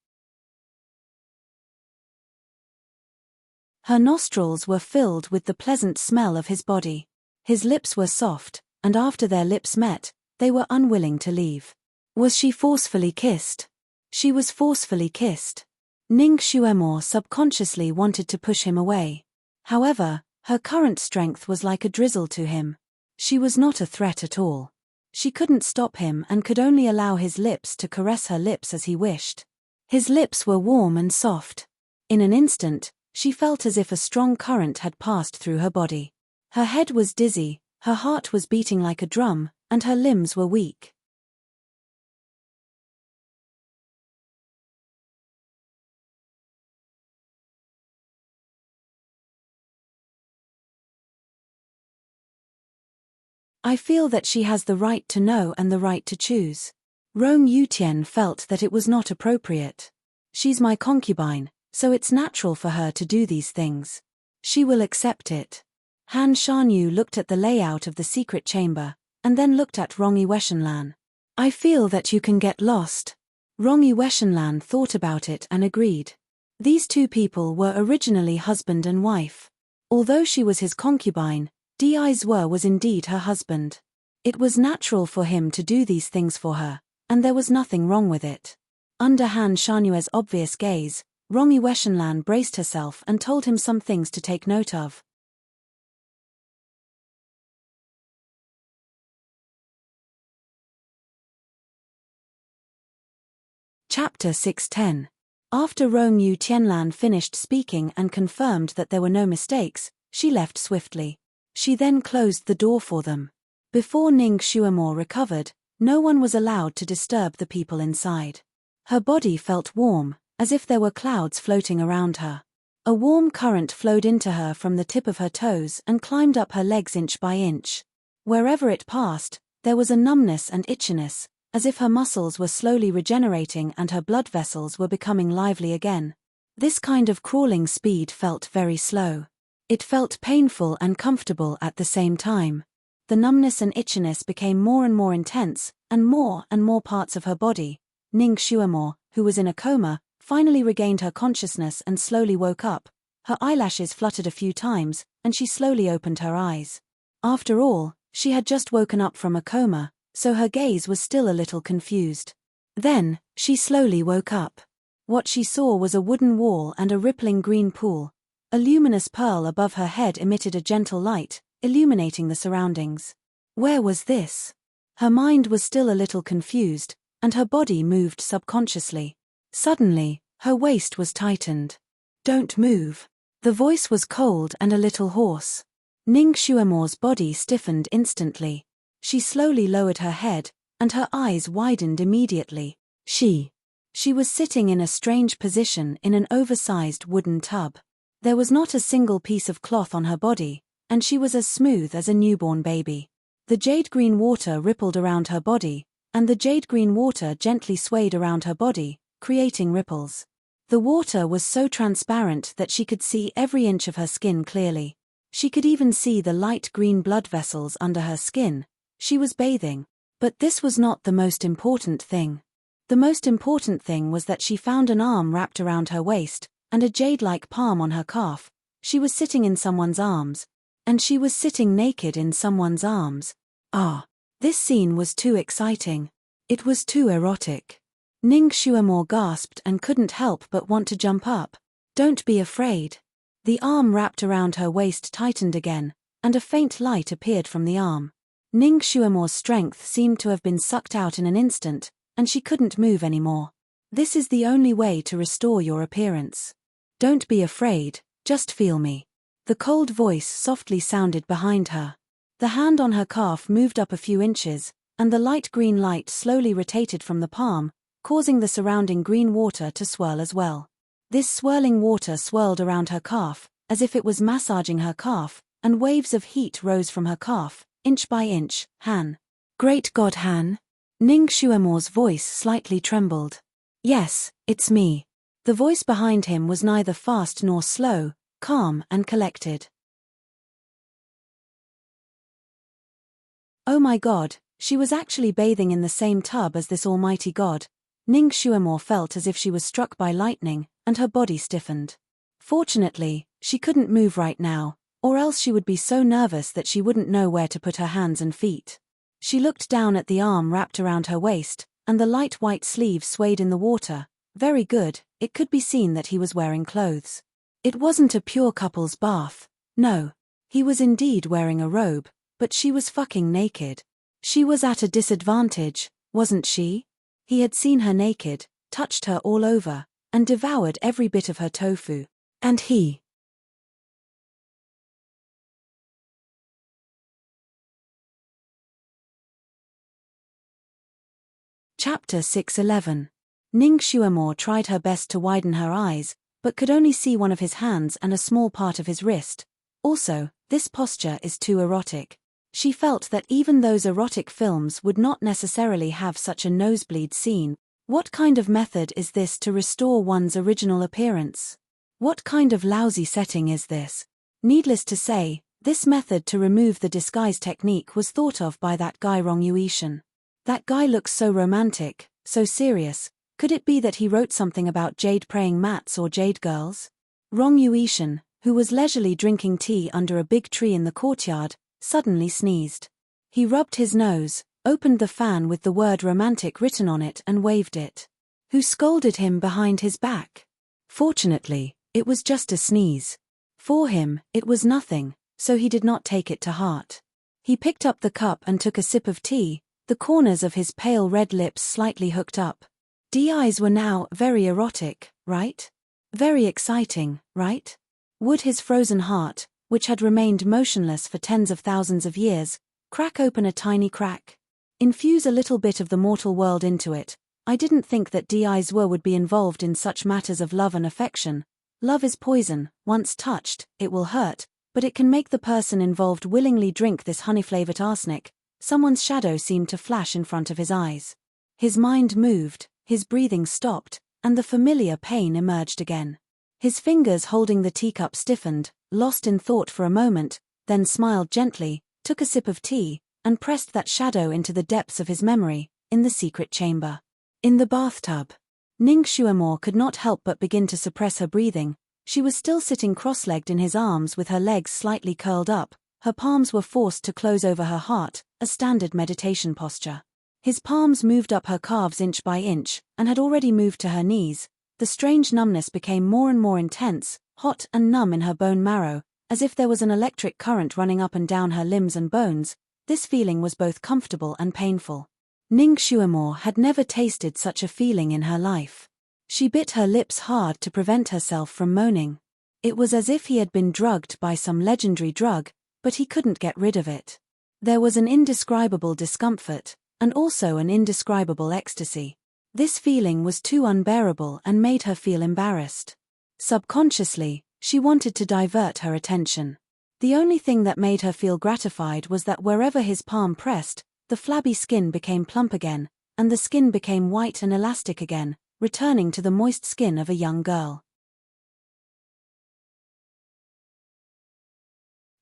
Her nostrils were filled with the pleasant smell of his body. His lips were soft, and after their lips met, they were unwilling to leave. Was she forcefully kissed? She was forcefully kissed. Ning Xuemo subconsciously wanted to push him away. However, her current strength was like a drizzle to him. She was not a threat at all. She couldn't stop him and could only allow his lips to caress her lips as he wished. His lips were warm and soft. In an instant, she felt as if a strong current had passed through her body. Her head was dizzy, her heart was beating like a drum, and her limbs were weak. "I feel that she has the right to know and the right to choose." Rong Yutian felt that it was not appropriate. "She's my concubine, so it's natural for her to do these things. She will accept it." Han Shanyu looked at the layout of the secret chamber, and then looked at Rong Yiweshenlan. "I feel that you can get lost." Rong Yiweshenlan thought about it and agreed. These two people were originally husband and wife. Although she was his concubine, Di Zwe was indeed her husband. It was natural for him to do these things for her, and there was nothing wrong with it. Under Han Shanue's obvious gaze, Rong Yiweshenlan braced herself and told him some things to take note of. Chapter 610. After Rong Yu Tianlan finished speaking and confirmed that there were no mistakes, she left swiftly. She then closed the door for them. Before Ning Shuamore recovered, no one was allowed to disturb the people inside. Her body felt warm, as if there were clouds floating around her. A warm current flowed into her from the tip of her toes and climbed up her legs inch by inch. Wherever it passed, there was a numbness and itchiness, as if her muscles were slowly regenerating and her blood vessels were becoming lively again. This kind of crawling speed felt very slow. It felt painful and comfortable at the same time. The numbness and itchiness became more and more intense, and more parts of her body. Ning Shuamore, who was in a coma, finally regained her consciousness and slowly woke up. Her eyelashes fluttered a few times, and she slowly opened her eyes. After all, she had just woken up from a coma, so her gaze was still a little confused. Then, she slowly woke up. What she saw was a wooden wall and a rippling green pool. A luminous pearl above her head emitted a gentle light, illuminating the surroundings. Where was this? Her mind was still a little confused, and her body moved subconsciously. Suddenly, her waist was tightened. "Don't move." The voice was cold and a little hoarse. Ning Shuamore's body stiffened instantly. She slowly lowered her head, and her eyes widened immediately. She was sitting in a strange position in an oversized wooden tub. There was not a single piece of cloth on her body, and she was as smooth as a newborn baby. The jade-green water rippled around her body, and the jade-green water gently swayed around her body, creating ripples. The water was so transparent that she could see every inch of her skin clearly. She could even see the light green blood vessels under her skin. She was bathing. But this was not the most important thing. The most important thing was that she found an arm wrapped around her waist, and a jade-like palm on her calf. She was sitting in someone's arms. And she was sitting naked in someone's arms. This scene was too exciting. It was too erotic. Ning Shuamore gasped and couldn't help but want to jump up. "Don't be afraid." The arm wrapped around her waist tightened again, and a faint light appeared from the arm. Ning Shuamore's strength seemed to have been sucked out in an instant, and she couldn't move anymore. "This is the only way to restore your appearance. Don't be afraid, just feel me." The cold voice softly sounded behind her. The hand on her calf moved up a few inches, and the light green light slowly rotated from the palm, causing the surrounding green water to swirl as well. This swirling water swirled around her calf, as if it was massaging her calf, and waves of heat rose from her calf, inch by inch. "Han." "Great God, Han." Ning Shuamore's voice slightly trembled. "Yes, it's me." The voice behind him was neither fast nor slow, calm and collected. Oh my God, she was actually bathing in the same tub as this almighty God. Ning Shuamore felt as if she was struck by lightning, and her body stiffened. Fortunately, she couldn't move right now, or else she would be so nervous that she wouldn't know where to put her hands and feet. She looked down at the arm wrapped around her waist, and the light white sleeve swayed in the water. Very good, it could be seen that he was wearing clothes. It wasn't a pure couple's bath. No. He was indeed wearing a robe, but she was fucking naked. She was at a disadvantage, wasn't she? He had seen her naked, touched her all over, and devoured every bit of her tofu. And he. Chapter 611. Ning Shuamore tried her best to widen her eyes, but could only see one of his hands and a small part of his wrist. Also, this posture is too erotic. She felt that even those erotic films would not necessarily have such a nosebleed scene. What kind of method is this to restore one's original appearance? What kind of lousy setting is this? Needless to say, this method to remove the disguise technique was thought of by that guy Rong Yuishan. That guy looks so romantic, so serious. Could it be that he wrote something about jade praying mats or jade girls? Rong Yuishan, who was leisurely drinking tea under a big tree in the courtyard, suddenly sneezed. He rubbed his nose, opened the fan with the word romantic written on it and waved it. Who scolded him behind his back? Fortunately, it was just a sneeze. For him, it was nothing, so he did not take it to heart. He picked up the cup and took a sip of tea, the corners of his pale red lips slightly hooked up. The eyes were now very erotic, right? Very exciting, right? Would his frozen heart, which had remained motionless for tens of thousands of years, Crack open a tiny crack. Infuse a little bit of the mortal world into it. I didn't think that Dizwa would be involved in such matters of love and affection. Love is poison, once touched, it will hurt, but it can make the person involved willingly drink this honey-flavored arsenic. Someone's shadow seemed to flash in front of his eyes. His mind moved, his breathing stopped, and the familiar pain emerged again. His fingers holding the teacup stiffened, lost in thought for a moment, then smiled gently, took a sip of tea, and pressed that shadow into the depths of his memory, in the secret chamber. In the bathtub. Ning Shuamore could not help but begin to suppress her breathing. She was still sitting cross-legged in his arms with her legs slightly curled up, her palms were forced to close over her heart, a standard meditation posture. His palms moved up her calves inch by inch, and had already moved to her knees. The strange numbness became more and more intense, hot and numb in her bone marrow, as if there was an electric current running up and down her limbs and bones. This feeling was both comfortable and painful. Ning Shuamore had never tasted such a feeling in her life. She bit her lips hard to prevent herself from moaning. It was as if he had been drugged by some legendary drug, but he couldn't get rid of it. There was an indescribable discomfort, and also an indescribable ecstasy. This feeling was too unbearable and made her feel embarrassed. Subconsciously, she wanted to divert her attention. The only thing that made her feel gratified was that wherever his palm pressed, the flabby skin became plump again, and the skin became white and elastic again, returning to the moist skin of a young girl.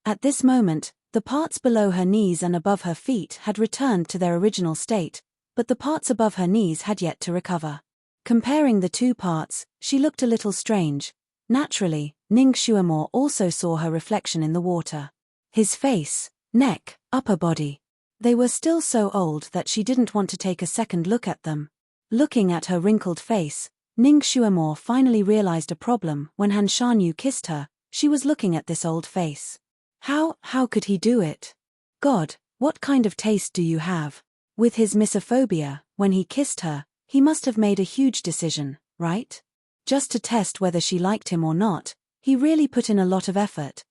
At this moment, the parts below her knees and above her feet had returned to their original state, but the parts above her knees had yet to recover. Comparing the two parts, she looked a little strange. Naturally, Ning Shuamore also saw her reflection in the water. His face, neck, upper body. They were still so old that she didn't want to take a second look at them. Looking at her wrinkled face, Ning Shuamore finally realized a problem. When Han Shanyu kissed her, she was looking at this old face. How could he do it? God, what kind of taste do you have? With his misophobia, when he kissed her, he must have made a huge decision, right? Just to test whether she liked him or not, he really put in a lot of effort.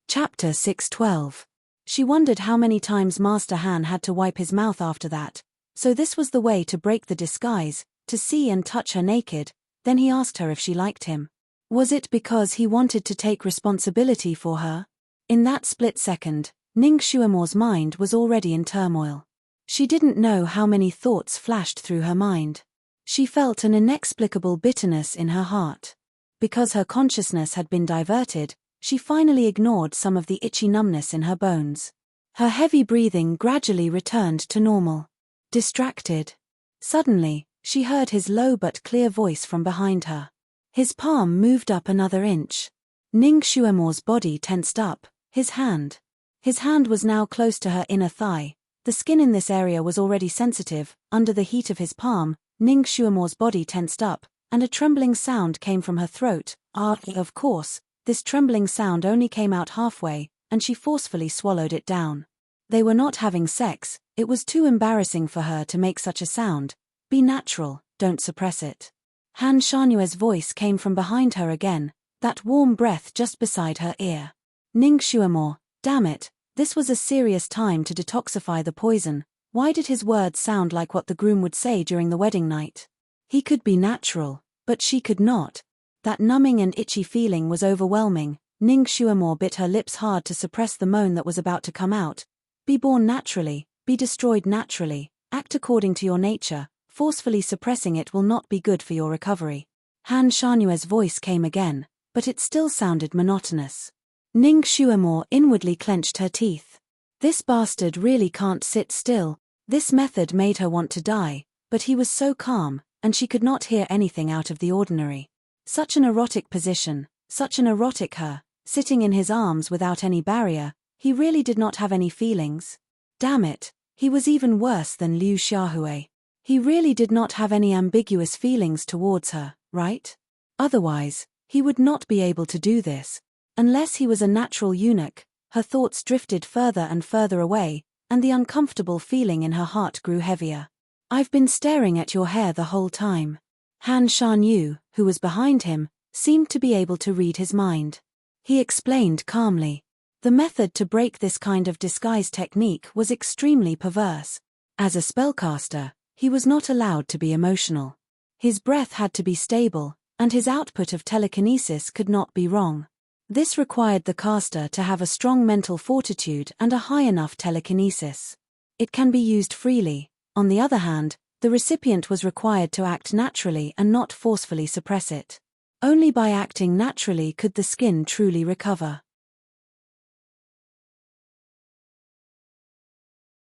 Chapter 612. She wondered how many times Master Han had to wipe his mouth after that, so this was the way to break the disguise, to see and touch her naked. Then he asked her if she liked him. Was it because he wanted to take responsibility for her? In that split second, Ning Shuamore's mind was already in turmoil. She didn't know how many thoughts flashed through her mind. She felt an inexplicable bitterness in her heart. Because her consciousness had been diverted, she finally ignored some of the itchy numbness in her bones. Her heavy breathing gradually returned to normal. Distracted. Suddenly, she heard his low but clear voice from behind her. His palm moved up another inch. Ning Shuamore's body tensed up, his hand. His hand was now close to her inner thigh. The skin in this area was already sensitive. Under the heat of his palm, Ning Shuamore's body tensed up, and a trembling sound came from her throat. Of course, this trembling sound only came out halfway, and she forcefully swallowed it down. They were not having sex, it was too embarrassing for her to make such a sound. Be natural, don't suppress it. Han Shanyue's voice came from behind her again, that warm breath just beside her ear. Ning Shuamore, damn it, this was a serious time to detoxify the poison. Why did his words sound like what the groom would say during the wedding night? He could be natural, but she could not. That numbing and itchy feeling was overwhelming. Ning Shuamore bit her lips hard to suppress the moan that was about to come out. Be born naturally, be destroyed naturally, act according to your nature. Forcefully suppressing it will not be good for your recovery. Han Shanyue's voice came again, but it still sounded monotonous. Ning Shuamore inwardly clenched her teeth. This bastard really can't sit still. This method made her want to die, but he was so calm, and she could not hear anything out of the ordinary. Such an erotic position, such an erotic her, sitting in his arms without any barrier. He really did not have any feelings. Damn it, he was even worse than Liu Xiaohui. He really did not have any ambiguous feelings towards her, right? Otherwise, he would not be able to do this. Unless he was a natural eunuch. Her thoughts drifted further and further away, and the uncomfortable feeling in her heart grew heavier. I've been staring at your hair the whole time. Han Shanyu, who was behind him, seemed to be able to read his mind. He explained calmly. The method to break this kind of disguise technique was extremely perverse. As a spellcaster, he was not allowed to be emotional. His breath had to be stable, and his output of telekinesis could not be wrong. This required the caster to have a strong mental fortitude and a high enough telekinesis. It can be used freely. On the other hand, the recipient was required to act naturally and not forcefully suppress it. Only by acting naturally could the skin truly recover.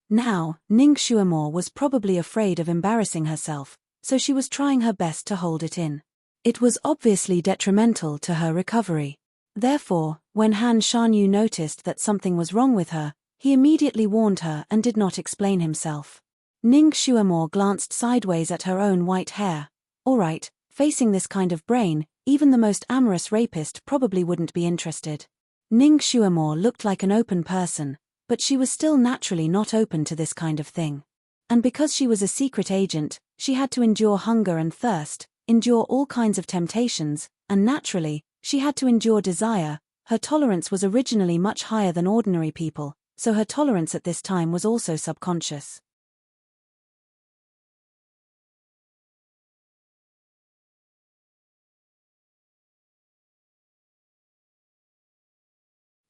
Now, Ning Xuemo was probably afraid of embarrassing herself, so she was trying her best to hold it in. It was obviously detrimental to her recovery. Therefore, when Han Shanyu noticed that something was wrong with her, he immediately warned her and did not explain himself. Ning Xuemo glanced sideways at her own white hair. All right, facing this kind of brain, even the most amorous rapist probably wouldn't be interested. Ning Xuemo looked like an open person, but she was still naturally not open to this kind of thing. And because she was a secret agent, she had to endure hunger and thirst, endure all kinds of temptations, and naturally, she had to endure desire. Her tolerance was originally much higher than ordinary people, so her tolerance at this time was also subconscious.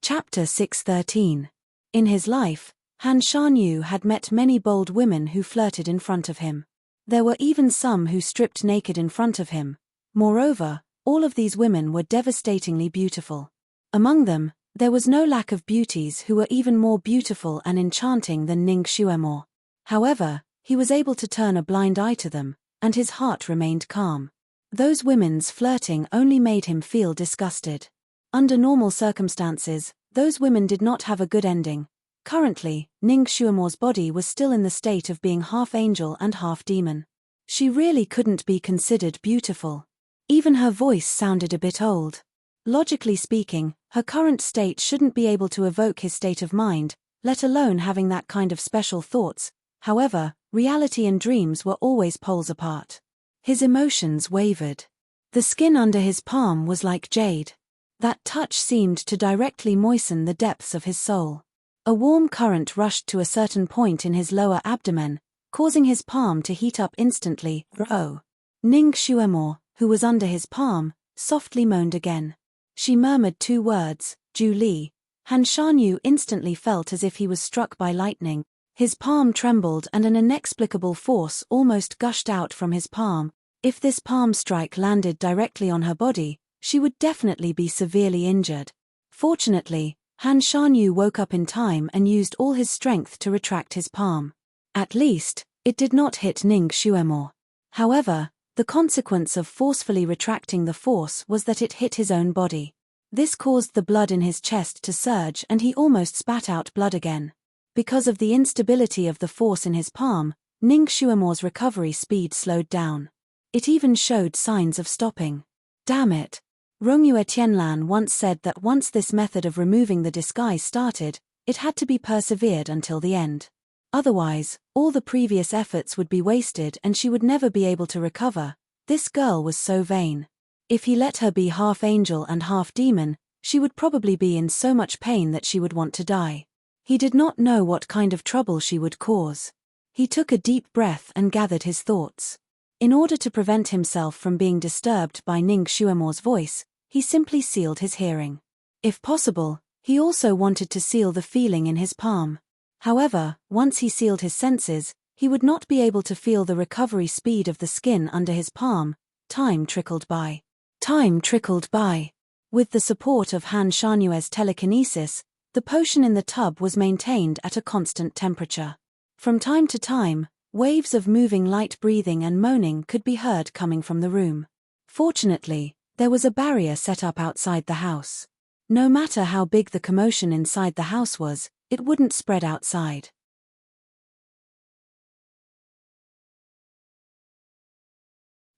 Chapter 613. In his life, Han Shanyu had met many bold women who flirted in front of him. There were even some who stripped naked in front of him. Moreover, all of these women were devastatingly beautiful. Among them, there was no lack of beauties who were even more beautiful and enchanting than Ning Xuemo. However, he was able to turn a blind eye to them, and his heart remained calm. Those women's flirting only made him feel disgusted. Under normal circumstances, those women did not have a good ending. Currently, Ning Xuemo's body was still in the state of being half angel and half demon. She really couldn't be considered beautiful. Even her voice sounded a bit old. Logically speaking, her current state shouldn't be able to evoke his state of mind, let alone having that kind of special thoughts. However, reality and dreams were always poles apart. His emotions wavered. The skin under his palm was like jade. That touch seemed to directly moisten the depths of his soul. A warm current rushed to a certain point in his lower abdomen, causing his palm to heat up instantly. Oh! Ning Xuemo, who was under his palm, softly moaned again. She murmured 2 words, Ju Li. Han Shanyu instantly felt as if he was struck by lightning. His palm trembled and an inexplicable force almost gushed out from his palm. If this palm strike landed directly on her body, she would definitely be severely injured. Fortunately, Han Shanyu woke up in time and used all his strength to retract his palm. At least, it did not hit Ning Xuemo. However, the consequence of forcefully retracting the force was that it hit his own body. This caused the blood in his chest to surge and he almost spat out blood again. Because of the instability of the force in his palm, Ning Xuemo's recovery speed slowed down. It even showed signs of stopping. Damn it! Rongyue Tianlan once said that once this method of removing the disguise started, it had to be persevered until the end. Otherwise, all the previous efforts would be wasted and she would never be able to recover. This girl was so vain. If he let her be half angel and half demon, she would probably be in so much pain that she would want to die. He did not know what kind of trouble she would cause. He took a deep breath and gathered his thoughts. In order to prevent himself from being disturbed by Ning Xuemo's voice, he simply sealed his hearing. If possible, he also wanted to seal the feeling in his palm. However, once he sealed his senses, he would not be able to feel the recovery speed of the skin under his palm. Time trickled by. Time trickled by. With the support of Han Shanyue's telekinesis, the potion in the tub was maintained at a constant temperature. From time to time, waves of moving light breathing and moaning could be heard coming from the room. Fortunately, there was a barrier set up outside the house. No matter how big the commotion inside the house was, it wouldn't spread outside.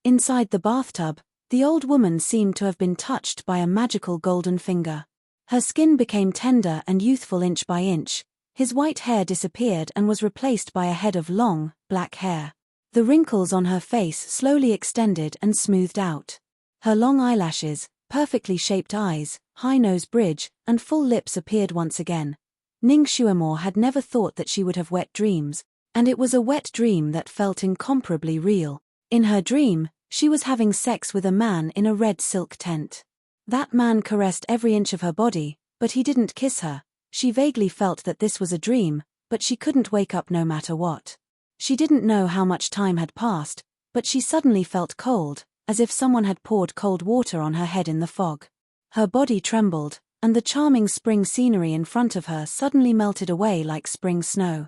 Inside the bathtub, the old woman seemed to have been touched by a magical golden finger. Her skin became tender and youthful inch by inch. His white hair disappeared and was replaced by a head of long, black hair. The wrinkles on her face slowly extended and smoothed out. Her long eyelashes, perfectly shaped eyes, high nose bridge, and full lips appeared once again. Ning Xuemore had never thought that she would have wet dreams, and it was a wet dream that felt incomparably real. In her dream, she was having sex with a man in a red silk tent. That man caressed every inch of her body, but he didn't kiss her. She vaguely felt that this was a dream, but she couldn't wake up no matter what. She didn't know how much time had passed, but she suddenly felt cold, as if someone had poured cold water on her head in the fog. Her body trembled, and the charming spring scenery in front of her suddenly melted away like spring snow.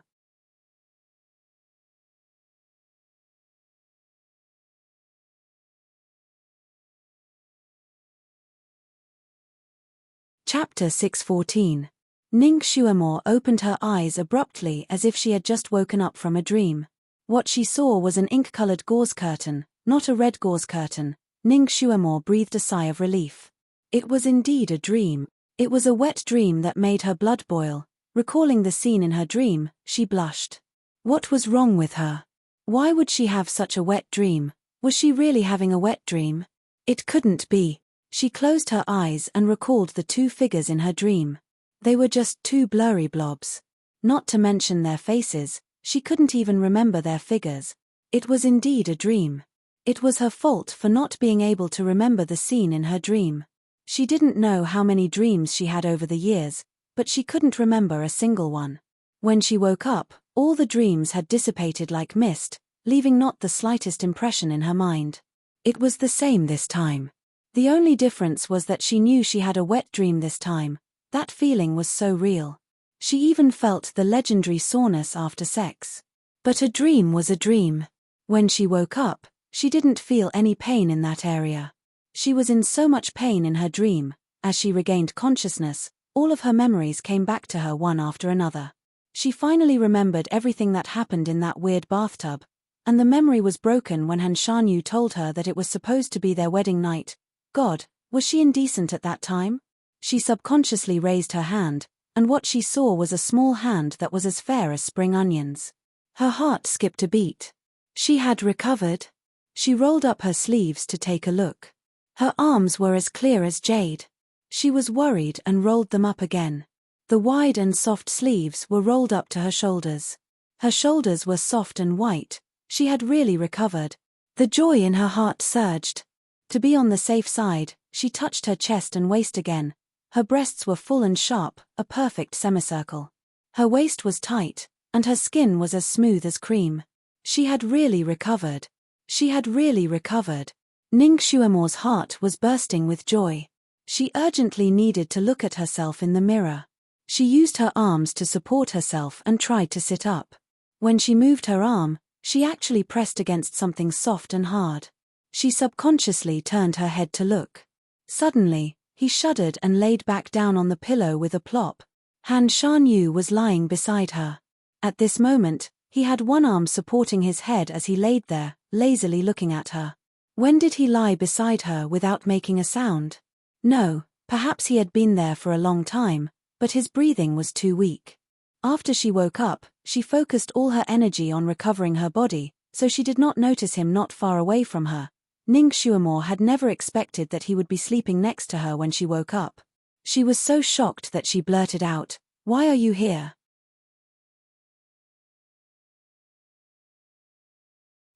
Chapter 614. Ning Xuemore opened her eyes abruptly as if she had just woken up from a dream. What she saw was an ink-colored gauze curtain, not a red gauze curtain. Ning Xuemore breathed a sigh of relief. It was indeed a dream. It was a wet dream that made her blood boil. Recalling the scene in her dream, she blushed. What was wrong with her? Why would she have such a wet dream? Was she really having a wet dream? It couldn't be. She closed her eyes and recalled the two figures in her dream. They were just two blurry blobs. Not to mention their faces, she couldn't even remember their figures. It was indeed a dream. It was her fault for not being able to remember the scene in her dream. She didn't know how many dreams she had over the years, but she couldn't remember a single one. When she woke up, all the dreams had dissipated like mist, leaving not the slightest impression in her mind. It was the same this time. The only difference was that she knew she had a wet dream this time. That feeling was so real. She even felt the legendary soreness after sex. But a dream was a dream. When she woke up, she didn't feel any pain in that area. She was in so much pain in her dream. As she regained consciousness, all of her memories came back to her one after another. She finally remembered everything that happened in that weird bathtub, and the memory was broken when Han Shanyu told her that it was supposed to be their wedding night. God, was she indecent at that time? She subconsciously raised her hand, and what she saw was a small hand that was as fair as spring onions. Her heart skipped a beat. She had recovered. She rolled up her sleeves to take a look. Her arms were as clear as jade. She was worried and rolled them up again. The wide and soft sleeves were rolled up to her shoulders. Her shoulders were soft and white. She had really recovered. The joy in her heart surged. To be on the safe side, she touched her chest and waist again. Her breasts were full and sharp, a perfect semicircle. Her waist was tight, and her skin was as smooth as cream. She had really recovered. She had really recovered. Ning Xuemore's heart was bursting with joy. She urgently needed to look at herself in the mirror. She used her arms to support herself and tried to sit up. When she moved her arm, she actually pressed against something soft and hard. She subconsciously turned her head to look. Suddenly, he shuddered and laid back down on the pillow with a plop. Han Shanyu was lying beside her. At this moment, he had one arm supporting his head as he laid there, lazily looking at her. When did he lie beside her without making a sound? No, perhaps he had been there for a long time, but his breathing was too weak. After she woke up, she focused all her energy on recovering her body, so she did not notice him not far away from her. Ning Xuemore had never expected that he would be sleeping next to her when she woke up. She was so shocked that she blurted out, "Why are you here?"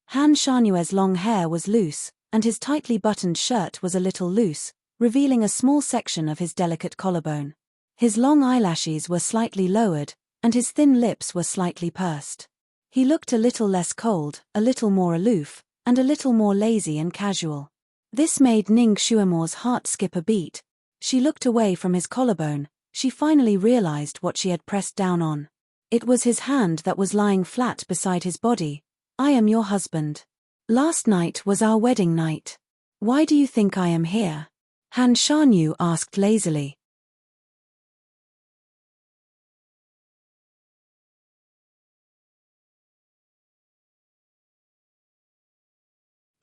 Han Shanyue's long hair was loose, and his tightly buttoned shirt was a little loose, revealing a small section of his delicate collarbone. His long eyelashes were slightly lowered, and his thin lips were slightly pursed. He looked a little less cold, a little more aloof, and a little more lazy and casual. This made Ning Xuemore's heart skip a beat. She looked away from his collarbone. She finally realized what she had pressed down on. It was his hand that was lying flat beside his body. "I am your husband. Last night was our wedding night. Why do you think I am here?" Han Shanyu asked lazily.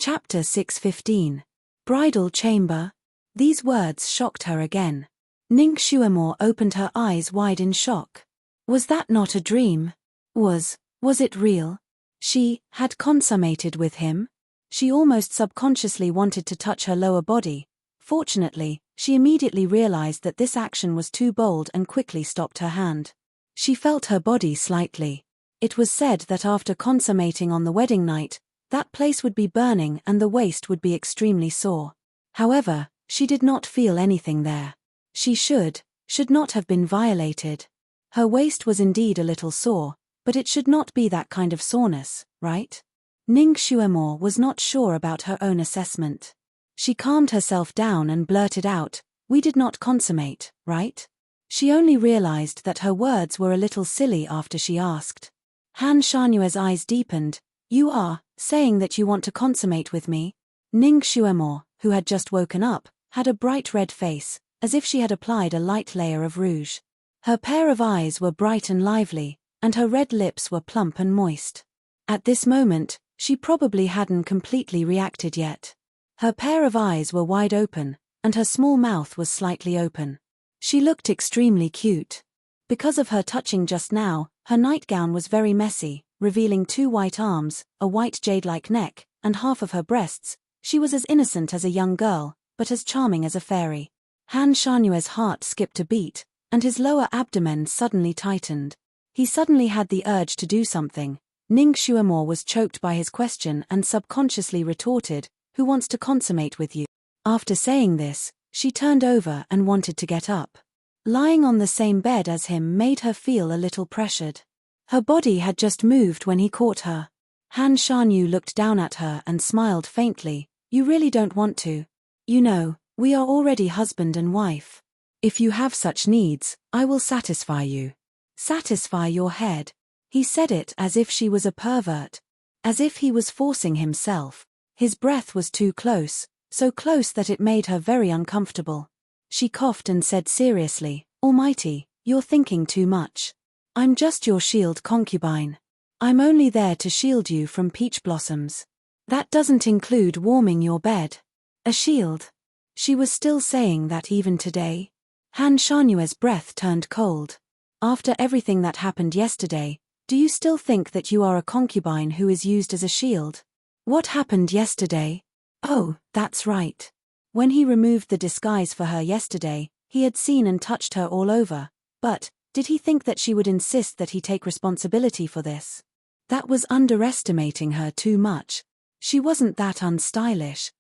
Chapter 615. Bridal Chamber. These words shocked her again. Ning Xuemore opened her eyes wide in shock. Was that not a dream? Was it real? She had consummated with him? She almost subconsciously wanted to touch her lower body. Fortunately, she immediately realized that this action was too bold and quickly stopped her hand. She felt her body slightly. It was said that after consummating on the wedding night, that place would be burning and the waist would be extremely sore. However, she did not feel anything there. She should not have been violated. Her waist was indeed a little sore, but it should not be that kind of soreness, right? Ning Xuemore was not sure about her own assessment. She calmed herself down and blurted out, "We did not consummate, right?" She only realized that her words were a little silly after she asked. Han Shanue's eyes deepened. "You are saying that you want to consummate with me?" Ning Xuemore, who had just woken up, had a bright red face, as if she had applied a light layer of rouge. Her pair of eyes were bright and lively, and her red lips were plump and moist. At this moment, she probably hadn't completely reacted yet. Her pair of eyes were wide open, and her small mouth was slightly open. She looked extremely cute. Because of her touching just now, her nightgown was very messy, revealing 2 white arms, a white jade-like neck, and half of her breasts. She was as innocent as a young girl, but as charming as a fairy. Han Shanue's heart skipped a beat, and his lower abdomen suddenly tightened. He suddenly had the urge to do something. Ning Xuemore was choked by his question and subconsciously retorted, "Who wants to consummate with you?" After saying this, she turned over and wanted to get up. Lying on the same bed as him made her feel a little pressured. Her body had just moved when he caught her. Han Shanyu looked down at her and smiled faintly. "You really don't want to? You know, we are already husband and wife. If you have such needs, I will satisfy you." "Satisfy your head." He said it as if she was a pervert. As if he was forcing himself. His breath was too close, so close that it made her very uncomfortable. She coughed and said seriously, "Almighty, you're thinking too much. I'm just your shield concubine. I'm only there to shield you from peach blossoms. That doesn't include warming your bed." A shield. She was still saying that even today? Han Shanue's breath turned cold. "After everything that happened yesterday, do you still think that you are a concubine who is used as a shield?" "What happened yesterday?" "Oh, that's right. When he removed the disguise for her yesterday, he had seen and touched her all over, but did he think that she would insist that he take responsibility for this? That was underestimating her too much. She wasn't that unstylish.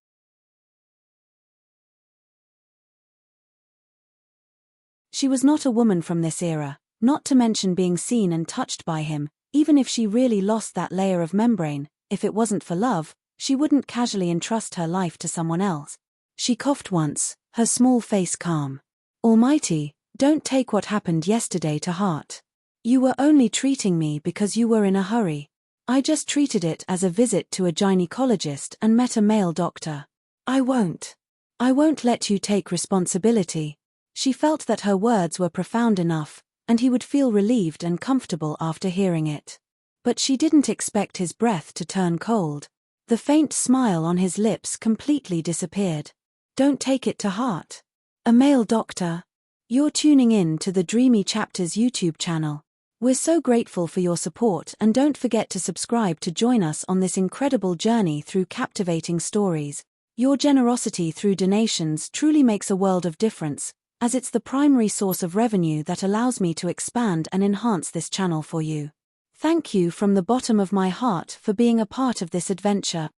She was not a woman from this era, not to mention being seen and touched by him. Even if she really lost that layer of membrane, if it wasn't for love, she wouldn't casually entrust her life to someone else. She coughed once, her small face calm. "Almighty, don't take what happened yesterday to heart. You were only treating me because you were in a hurry. I just treated it as a visit to a gynecologist and met a male doctor. I won't let you take responsibility." She felt that her words were profound enough, and he would feel relieved and comfortable after hearing it. But she didn't expect his breath to turn cold. The faint smile on his lips completely disappeared. "Don't take it to heart. A male doctor?" You're tuning in to the Dreamy Chapters YouTube channel. We're so grateful for your support, and don't forget to subscribe to join us on this incredible journey through captivating stories. Your generosity through donations truly makes a world of difference, as it's the primary source of revenue that allows me to expand and enhance this channel for you. Thank you from the bottom of my heart for being a part of this adventure.